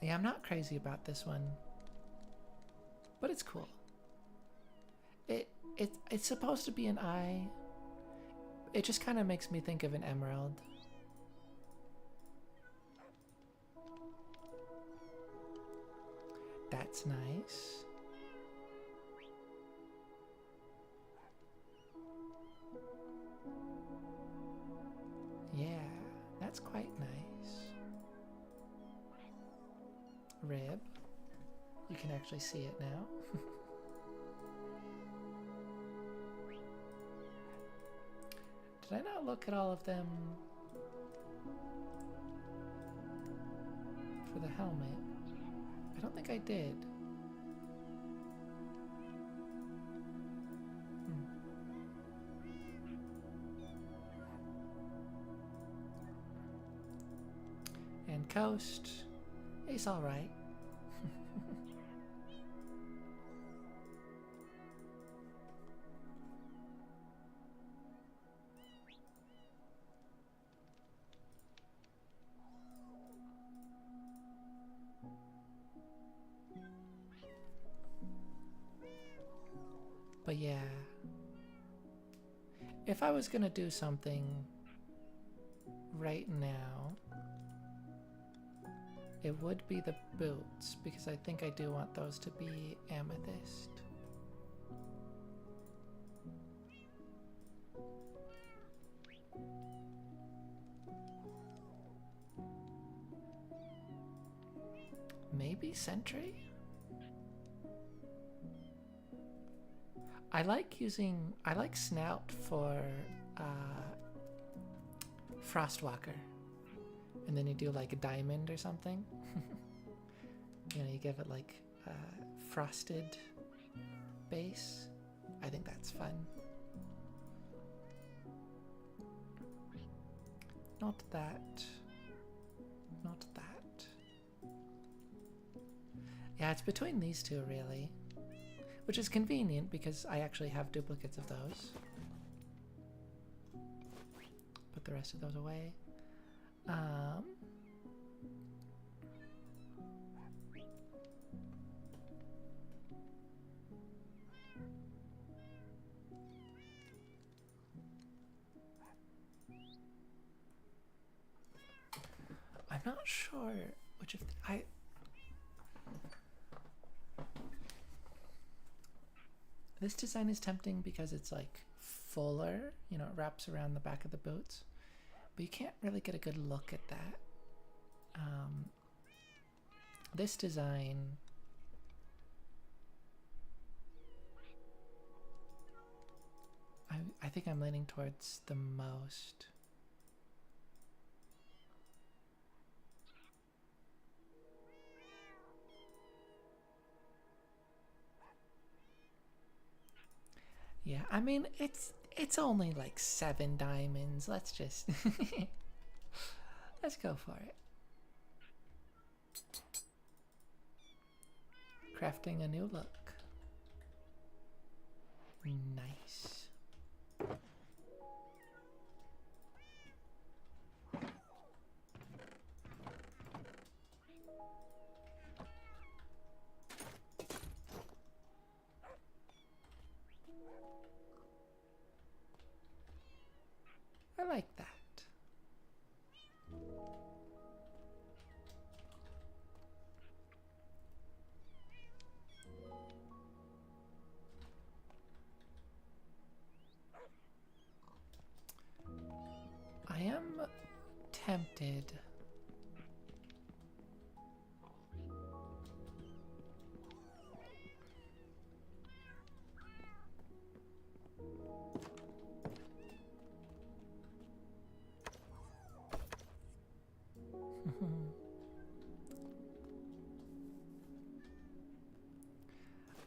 Yeah, I'm not crazy about this one, but it's cool. It's supposed to be an eye. It just kind of makes me think of an emerald. That's nice. Yeah, that's quite nice. Rib. You can actually see it now. Did I not look at all of them? the helmet. I don't think I did. And Coast, he's alright. But yeah, if I was gonna do something right now, it would be the boots, because I think I do want those to be amethyst. Maybe Sentry? I like Snout for Frostwalker. And then you do like a diamond or something. You know, you give it like a frosted base. I think that's fun. Not that. Not that. Yeah, it's between these two really. Which is convenient because I actually have duplicates of those. Put the rest of those away. I'm not sure which of this design is tempting because it's like fuller, you know, it wraps around the back of the boots, but you can't really get a good look at that. This design, I think I'm leaning towards the most. Yeah, I mean, it's only like 7 diamonds. Let's just let's go for it. Crafting a new look. Nice. I like that. I am tempted.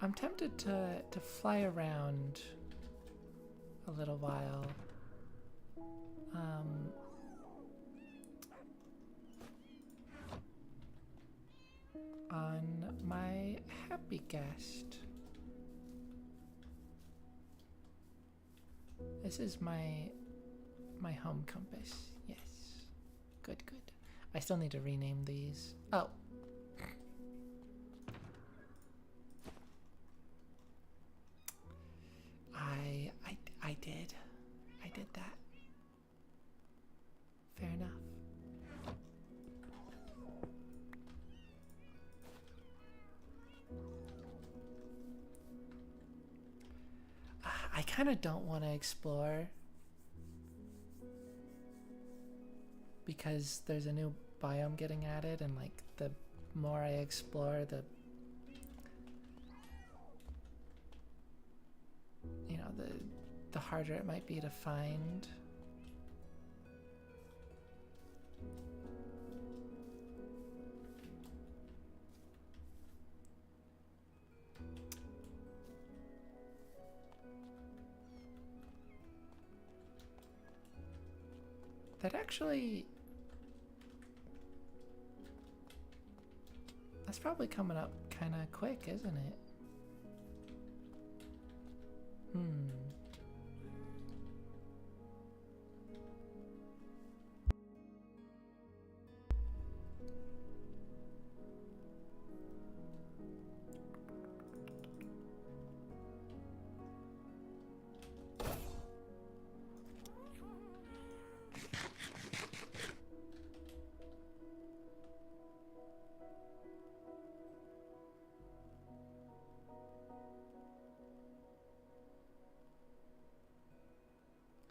I'm tempted to fly around a little while. On my happy guest. This is my home compass. Yes. Good, good. I still need to rename these. Oh. I did that. Fair enough. I kind of don't want to explore because there's a new biome getting added, and like the more I explore, the the harder it might be to find. That actually... That's probably coming up kind of quick, isn't it?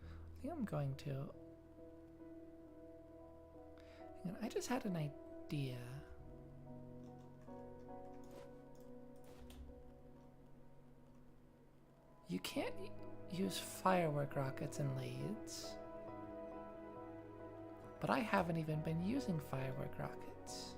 I think I'm going to... Hang on, I just had an idea. You can't use firework rockets in Lathes. But I haven't even been using firework rockets.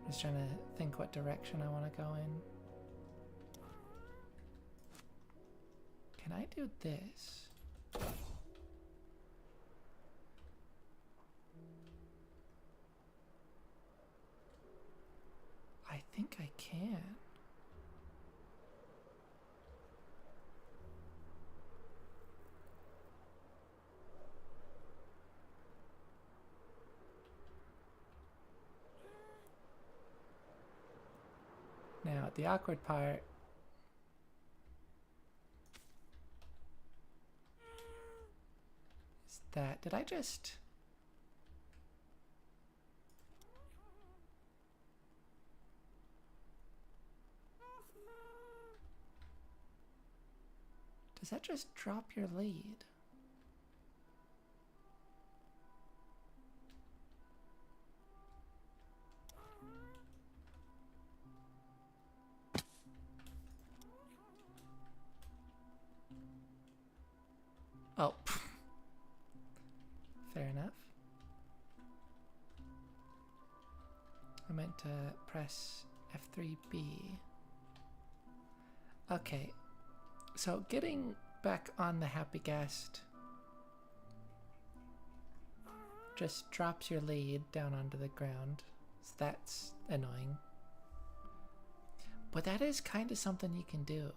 Just trying to think what direction I want to go in. Can I do this? I think I can. Now, the awkward part is that, did I just... Does that just drop your lead? Oh. Fair enough. I meant to press F3B. Okay. So getting back on the Happy Guest just drops your lead down onto the ground. So that's annoying. But that is kind of something you can do.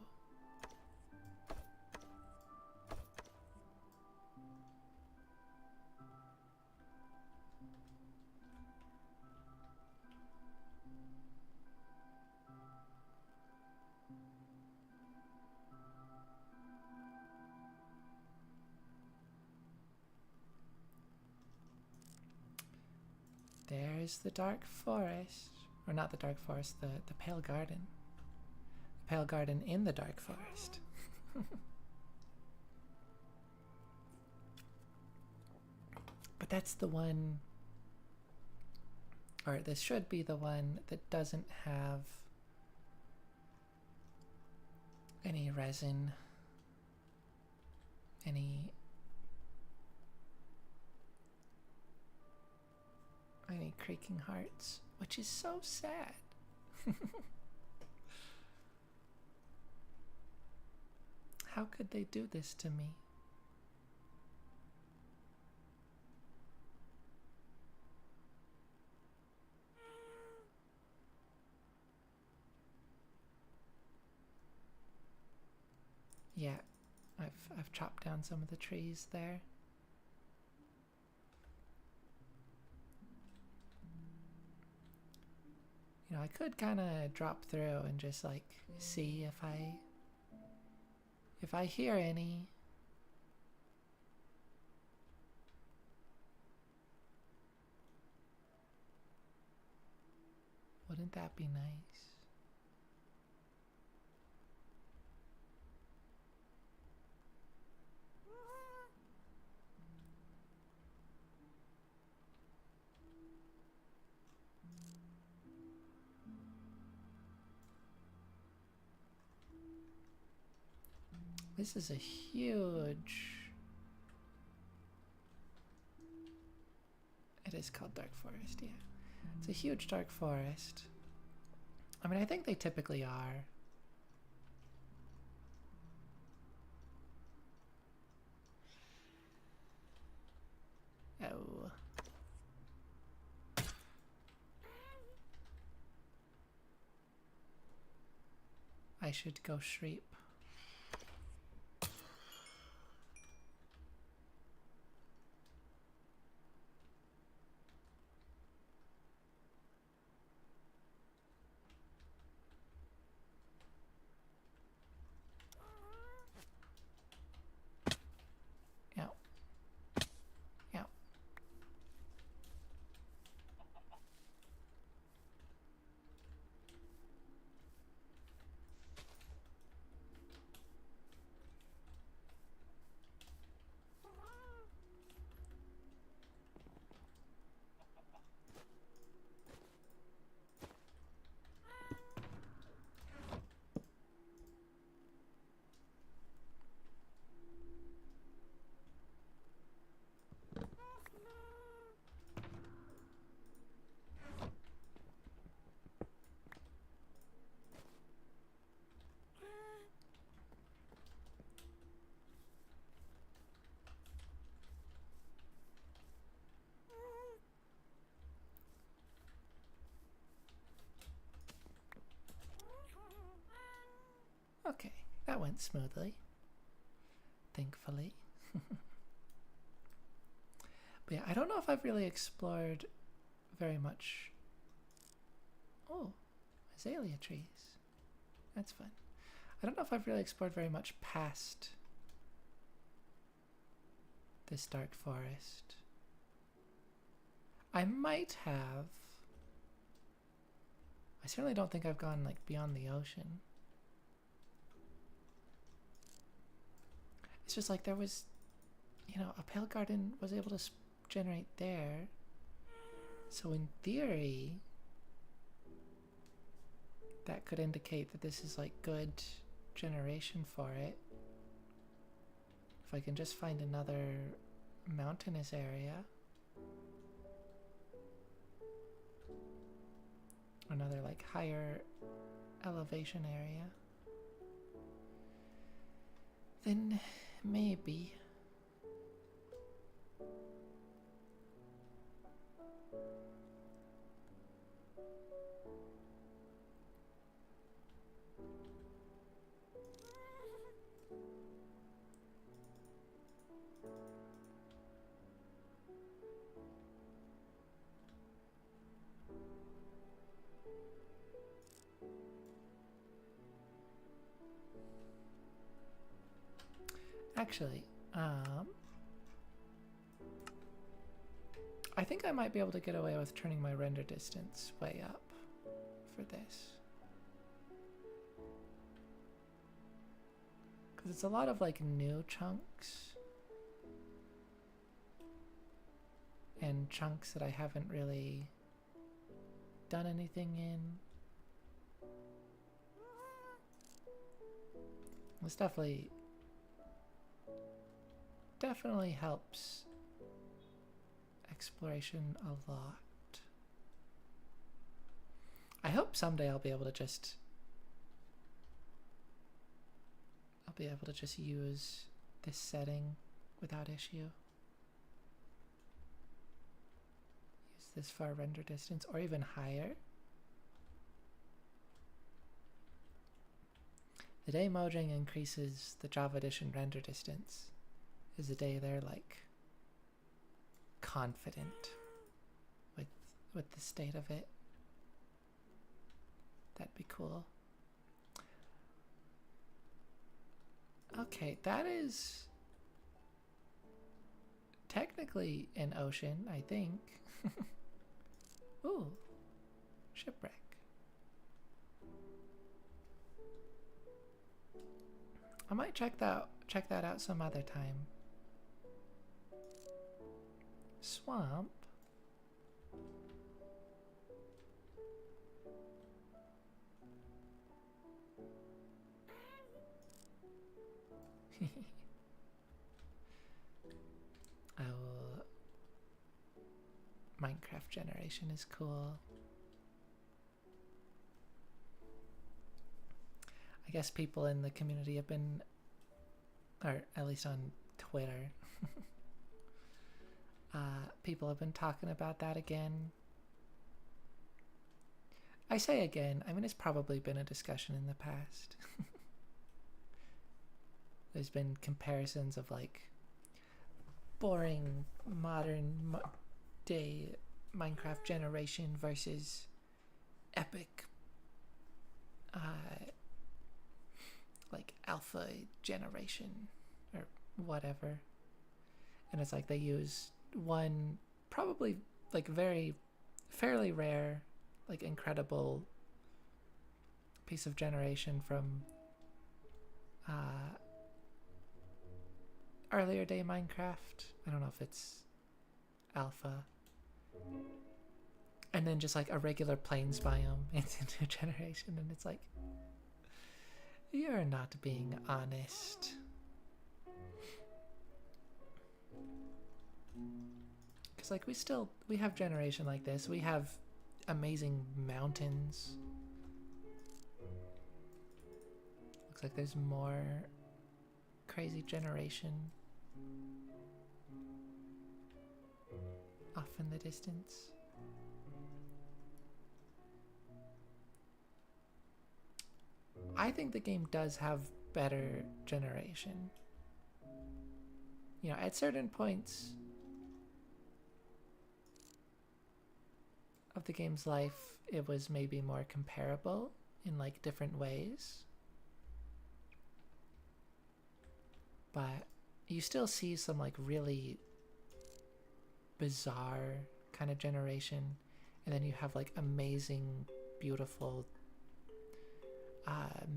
There's the Dark Forest. Or not the Dark Forest, the Pale Garden. The Pale Garden in the Dark Forest. But that's the one... Or this should be the one that doesn't have any resin. Any creaking hearts, which is so sad. How could they do this to me? Yeah, I've chopped down some of the trees there. You know, I could kind of drop through and just like see if I hear any. Wouldn't that be nice? This is a huge... It is called Dark Forest, yeah. It's a huge dark forest. I mean, I think they typically are. Oh. I should go shreep. Yeah. Yeah. Okay, that went smoothly. Thankfully. But yeah, I don't know if I've really explored very much. Oh, azalea trees. That's fun. I don't know if I've really explored very much past this dark forest. I might have. I certainly don't think I've gone like beyond the ocean. It's just like there was, you know, a pale garden was able to generate there. So in theory, that could indicate that this is like good generation for it. If I can just find another mountainous area. Another like higher elevation area. Then maybe. Actually, I think I might be able to get away with turning my render distance way up for this. Because it's a lot of like new chunks. And chunks that I haven't really done anything in. This definitely helps exploration a lot. I hope someday I'll be able to just use this setting without issue. Use this far render distance or even higher. The day Mojang increases the Java Edition render distance is the day they're like confident with the state of it. That'd be cool. Okay, that is technically an ocean, I think. Ooh, shipwreck. I might check that out some other time. Swamp. I will Minecraft generation is cool. I guess people in the community have been, or at least on Twitter, people have been talking about that again. I say again, I mean, it's probably been a discussion in the past. There's been comparisons of like boring modern day Minecraft generation versus epic like alpha generation or whatever. And it's like they use one probably like fairly rare, like incredible piece of generation from earlier day Minecraft. I don't know if it's alpha. And then just like a regular plains biome into new generation, and it's like, you're not being honest. Because like we have generation like this. We have amazing mountains. Looks like there's more crazy generation off in the distance. I think the game does have better generation. You know, at certain points of the game's life, it was maybe more comparable in like different ways. But you still see some like really bizarre kind of generation, and then you have like amazing, beautiful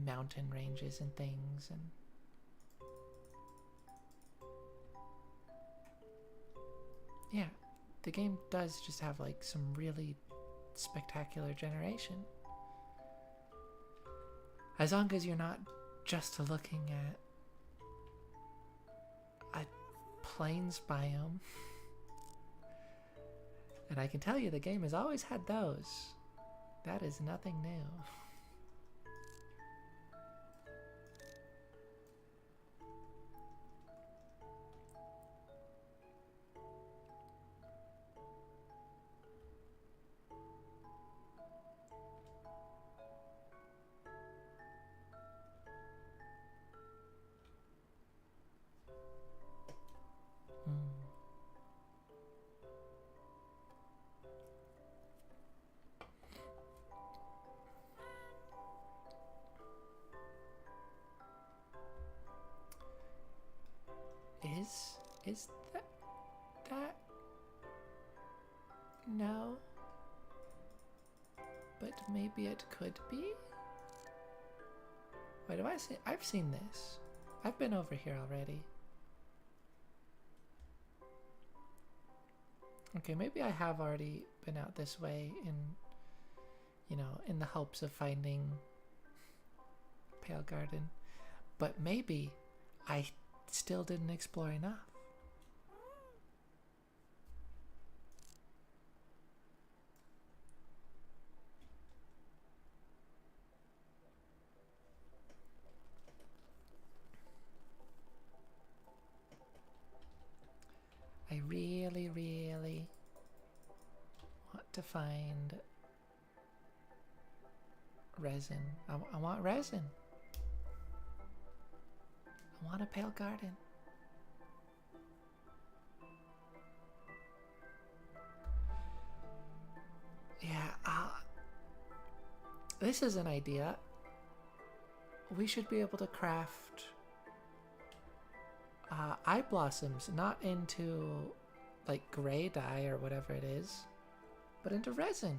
mountain ranges and things, and yeah, the game does just have like some really spectacular generation. As long as you're not just looking at a plains biome. And I can tell you the game has always had those. That is nothing new. Is that no, but maybe it could be. Wait, have I seen? I've seen this. I've been over here already. Okay, maybe I have already been out this way in, you know, in the hopes of finding Pale Garden, but maybe I still didn't explore enough. I really, really want to find resin. I want resin. I want a Pale Garden. Yeah, this is an idea. We should be able to craft eye blossoms, not into like gray dye or whatever it is, but into resin.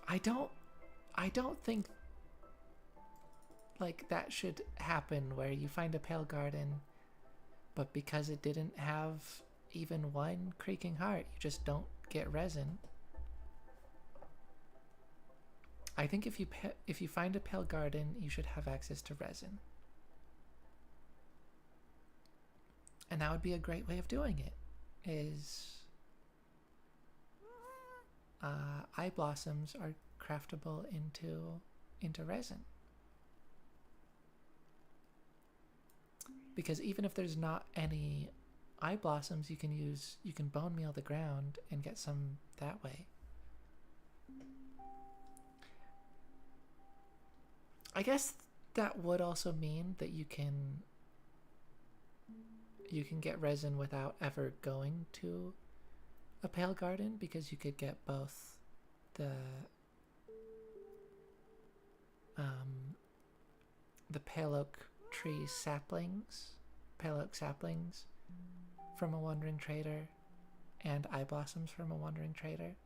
I don't think like that should happen where you find a Pale Garden, but because it didn't have even one creaking heart, you just don't get resin. I think if you find a Pale Garden, you should have access to resin. And that would be a great way of doing it, is eye blossoms are craftable into resin. Because even if there's not any eye blossoms, you can bone meal the ground and get some that way. I guess that would also mean that you can get resin without ever going to a pale garden, because you could get both the pale oak tree saplings, pale oak saplings from a wandering trader, and eye blossoms from a wandering trader.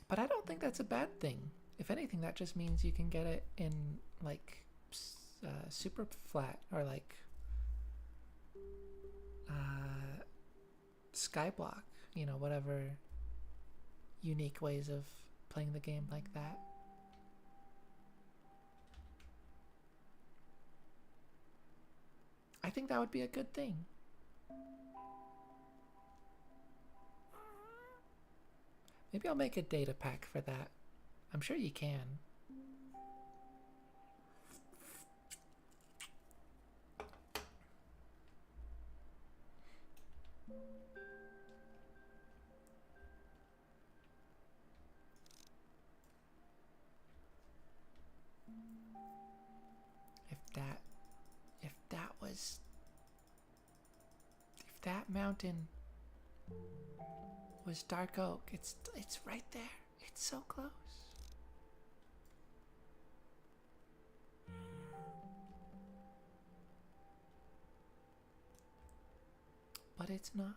But I don't think that's a bad thing. If anything, that just means you can get it in like super flat or like skyblock, you know, whatever unique ways of playing the game like that. I think that would be a good thing. Maybe I'll make a data pack for that. I'm sure you can. If that mountain was dark oak, it's right there. It's so close. But it's not.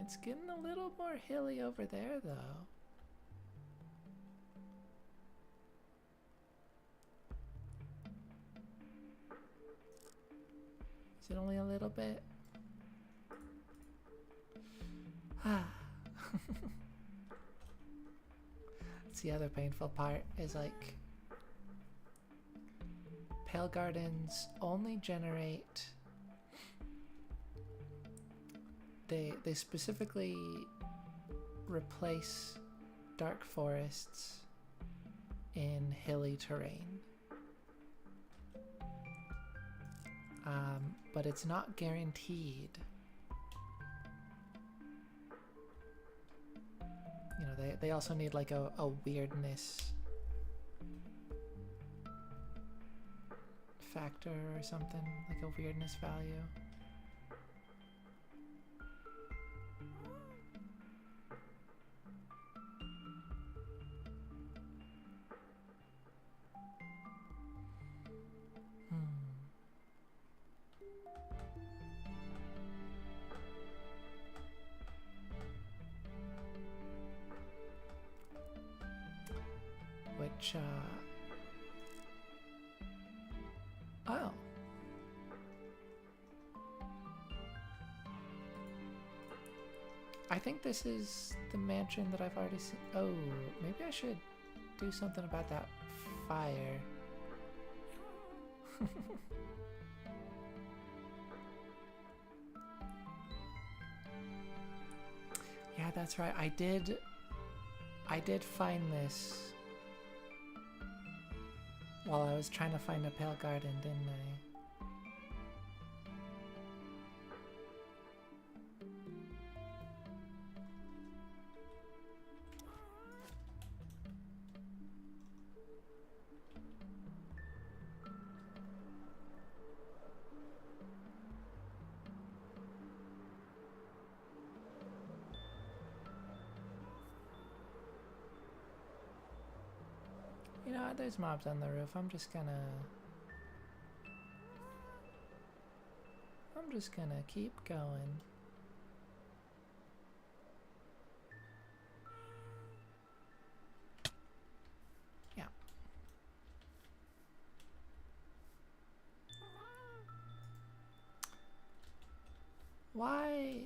It's getting a little more hilly over there, though. Is it only a little bit? Ah. That's the other painful part, is like pale gardens only generate, they specifically replace dark forests in hilly terrain. But it's not guaranteed. You know, they also need like a weirdness factor or something, like a weirdness value. Which, oh. I think this is the mansion that I've already seen. Oh, maybe I should do something about that fire. Yeah, that's right. I did find this while I was trying to find a pale garden, didn't I? You know what, there's mobs on the roof. I'm just gonna keep going. Yeah. Why?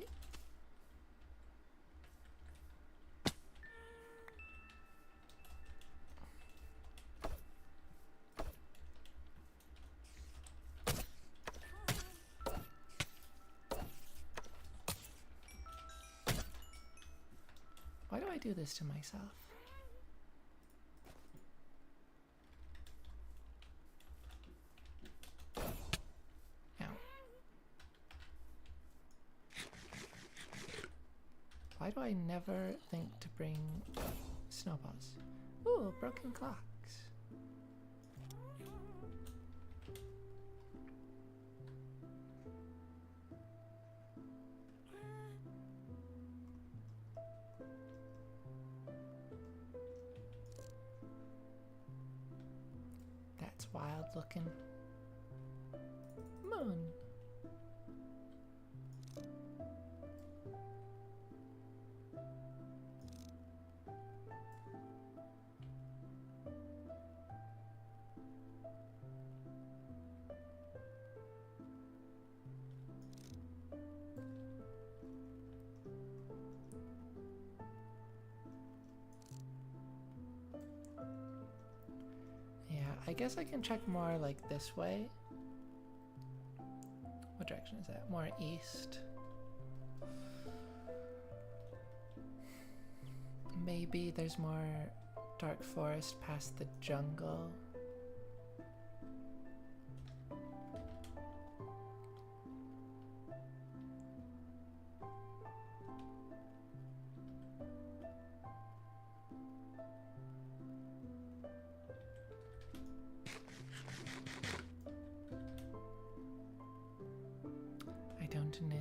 I do this to myself? Ow. Why do I never think to bring snowballs? Ooh, broken clocks. That's wild looking. Moon. I guess I can check more like this way. What direction is that? More east. Maybe there's more dark forest past the jungle. I don't know.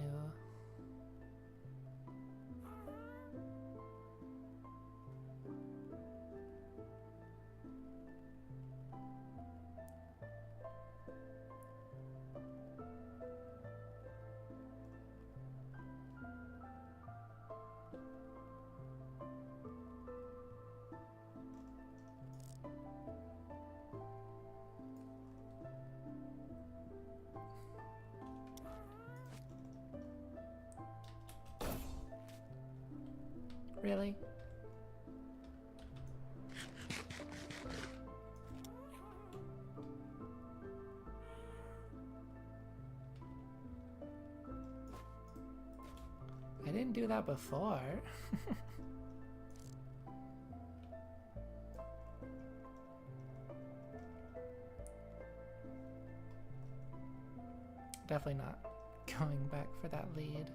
Really? I didn't do that before. Definitely not going back for that lead.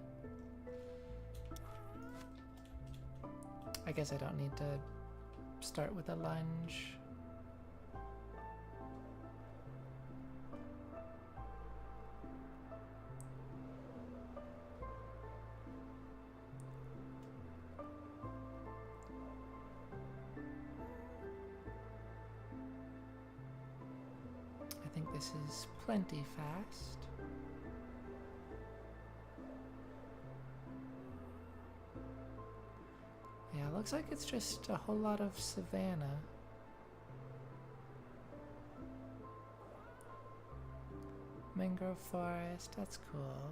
I guess I don't need to start with a lunge. I think this is plenty fast. Yeah, looks like it's just a whole lot of savanna. Mangrove forest, that's cool.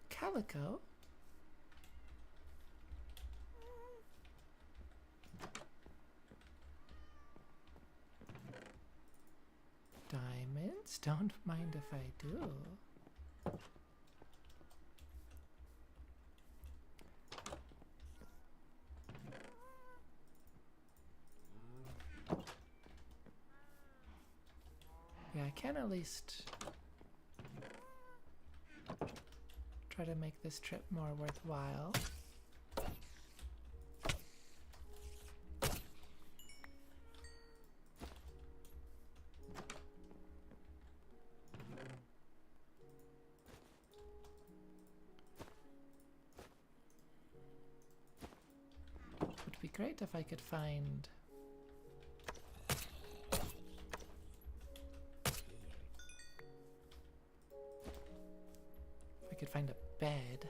Calico? Diamonds? Don't mind if I do. Yeah, I can at least try to make this trip more worthwhile. Would be great if I could find a bed.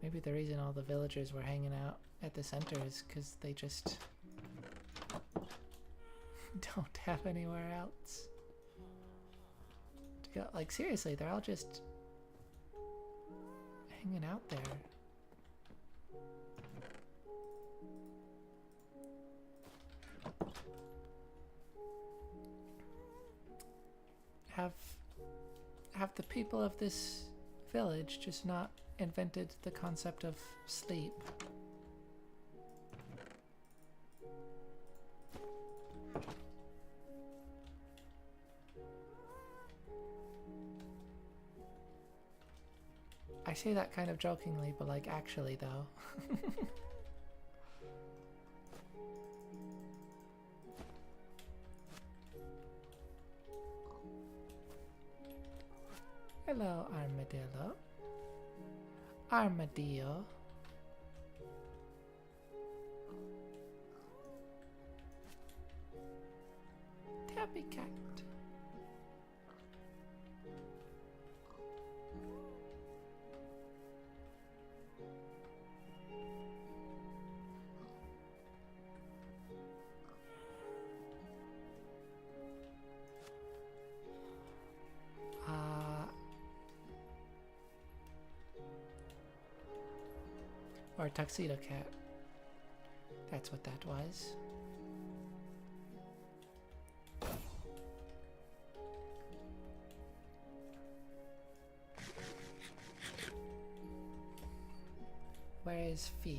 Maybe the reason all the villagers were hanging out at the center is because they just don't have anywhere else to go. Like, seriously, they're all just hanging out there. Have the people of this village just not invented the concept of sleep? I say that kind of jokingly, but like actually though. Hello, Armadillo. Armadillo. Tabby cat. Or Tuxedo Cat. That's what that was. Where is Fish?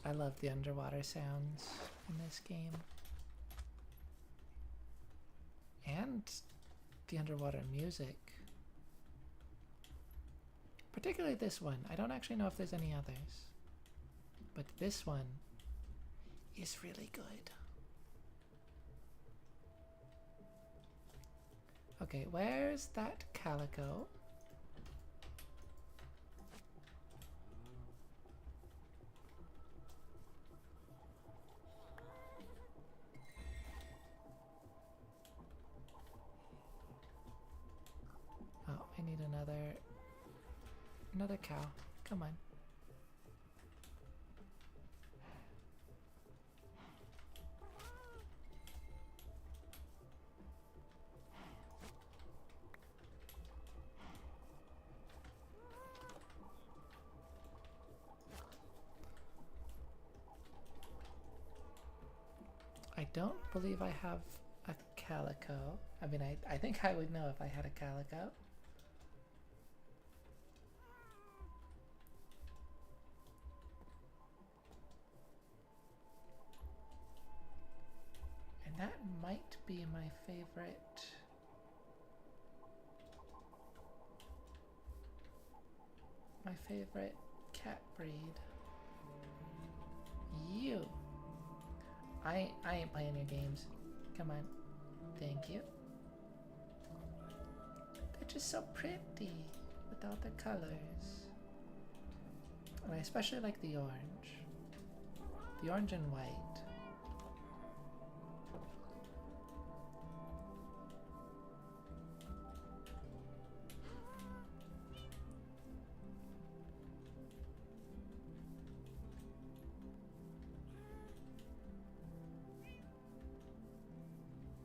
I love the underwater sounds in this game. And the underwater music. Particularly this one. I don't actually know if there's any others. But this one is really good. Okay, where's that calico? Oh, I need another cow. Come on. I don't believe I have a calico. I mean, I think I would know if I had a calico. And that might be my favorite cat breed. You. I ain't playing your games. Come on. Thank you. They're just so pretty with all the colors. And I especially like the orange. The orange and white.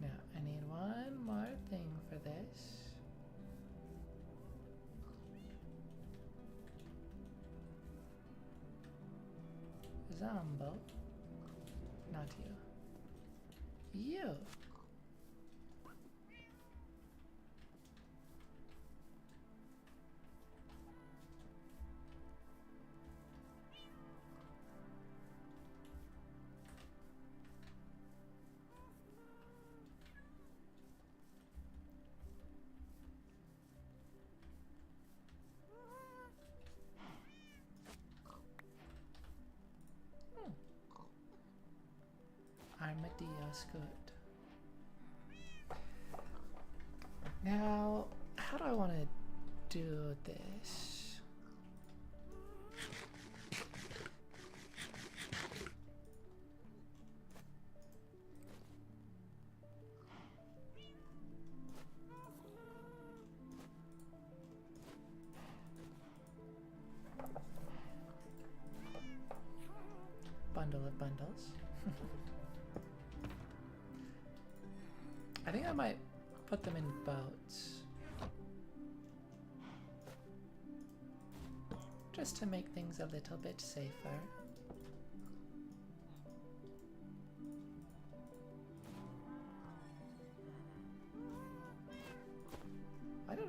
Now, I need one more thing for this. Zombo. Not you. You! Armadillo Scoot. Now, how do I want to do this? Bundle of bundles. I think I might put them in boats. Just to make things a little bit safer. Why did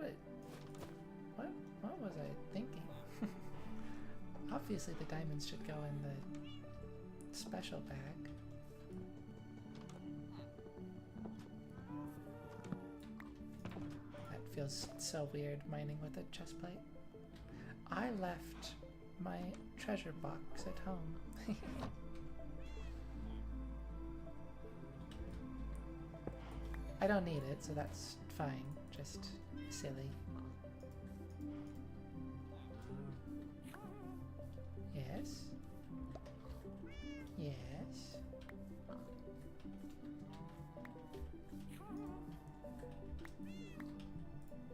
what was I thinking? Obviously the diamonds should go in the special bag. Feels so weird mining with a chest plate. I left my treasure box at home. I don't need it, so that's fine. Just silly. Yes. Yes.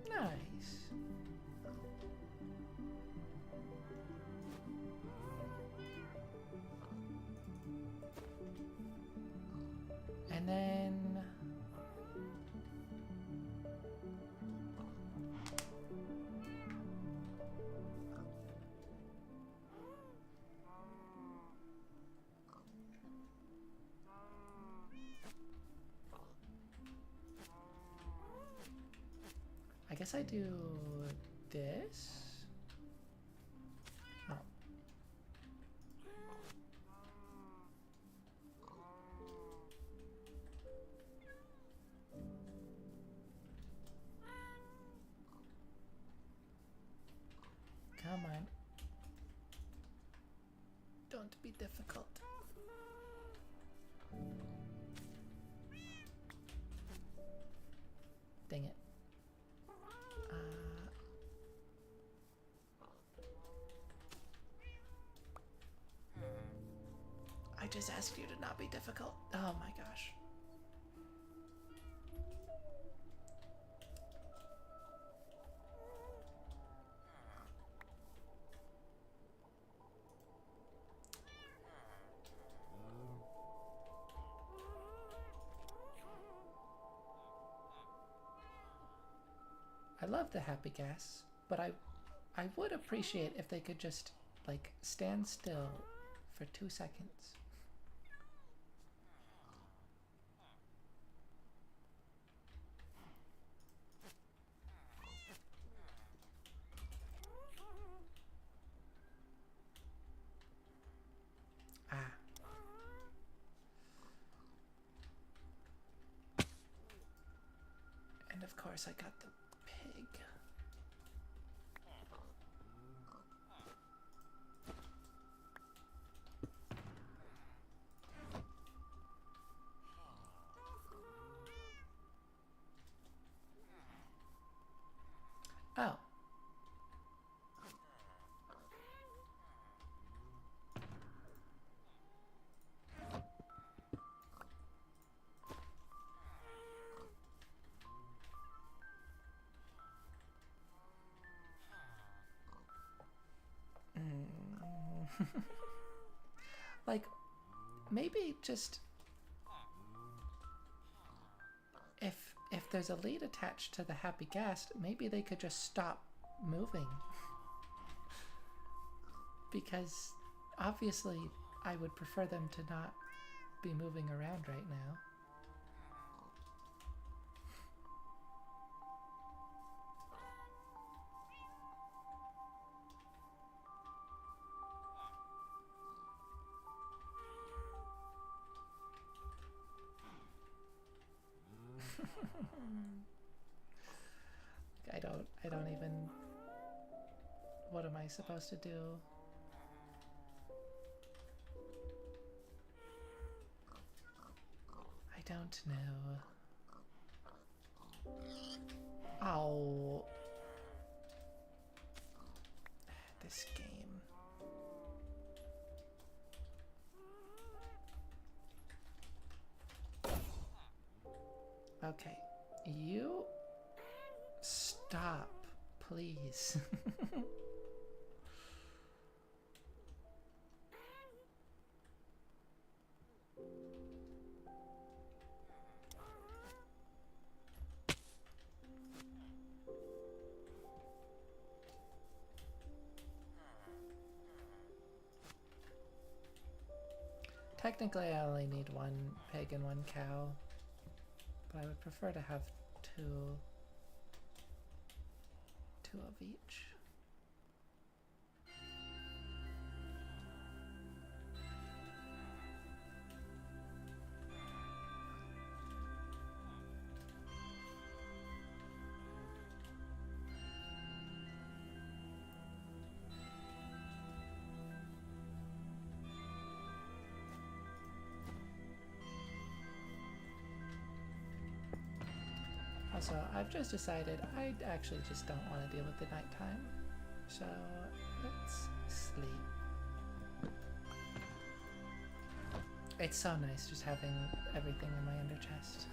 Nice. And then I guess I do this. Oh. Come on. Don't be difficult. Dang it. I just asked you to not be difficult. Oh my gosh. I love the happy gas, but I would appreciate if they could just like stand still for 2 seconds. Ah. And of course I got the pig. Like, maybe just if there's a lead attached to the happy guest, maybe they could just stop moving. Because obviously I would prefer them to not be moving around right now. I don't even, what am I supposed to do? I don't know. Oh. This game. Okay. You stop, please. Technically, I only need one pig and one cow, but I would prefer to have two of each. Also, I've just decided I actually just don't want to deal with the nighttime, so let's sleep. It's so nice just having everything in my under chest.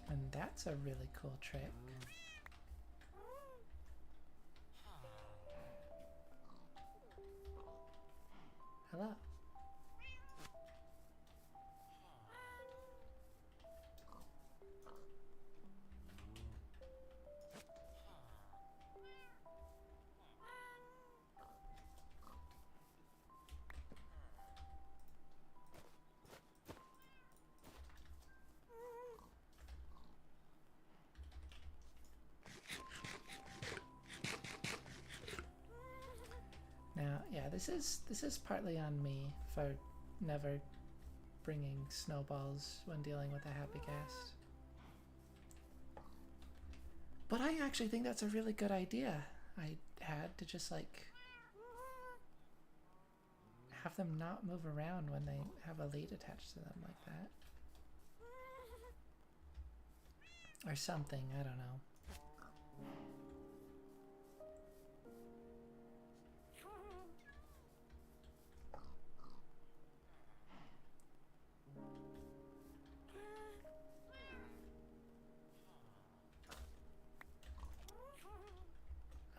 And that's a really cool trick. Hello. Now, yeah, this is partly on me for never bringing snowballs when dealing with a happy guest. But I actually think that's a really good idea. I had to just like have them not move around when they have a lead attached to them like that. Or something, I don't know.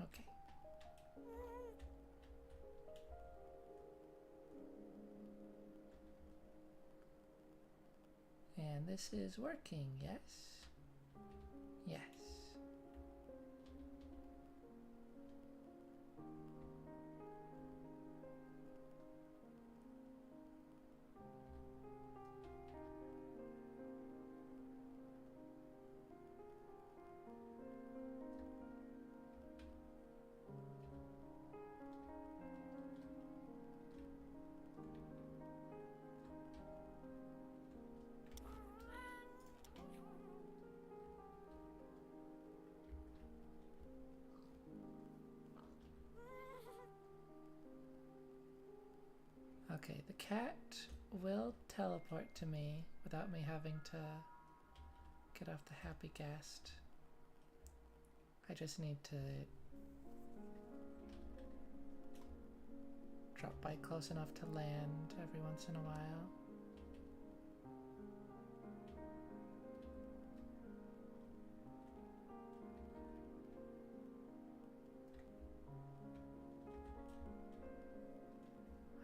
Okay. And this is working, yes? Yes. Okay, the cat will teleport to me without me having to get off the happy guest. I just need to drop by close enough to land every once in a while.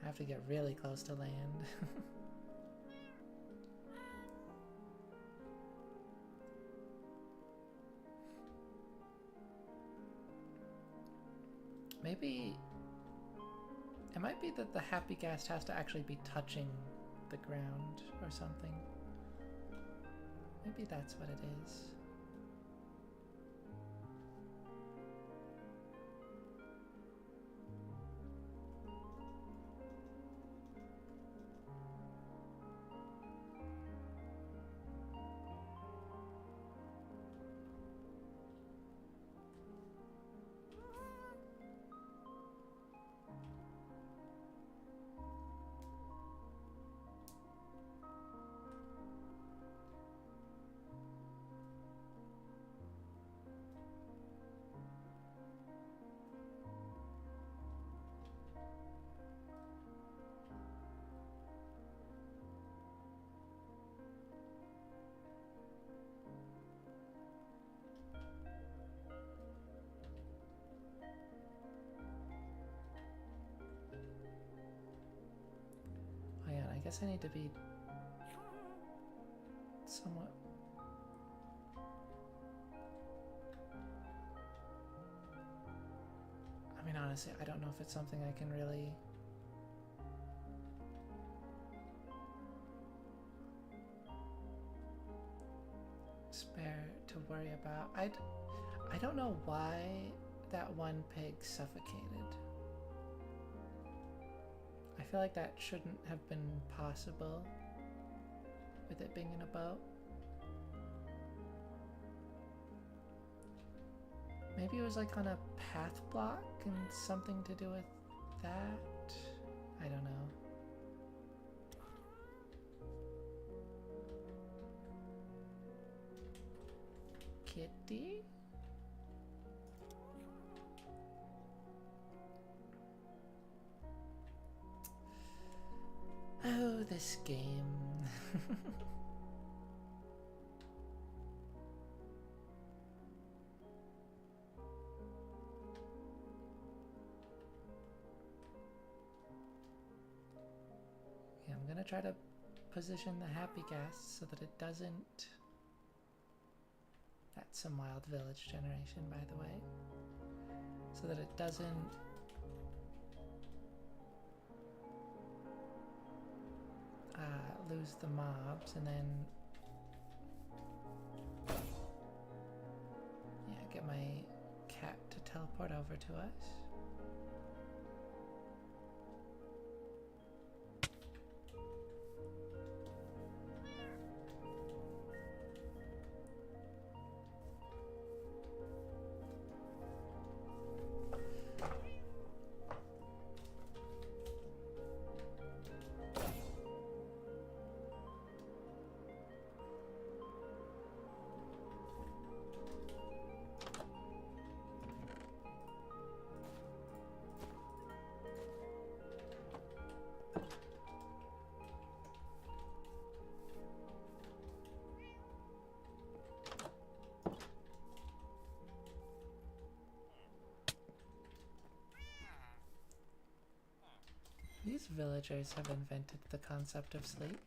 I have to get really close to land. Maybe it might be that the happy guest has to actually be touching the ground or something. Maybe that's what it is. Oh yeah, I guess I need to be somewhat... I mean, honestly, I don't know if it's something I can really... spare to worry about. I don't know why that one pig suffocated. I feel like that shouldn't have been possible with it being in a boat. Maybe it was like on a path block and something to do with that? I don't know. Kitty? Oh, this game. Yeah, I'm gonna try to position the happy gas so that it doesn't... That's some wild village generation, by the way. So that it doesn't lose the mobs, and then yeah, get my cat to teleport over to us. These villagers have invented the concept of sleep.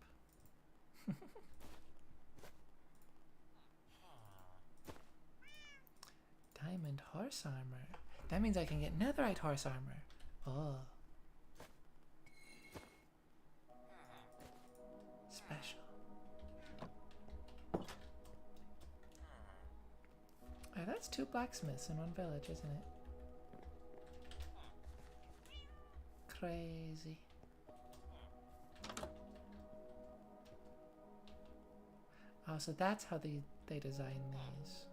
Diamond horse armor. That means I can get netherite horse armor. Oh. Special. Oh, that's 2 blacksmiths in one village, isn't it? Crazy. Oh, so that's how they design these.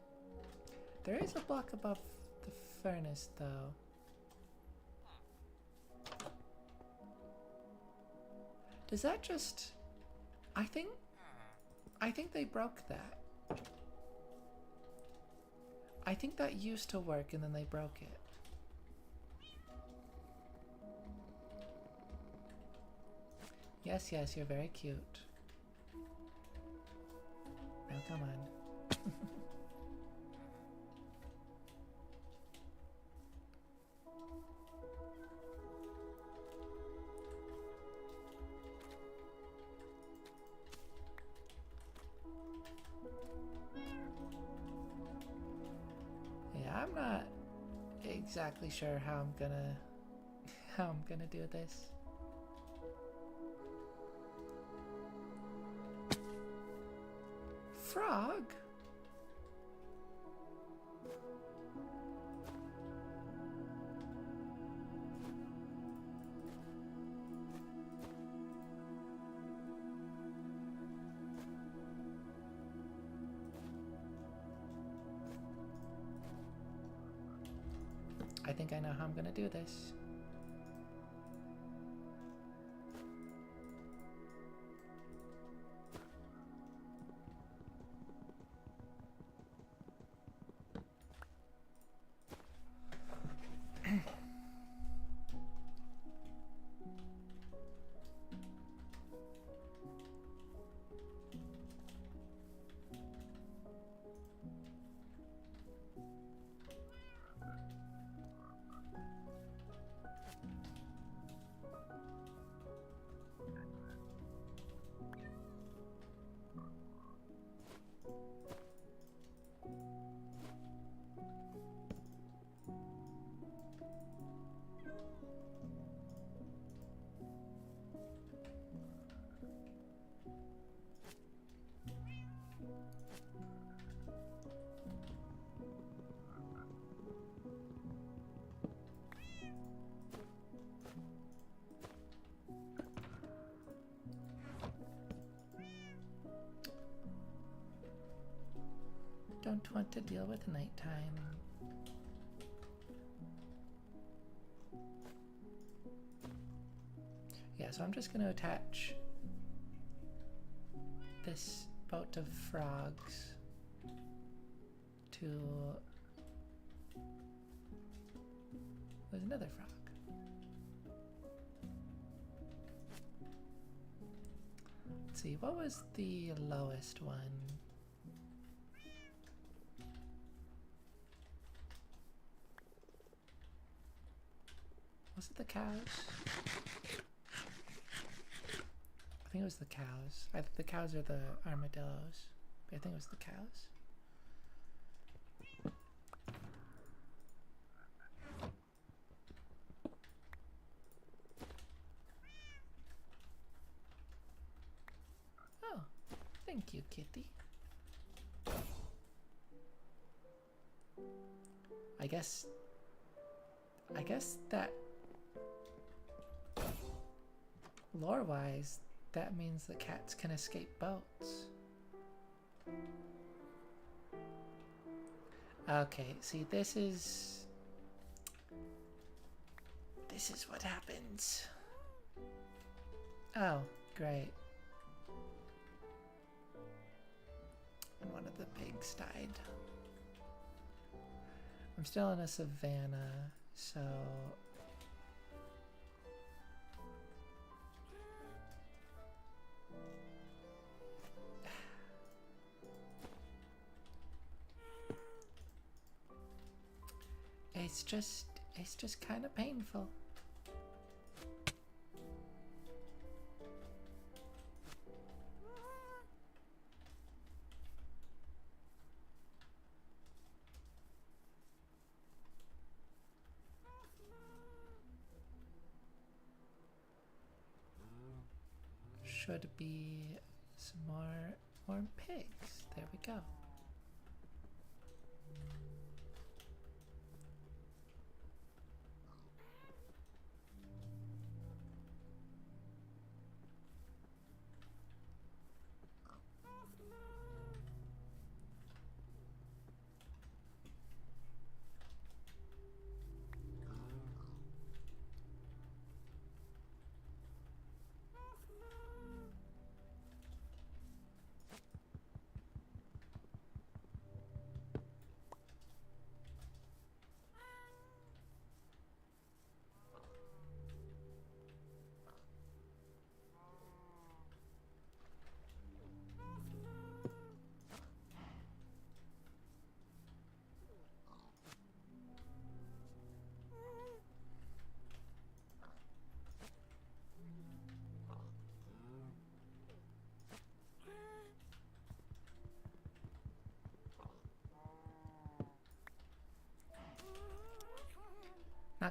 There is a block above the furnace, though. Does that just... I think they broke that. I think that used to work and then they broke it. Yes, yes, you're very cute. Now come on. Yeah, I'm not exactly sure how I'm gonna do this. Frog? I think I know how I'm gonna do this. Don't want to deal with nighttime. Yeah, so I'm just going to attach this boat of frogs to... There's another frog. Let's see, what was the lowest one? Was it the cows? I think it was the cows. The cows are the armadillos. But I think it was the cows. Oh, thank you, kitty. I guess that lore-wise, that means that cats can escape boats. Okay, see, this is what happens. Oh, great. And one of the pigs died. I'm still in a savanna, so... It's just kind of painful. Should be some more pigs. There we go.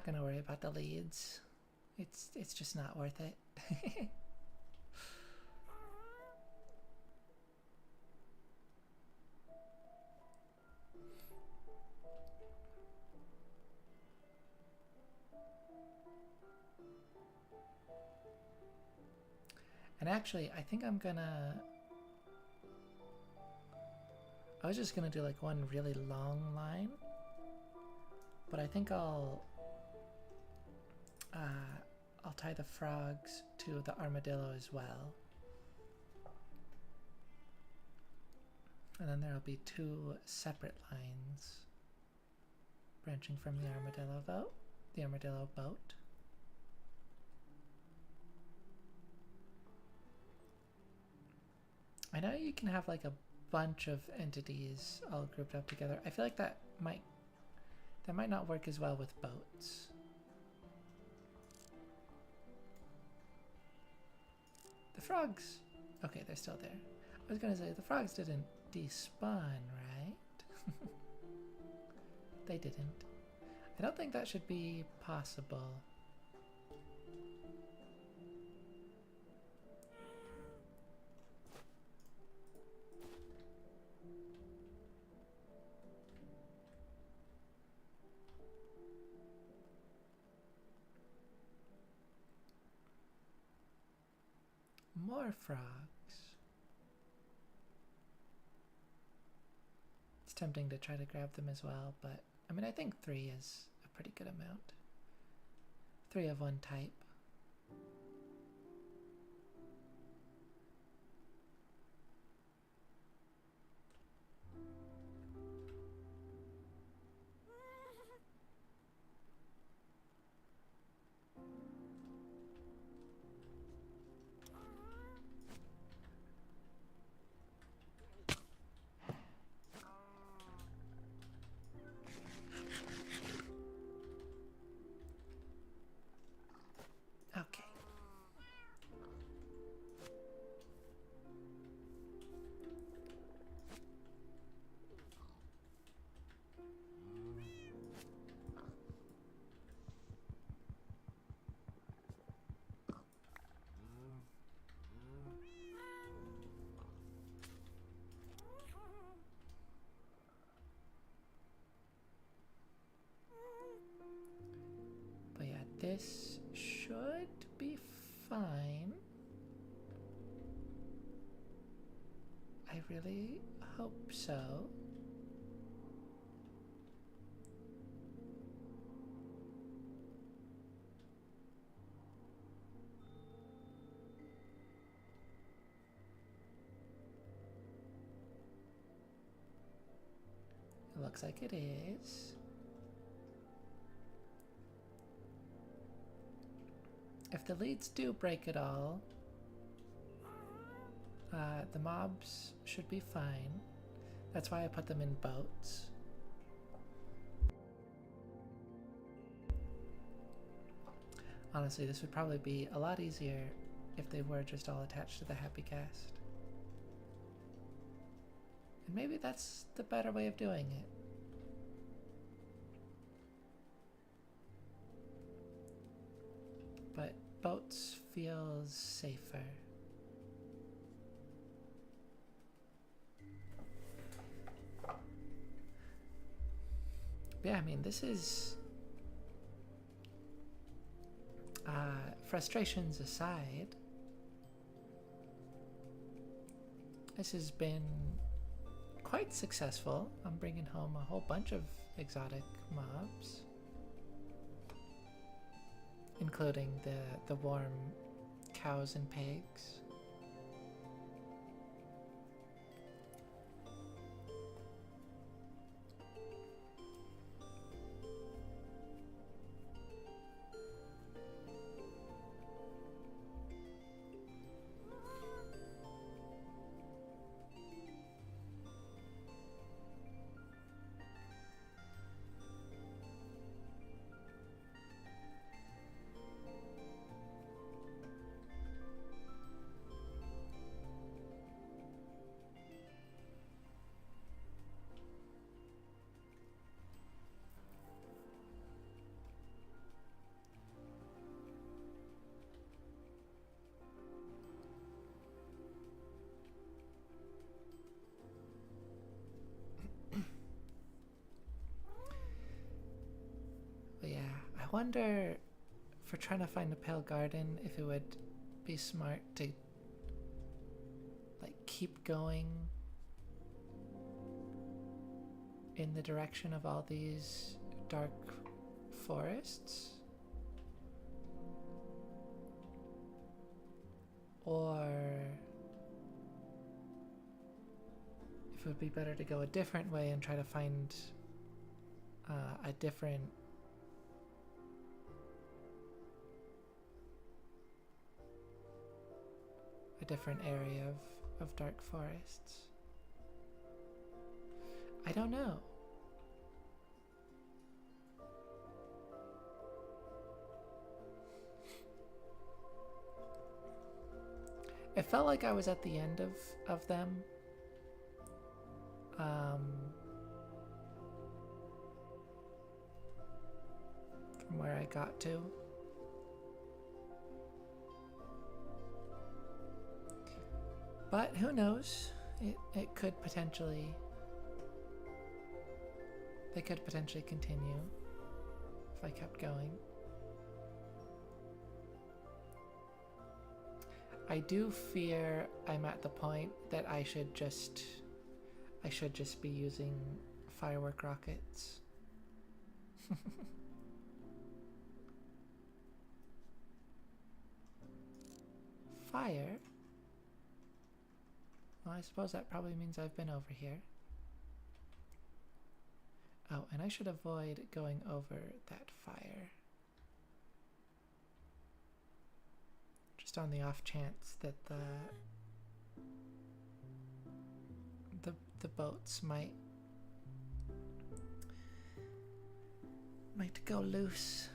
not gonna worry about the leads. It's just not worth it. And actually, I think I'm gonna... I was just gonna do like one really long line, but I think I'll tie the frogs to the armadillo as well. And then there'll be two separate lines branching from the armadillo boat. I know you can have like a bunch of entities all grouped up together. I feel like that might not work as well with boats. The frogs, okay, they're still there. I was gonna say the frogs didn't despawn, right? They didn't. I don't think that should be possible. More frogs. It's tempting to try to grab them as well, but I mean, I think 3 is a pretty good amount. 3 of one type. Okay. But yeah, this should be fine. I really hope so. It looks like it is. If the leads do break at all, the mobs should be fine. That's why I put them in boats. Honestly, this would probably be a lot easier if they were just all attached to the Happy Cast. And maybe that's the better way of doing it. But boats feels safer. Yeah, I mean, this is... frustrations aside, this has been quite successful. I'm bringing home a whole bunch of exotic mobs, including the warm cows and pigs. wonder, for trying to find a pale garden, if it would be smart to like keep going in the direction of all these dark forests, or if it would be better to go a different way and try to find a different area of dark forests. I don't know. It felt like I was at the end of them. From where I got to. But who knows? It could potentially... They could potentially continue if I kept going. I do fear I'm at the point that I should just be using firework rockets. Fire? Well, I suppose that probably means I've been over here. Oh, and I should avoid going over that fire. Just on the off chance that the boats might go loose.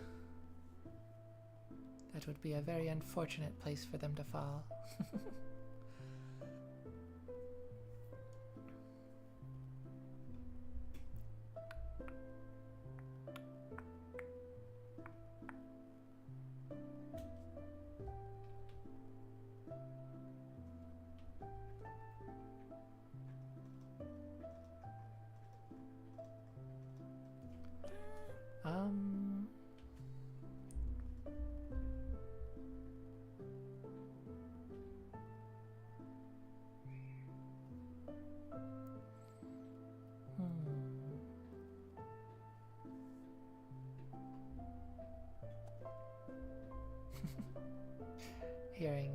That would be a very unfortunate place for them to fall. Hearing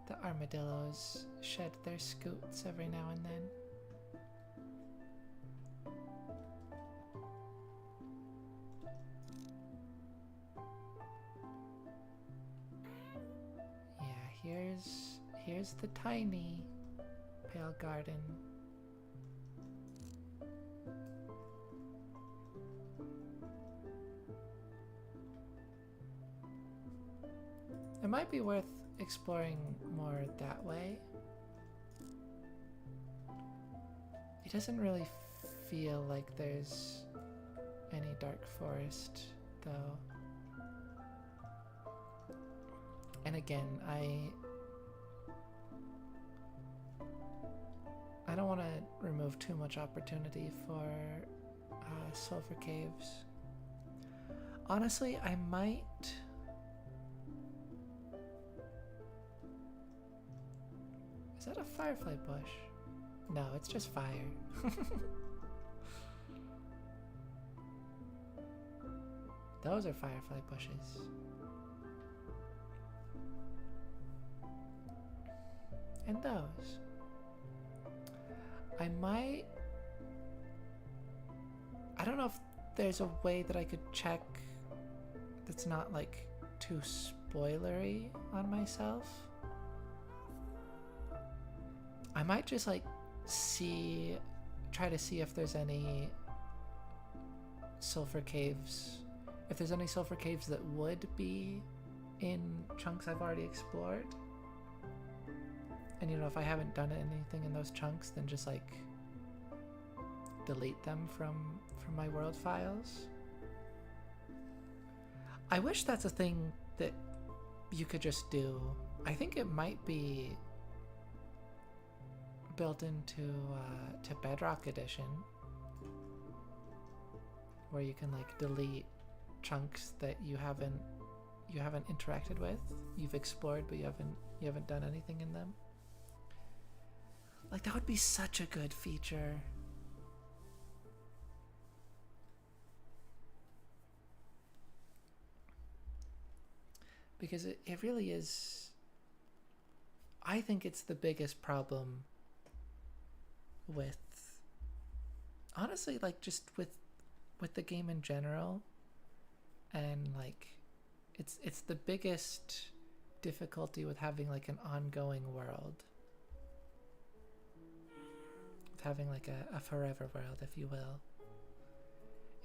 the armadillos shed their scoots every now and then. Yeah, here's the tiny pale garden. It might be worth exploring more that way. It doesn't really feel like there's any dark forest, though. And again, I don't want to remove too much opportunity for sulfur caves. Honestly, I might... Is that a firefly bush? No, it's just fire. Those are firefly bushes. And those. I don't know if there's a way that I could check that's not like too spoilery on myself. I might just like try to see if there's any sulfur caves. If there's any sulfur caves that would be in chunks I've already explored. And if I haven't done anything in those chunks, then just like delete them from my world files. I wish that's a thing that you could just do. I think it might be built into to Bedrock Edition. where you can like delete chunks that you haven't interacted with. You've explored, but you haven't done anything in them. Like, that would be such a good feature. Because it really is. I think it's the biggest problem with, honestly, like, just with the game in general. And like, it's the biggest difficulty with having like an ongoing world, with having like a forever world, if you will.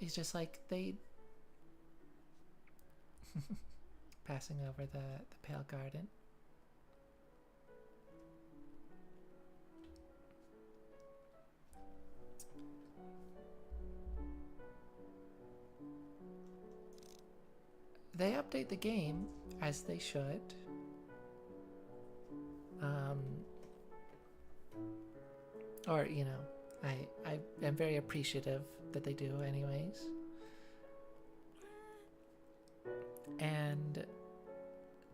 It's just like they passing over the Pale Garden. They update the game, as they should. Or, you know, I am very appreciative that they do anyways. And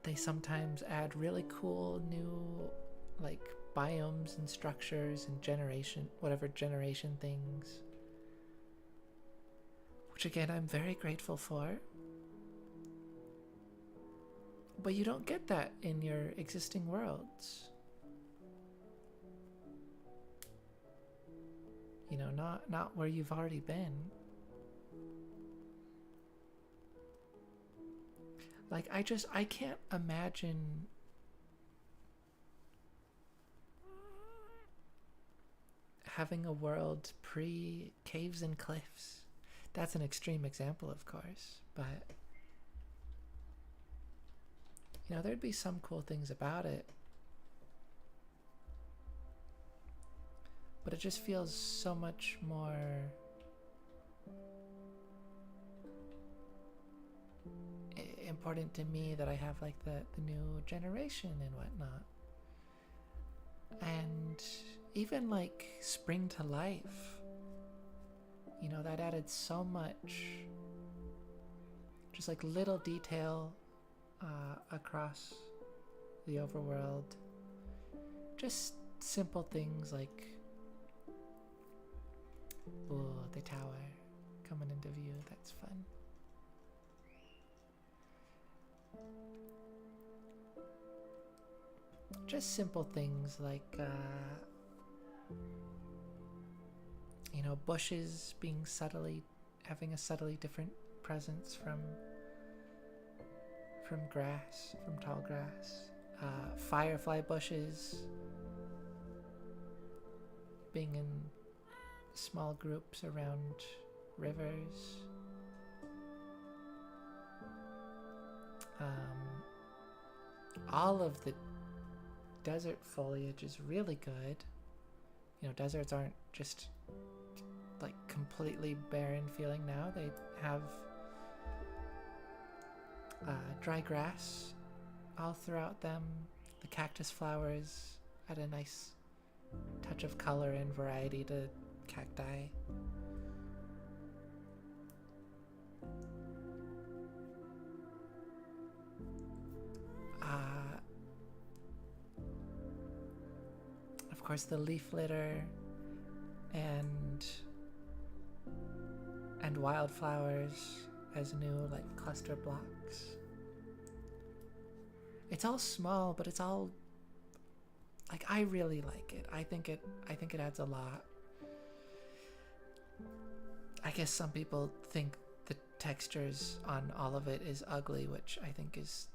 they sometimes add really cool new, like, biomes and structures and whatever generation things. Which again, I'm very grateful for. But you don't get that in your existing worlds. You know, not where you've already been. Like, I can't imagine having a world pre-caves and cliffs. That's an extreme example, of course, but you know, there'd be some cool things about it. But it just feels so much more important to me that I have like the new generation and whatnot. And even like Spring to Life, you know, that added so much, just like little detail across the overworld. Just simple things like, oh, the tower coming into view, that's fun. Just simple things like, you know, bushes having a subtly different presence from grass, from tall grass. Firefly bushes being in small groups around rivers. All of the desert foliage is really good. You know, deserts aren't just like completely barren feeling now. They have dry grass all throughout them. The cactus flowers add a nice touch of color and variety to cacti. Of course, the leaf litter and wildflowers as new like cluster blocks. It's all small, but it's all like, I really like it. I think it adds a lot. I guess some people think the textures on all of it is ugly, which I think is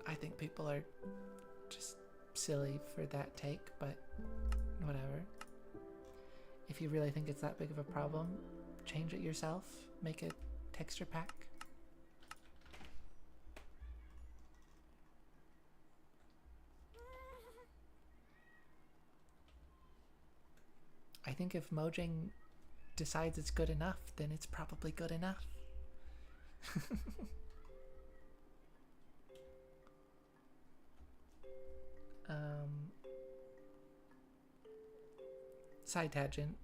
I think people are just silly for that take, but whatever. If you really think it's that big of a problem, change it yourself. Make a texture pack. I think if Mojang decides it's good enough, then it's probably good enough. Side tangent,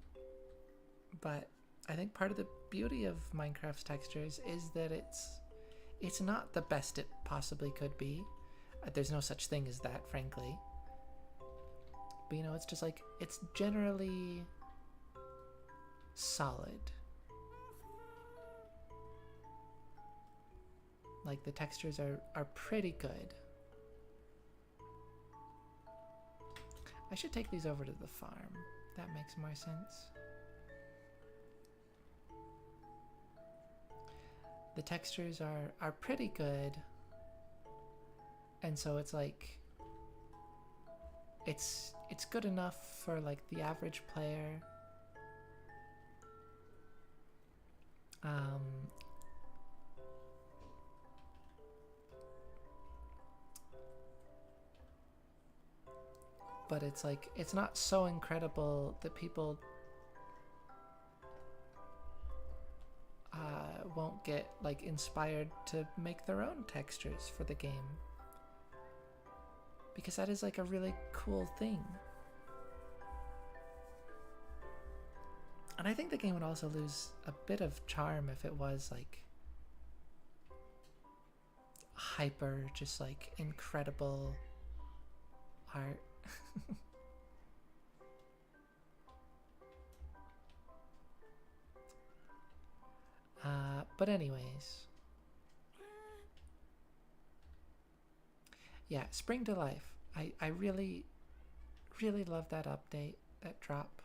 but I think part of the beauty of Minecraft's textures is that it's not the best it possibly could be. There's no such thing as that, frankly. But you know, it's just like, it's generally solid. Like, the textures are pretty good. I should take these over to the farm. That makes more sense. The textures are pretty good. And so it's like, it's good enough for like the average player. But it's like, it's not so incredible that people won't get like inspired to make their own textures for the game, because that is like a really cool thing. And I think the game would also lose a bit of charm if it was like hyper, just like incredible art. But anyways, yeah, Spring to Life. I really, really love that update, that drop.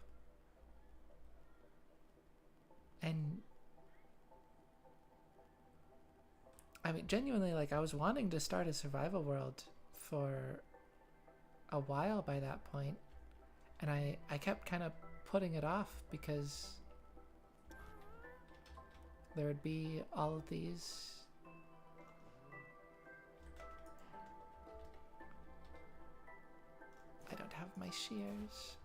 And I mean, genuinely, like, I was wanting to start a survival world for a while by that point, and I kept kind of putting it off because there would be all of these I don't have my shears.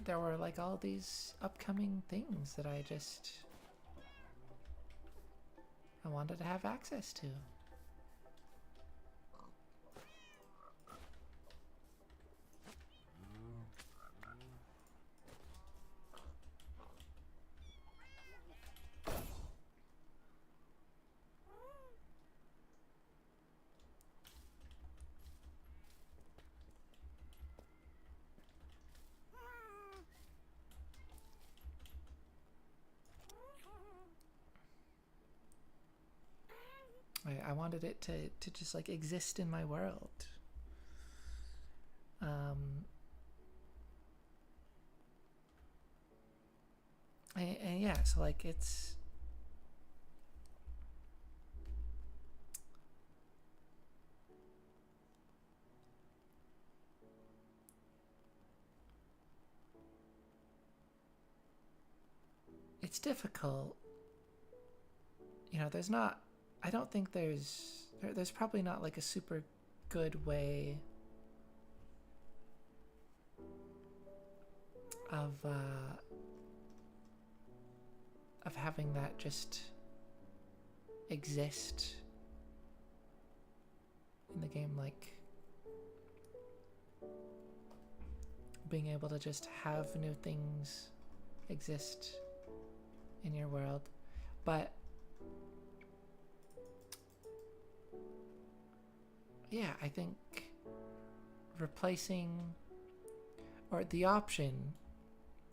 There were like all these upcoming things that I wanted to have access to. I wanted it to just like exist in my world. And yeah, so like it's difficult. You know, there's not, I don't think there's probably not like a super good way of having that just exist in the game, like being able to just have new things exist in your world. But yeah, I think replacing, or the option,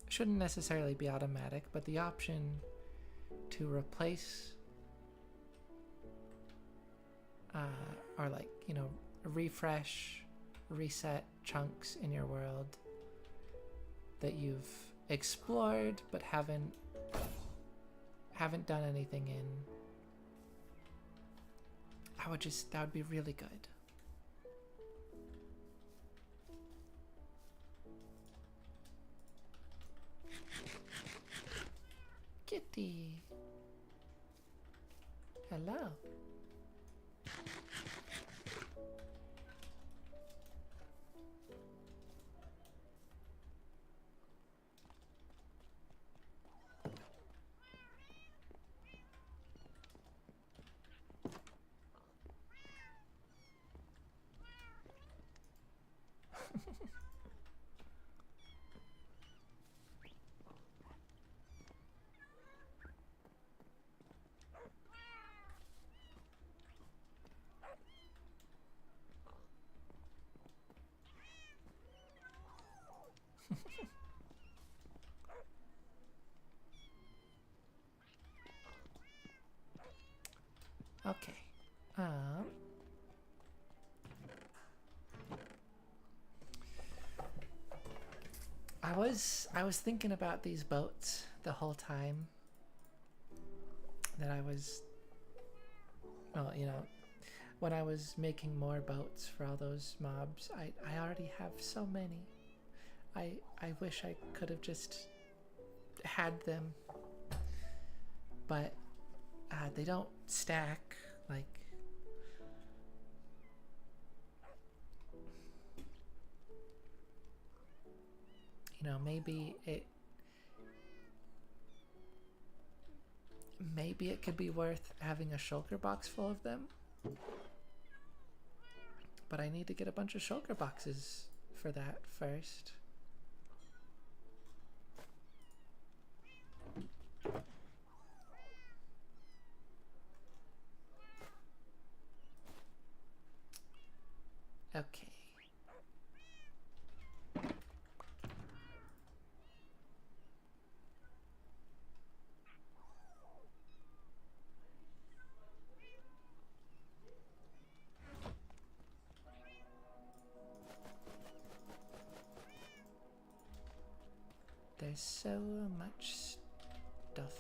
shouldn't necessarily be automatic, but the option to replace or like, you know, refresh, reset chunks in your world that you've explored but haven't done anything in, that would be really good. Kitty. Hello. Okay. I was thinking about these boats the whole time that I was, well, you know, when I was making more boats for all those mobs. I already have so many. I wish I could have just had them, but they don't stack like. You know, maybe it could be worth having a shulker box full of them. But I need to get a bunch of shulker boxes for that first. Okay. There's so much stuff.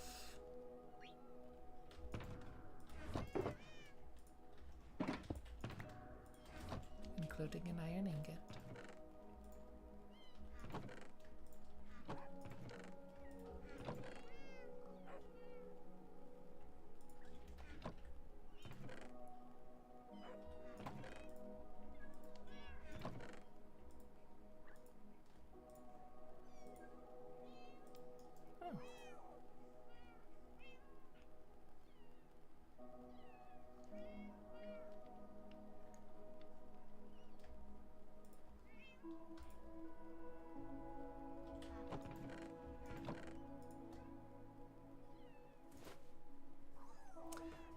Including an iron ingot. Oh.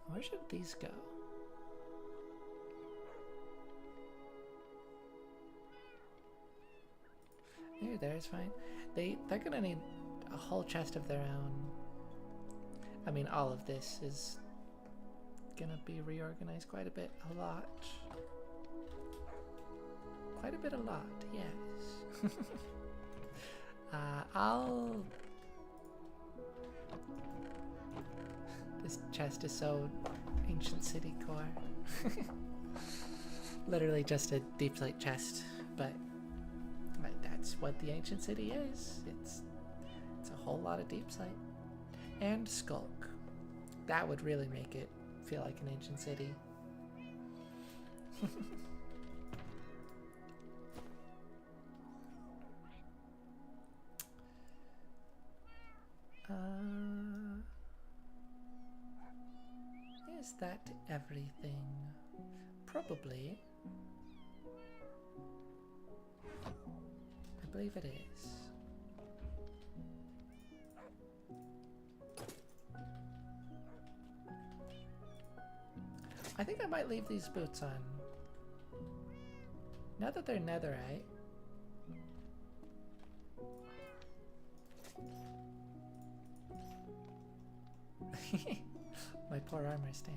Where should these go? Maybe there's fine. They're gonna need a whole chest of their own. I mean, all of this is gonna be reorganized quite a bit, a lot. Quite a bit, a lot, yes. This chest is so ancient city core. Literally just a deep slate chest, but that's what the ancient city is. It's a whole lot of deep slate. And skulk. That would really make it feel like an ancient city. Is that everything? Probably. I believe it is. I think I might leave these boots on. Now that they're netherite. My poor armor stand.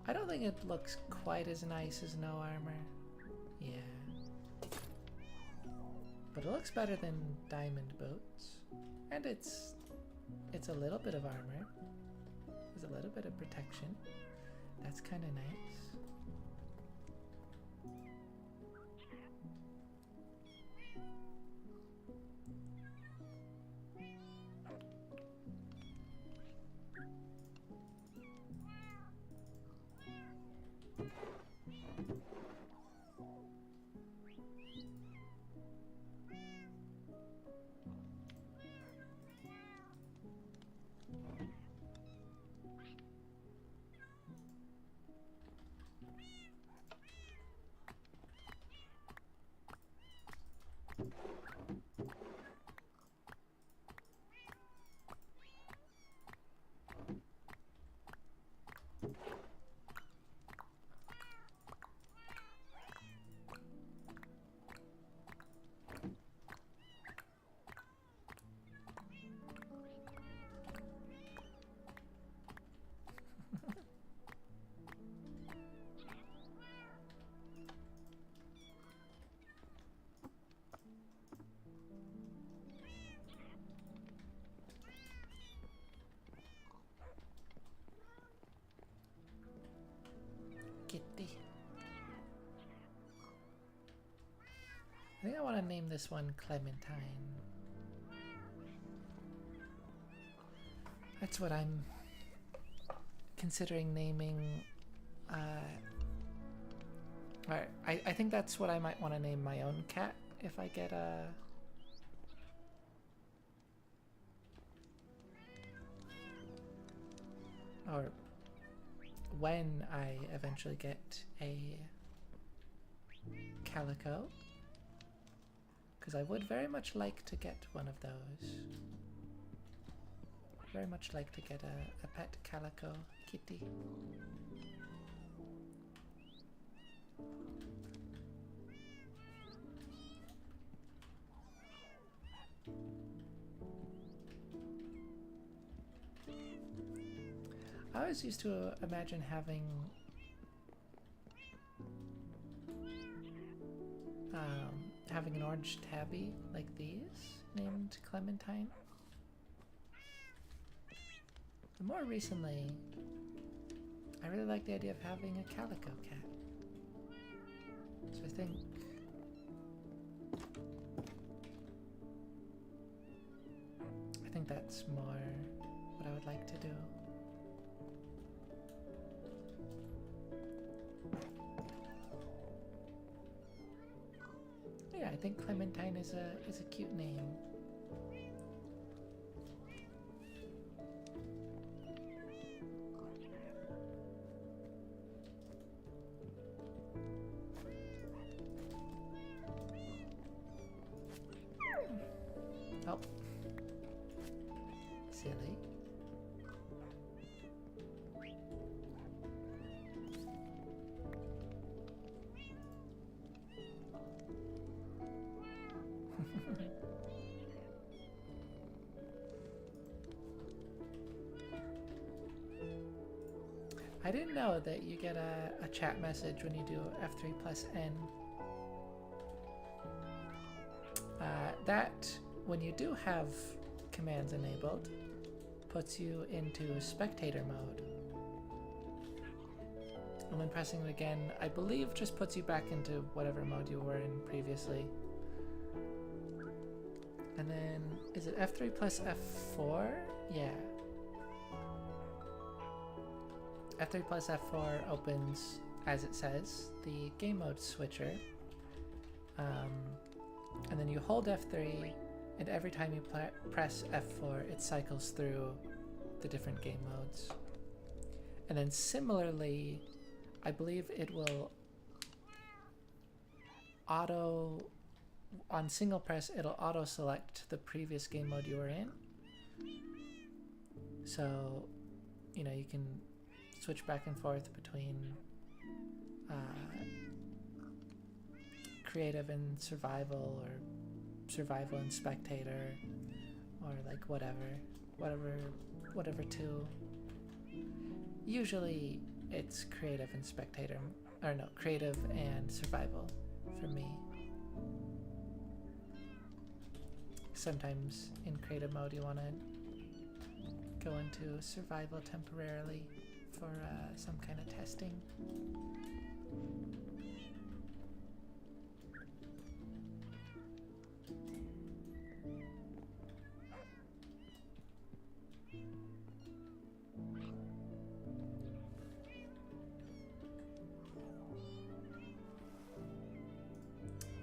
I don't think it looks quite as nice as no armor. Yeah. But it looks better than diamond boots. And it's a little bit of armor. There's a little bit of protection. That's kind of nice. name this one Clementine. That's what I'm considering naming. Or I think that's what I might want to name my own cat if I get a. Or when I eventually get a calico, because I would very much like to get one of those. Very much like to get a pet calico kitty. I always used to imagine having an orange tabby like these named Clementine. But more recently, I really like the idea of having a calico cat. So I think that's more what I would like to do. Yeah, I think Clementine is a cute name. Oh. Silly. I didn't know that you get a chat message when you do F3+N. That, when you do have commands enabled, puts you into spectator mode. And then pressing it again, I believe, just puts you back into whatever mode you were in previously. And then, is it F3 plus F4? Yeah. F3 plus F4 opens, as it says, the game mode switcher. And then you hold F3, and every time you press F4, it cycles through the different game modes. And then similarly, I believe it will on single press, it'll auto select the previous game mode you were in. So, you know, you can switch back and forth between creative and survival, or survival and spectator, or like whatever two. Usually it's creative and spectator, or no, creative and survival for me. Sometimes in creative mode you want to go into survival temporarily for some kind of testing.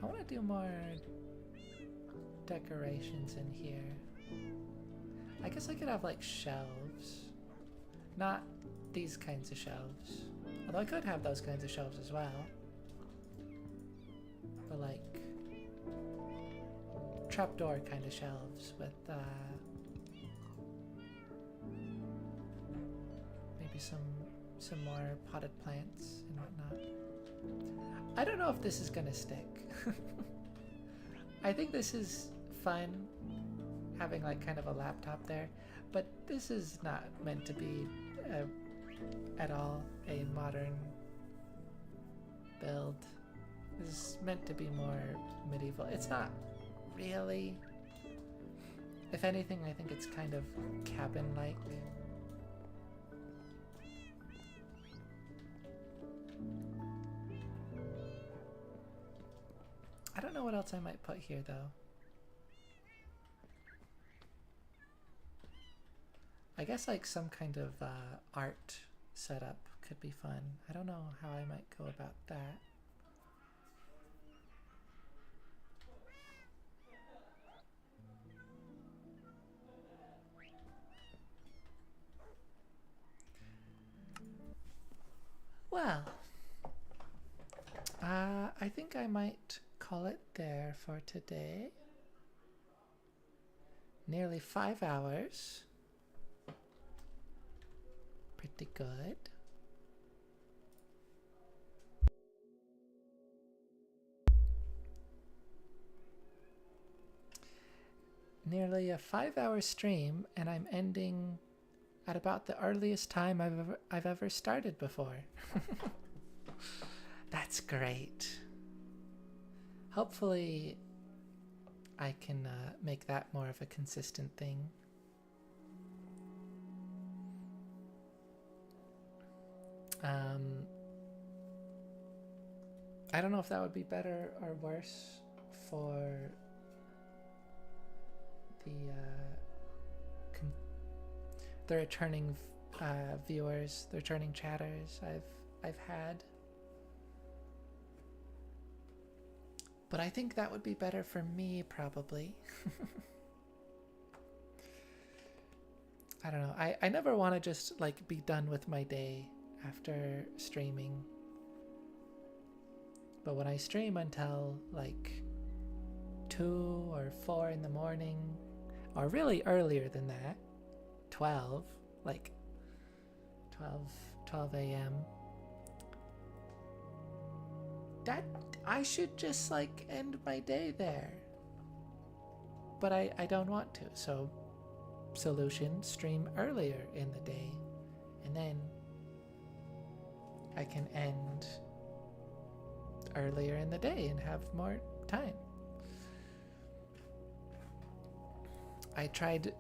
I want to do more decorations in here. I guess I could have like shelves. Not these kinds of shelves. Although I could have those kinds of shelves as well. But like trapdoor kind of shelves with maybe some more potted plants and whatnot. I don't know if this is gonna stick. I think this is fun, having like kind of a laptop there, but this is not meant to be at all a modern build. This is meant to be more medieval. It's not really. If anything, I think it's kind of cabin-like. I don't know what else I might put here though. I guess like some kind of art setup could be fun. I don't know how I might go about that. Well, I think I might call it there for today. Nearly 5 hours. Pretty good. Nearly a 5-hour stream, and I'm ending at about the earliest time I've ever started before. That's great. Hopefully I can make that more of a consistent thing. I don't know if that would be better or worse for the returning viewers, the returning chatters I've had. But I think that would be better for me, probably. I don't know. I never want to just like be done with my day after streaming. But when I stream until like 2 or 4 in the morning, or really earlier than that, 12, like 12 a.m. That I should just like end my day there. But I don't want to, so solution, stream earlier in the day, and then I can end earlier in the day and have more time. I tried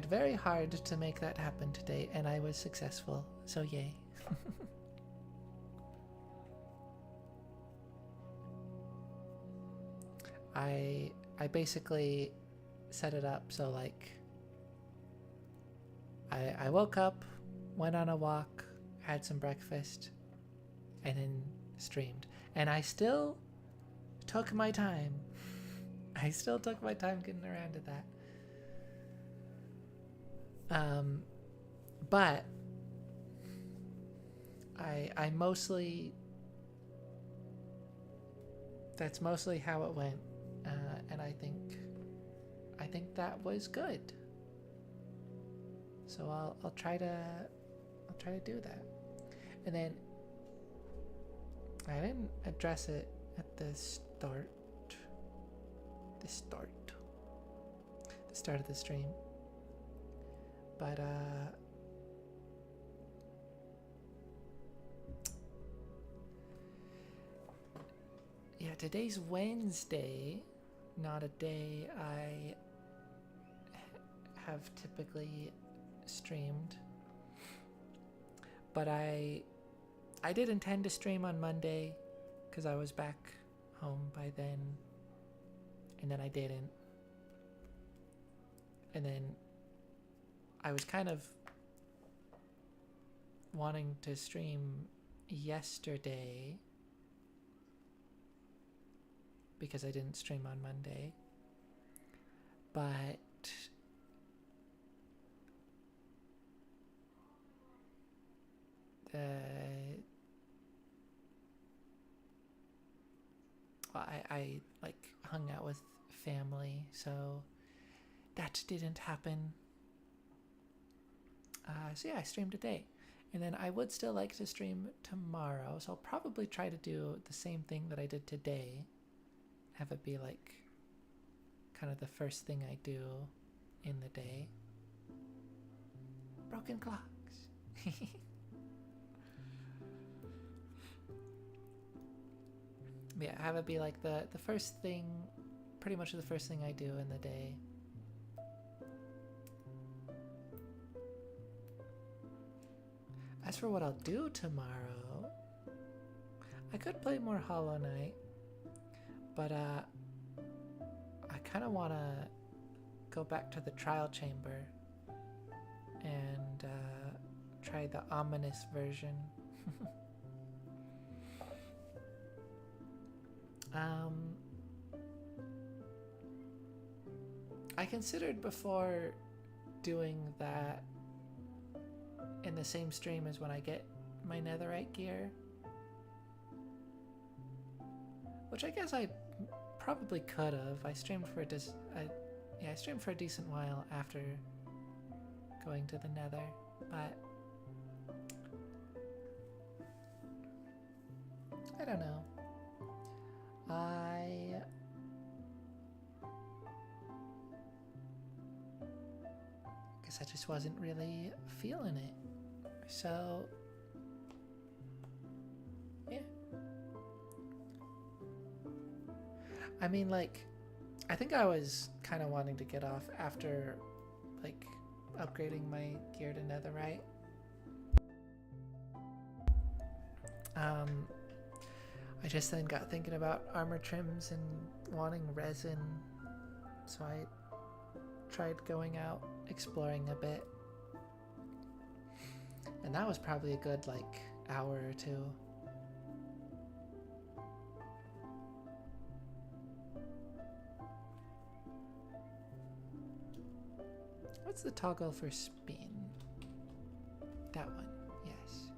very hard to make that happen today, and I was successful, so yay. I basically set it up so like I woke up, went on a walk, had some breakfast, and then streamed. And I still took my time. I still took my time getting around to that. But I mostly, that's mostly how it went, and I think that was good. So I'll try to do that. And then I didn't address it at the start of the stream, but yeah, today's Wednesday, not a day I have typically streamed, but I did intend to stream on Monday because I was back home by then, and then I didn't, and then I was kind of wanting to stream yesterday because I didn't stream on Monday, but I like hung out with family, so that didn't happen. So yeah, I streamed today, and then I would still like to stream tomorrow, so I'll probably try to do the same thing that I did today, have it be like kind of the first thing I do in the day. Broken clocks. Yeah, have it be like the first thing, pretty much the first thing I do in the day. As for what I'll do tomorrow, I could play more Hollow Knight, But I kind of want to go back to the trial chamber and try the ominous version. I considered before doing that in the same stream as when I get my netherite gear, which I guess I probably could have. I streamed for I streamed for a decent while after going to the nether, but I don't know. I guess I just wasn't really feeling it. So, yeah. I mean, like, I think I was kind of wanting to get off after, like, upgrading my gear to netherite. I just then got thinking about armor trims and wanting resin, so I tried going out, exploring a bit. And that was probably a good, like, hour or two. What's the toggle for spin? That one, yes.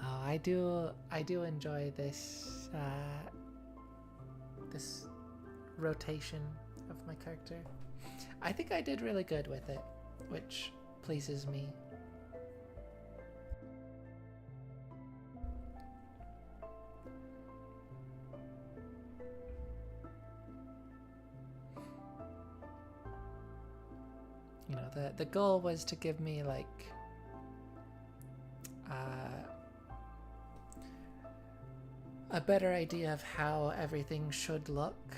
Oh, I do enjoy this this rotation of my character. I think I did really good with it, which pleases me. You know, the goal was to give me like a better idea of how everything should look.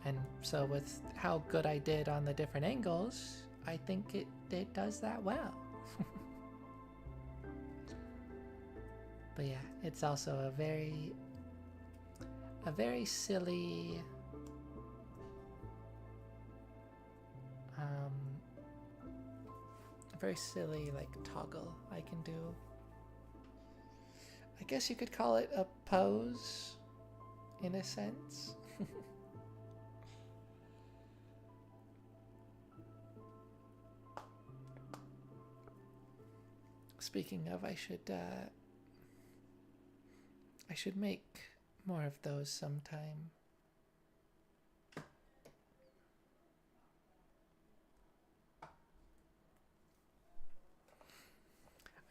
And so with how good I did on the different angles, I think it does that well. But yeah, it's also a very silly like toggle I can do. I guess you could call it a pose in a sense. Speaking of, I should make more of those sometime.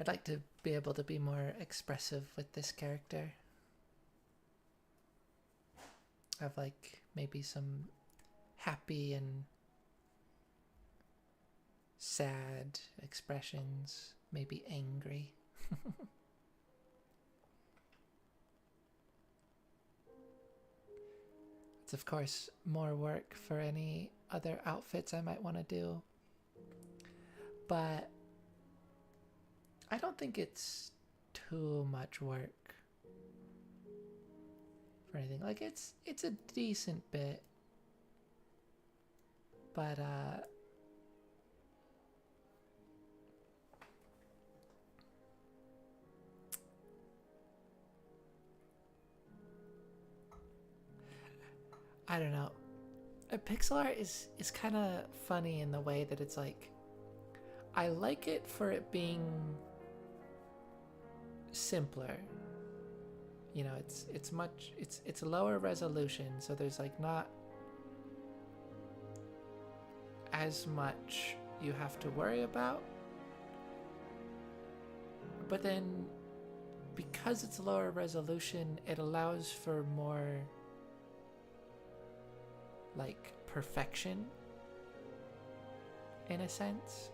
I'd like to be able to be more expressive with this character. Have like maybe some happy and sad expressions, maybe angry. It's of course more work for any other outfits I might want to do, but I don't think it's too much work for anything. Like it's a decent bit, but I don't know. Pixel art is kind of funny in the way that it's like, I like it for it being simpler. You know, it's a lower resolution, so there's like not as much you have to worry about. But then because it's lower resolution, it allows for more like perfection in a sense.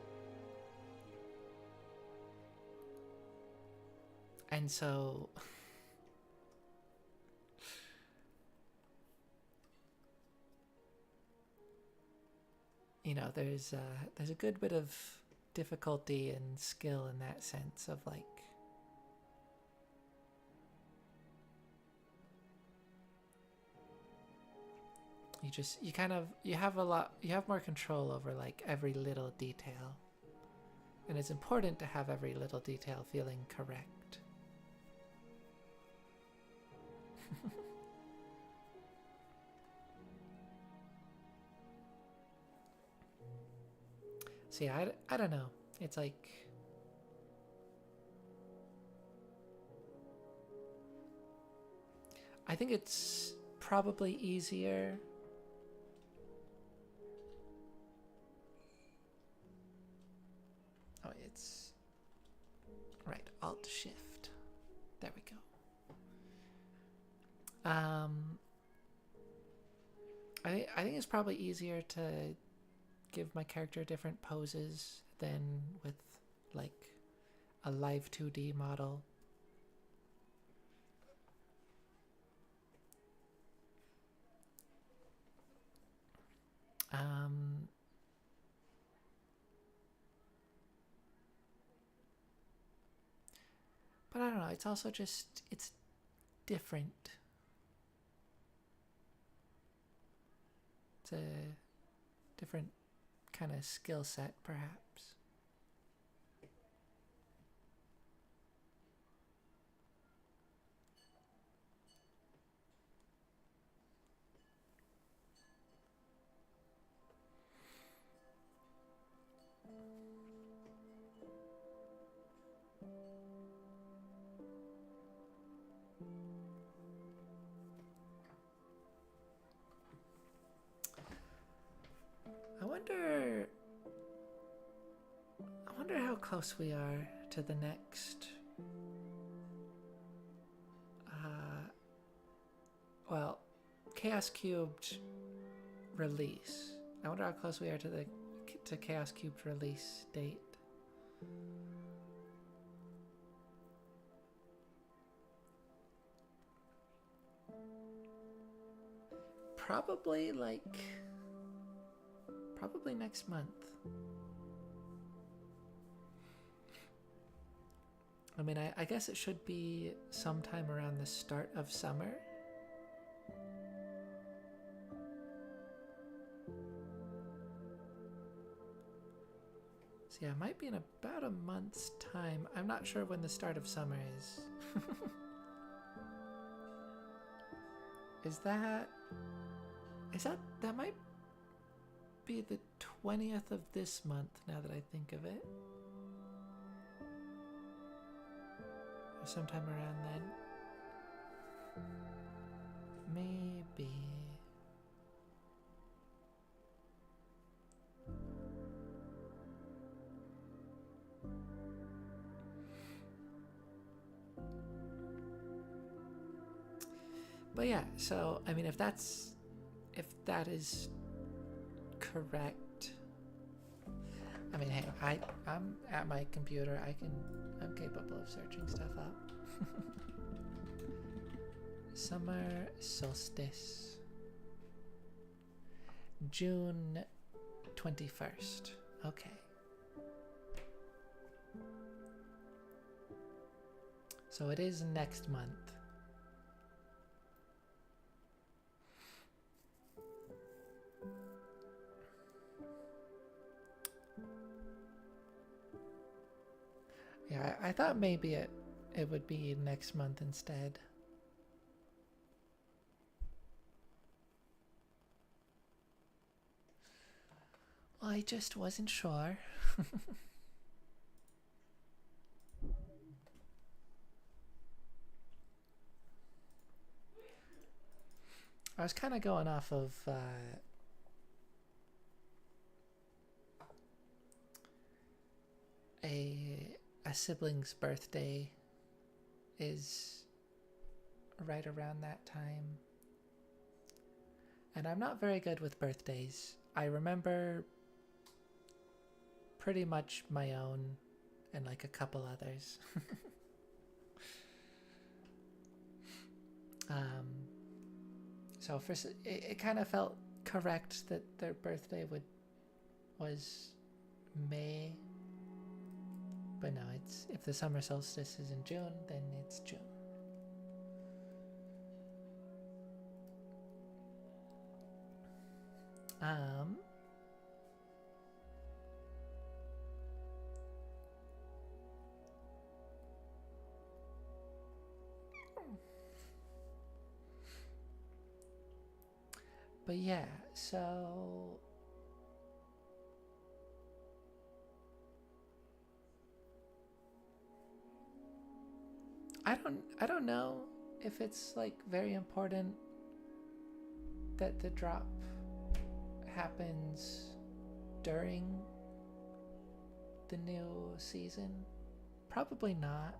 And so you know, there's a good bit of difficulty and skill in that sense of like You kind of, you have more control over like every little detail. And it's important to have every little detail feeling correct. See, I don't know. It's like, I think it's probably easier. Oh, it's right. Alt Shift. There we go. I think it's probably easier to give my character different poses than with like a live 2D model. But I don't know, it's also just, it's different. It's a different kind of skill set, perhaps. I wonder how close we are to the next well, Chaos Cubed release. I wonder how close we are to Chaos Cubed release date. Probably next month. I mean, I guess it should be sometime around the start of summer. So yeah, it might be in about a month's time. I'm not sure when the start of summer is. That might be the 20th of this month, now that I think of it. Or sometime around then. Maybe. But yeah, so I mean, if that is correct, I mean, hey, I'm at my computer. I'm capable of searching stuff up. Summer solstice, June 21st. Okay. So it is next month. Yeah, I thought maybe it would be next month instead. Well, I just wasn't sure. I was kind of going off of a sibling's birthday is right around that time. And I'm not very good with birthdays. I remember pretty much my own and like a couple others. So it kind of felt correct that their birthday was May. But no, it's, if the summer solstice is in June, then it's June. Um, but yeah, so I don't know if it's like very important that the drop happens during the new season. Probably not.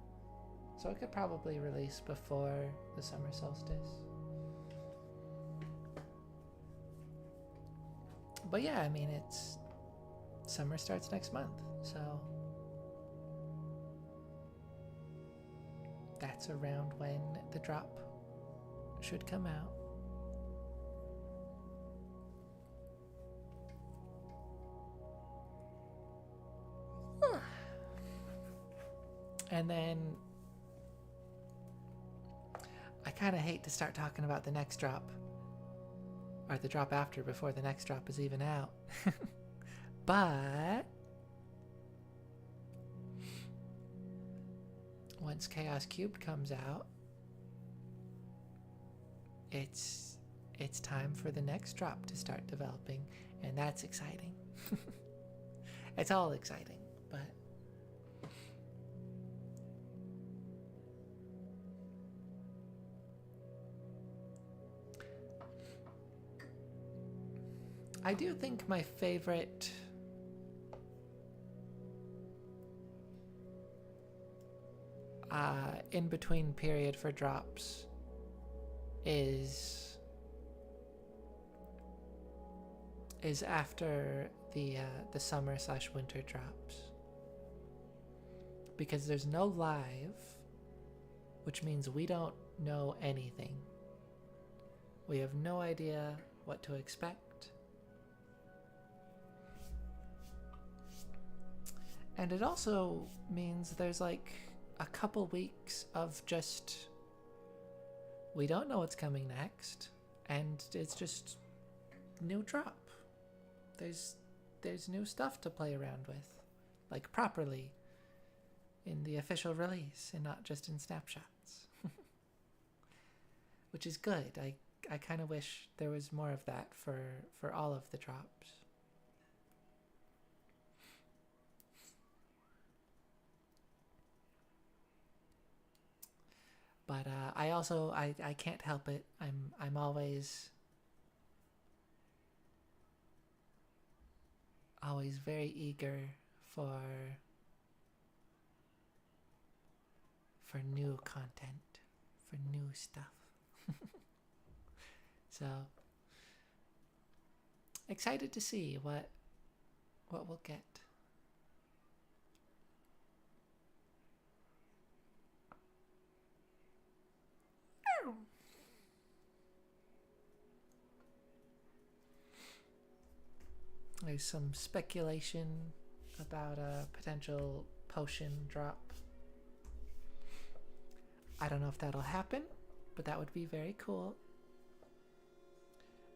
So it could probably release before the summer solstice. But yeah, I mean, it's summer starts next month, so that's around when the drop should come out. And then I kind of hate to start talking about the next drop, or the drop after, before the next drop is even out. But once Chaos Cubed comes out, it's time for the next drop to start developing, and that's exciting. It's all exciting, but I do think my favorite in-between period for drops is after the summer/winter drops, because there's no live, which means we don't know anything. We have no idea what to expect. And it also means there's like a couple weeks of just, we don't know what's coming next, and it's just new drop. There's new stuff to play around with, like properly in the official release and not just in snapshots. Which is good. I kind of wish there was more of that for all of the drops. But I also I can't help it. I'm always very eager for new content, for new stuff. So excited to see what we'll get. There's some speculation about a potential potion drop. I don't know if that'll happen, but that would be very cool.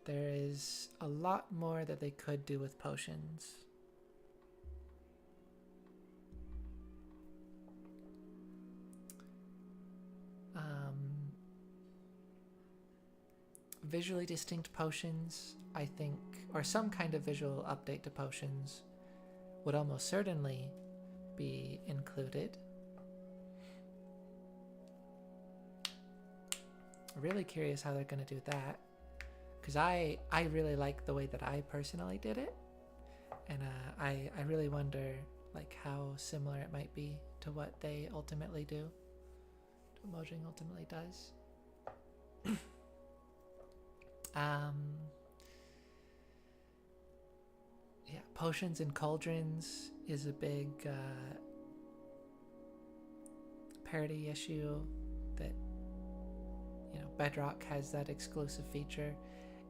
There is a lot more that they could do with potions. Visually distinct potions, I think, or some kind of visual update to potions would almost certainly be included. Really curious how they're going to do that, because I really like the way that I personally did it, and I really wonder like how similar it might be to what they ultimately do, to what Mojang ultimately does. Yeah, potions and cauldrons is a big parity issue that, you know, Bedrock has that exclusive feature,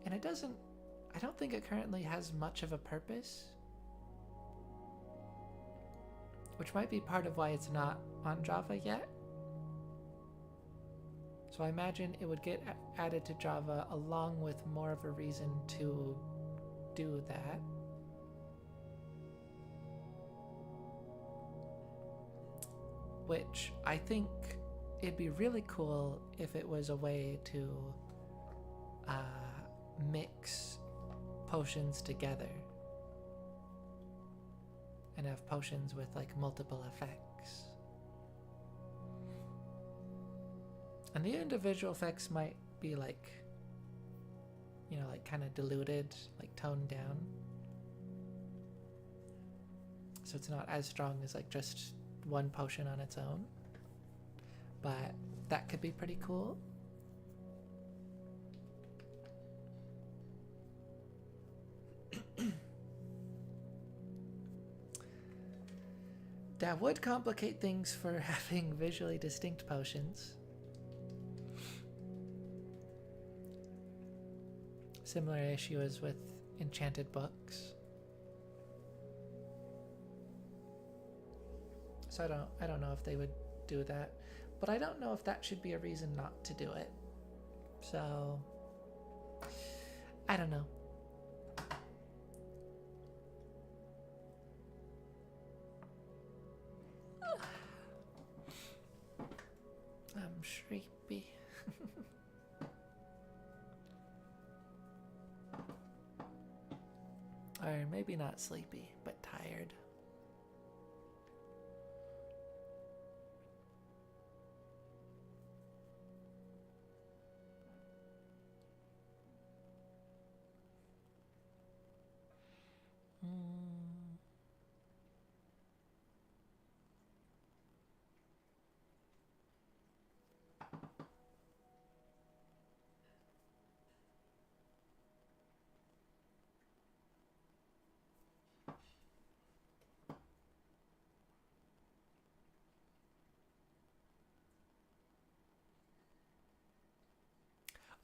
and I don't think it currently has much of a purpose, which might be part of why it's not on Java yet. So I imagine it would get added to Java along with more of a reason to do that. Which I think it'd be really cool if it was a way to mix potions together and have potions with like multiple effects. And the individual effects might be like, you know, like kind of diluted, like toned down. So it's not as strong as like just one potion on its own. But that could be pretty cool. That would complicate things for having visually distinct potions. Similar issue as with enchanted books. So I don't know if they would do that, but I don't know if that should be a reason not to do it. So I don't know. I'm sleepy. Or maybe not sleepy, but tired.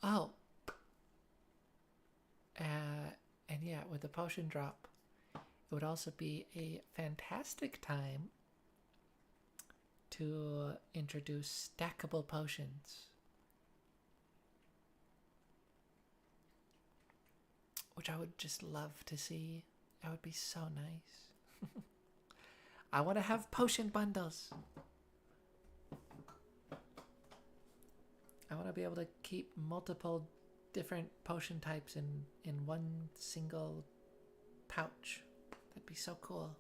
Oh. And yeah, with the potion drop, it would also be a fantastic time to introduce stackable potions. Which I would just love to see. That would be so nice. I want to have potion bundles. I want to be able to keep multiple different potion types in one single pouch. That'd be so cool.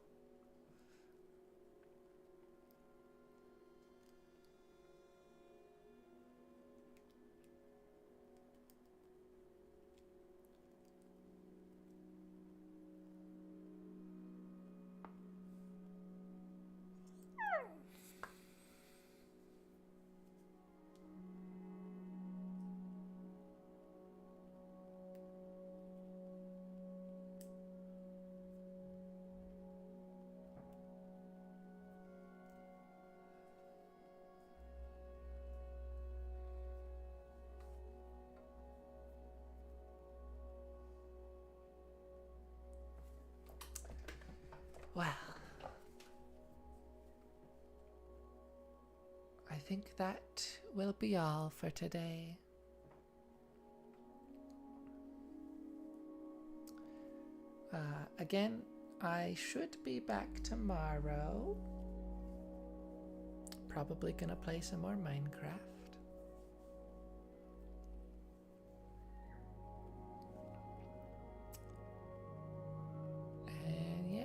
Well, I think that will be all for today. Again, I should be back tomorrow. Probably gonna play some more Minecraft. And yeah,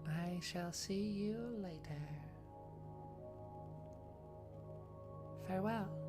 I shall see you later. Farewell.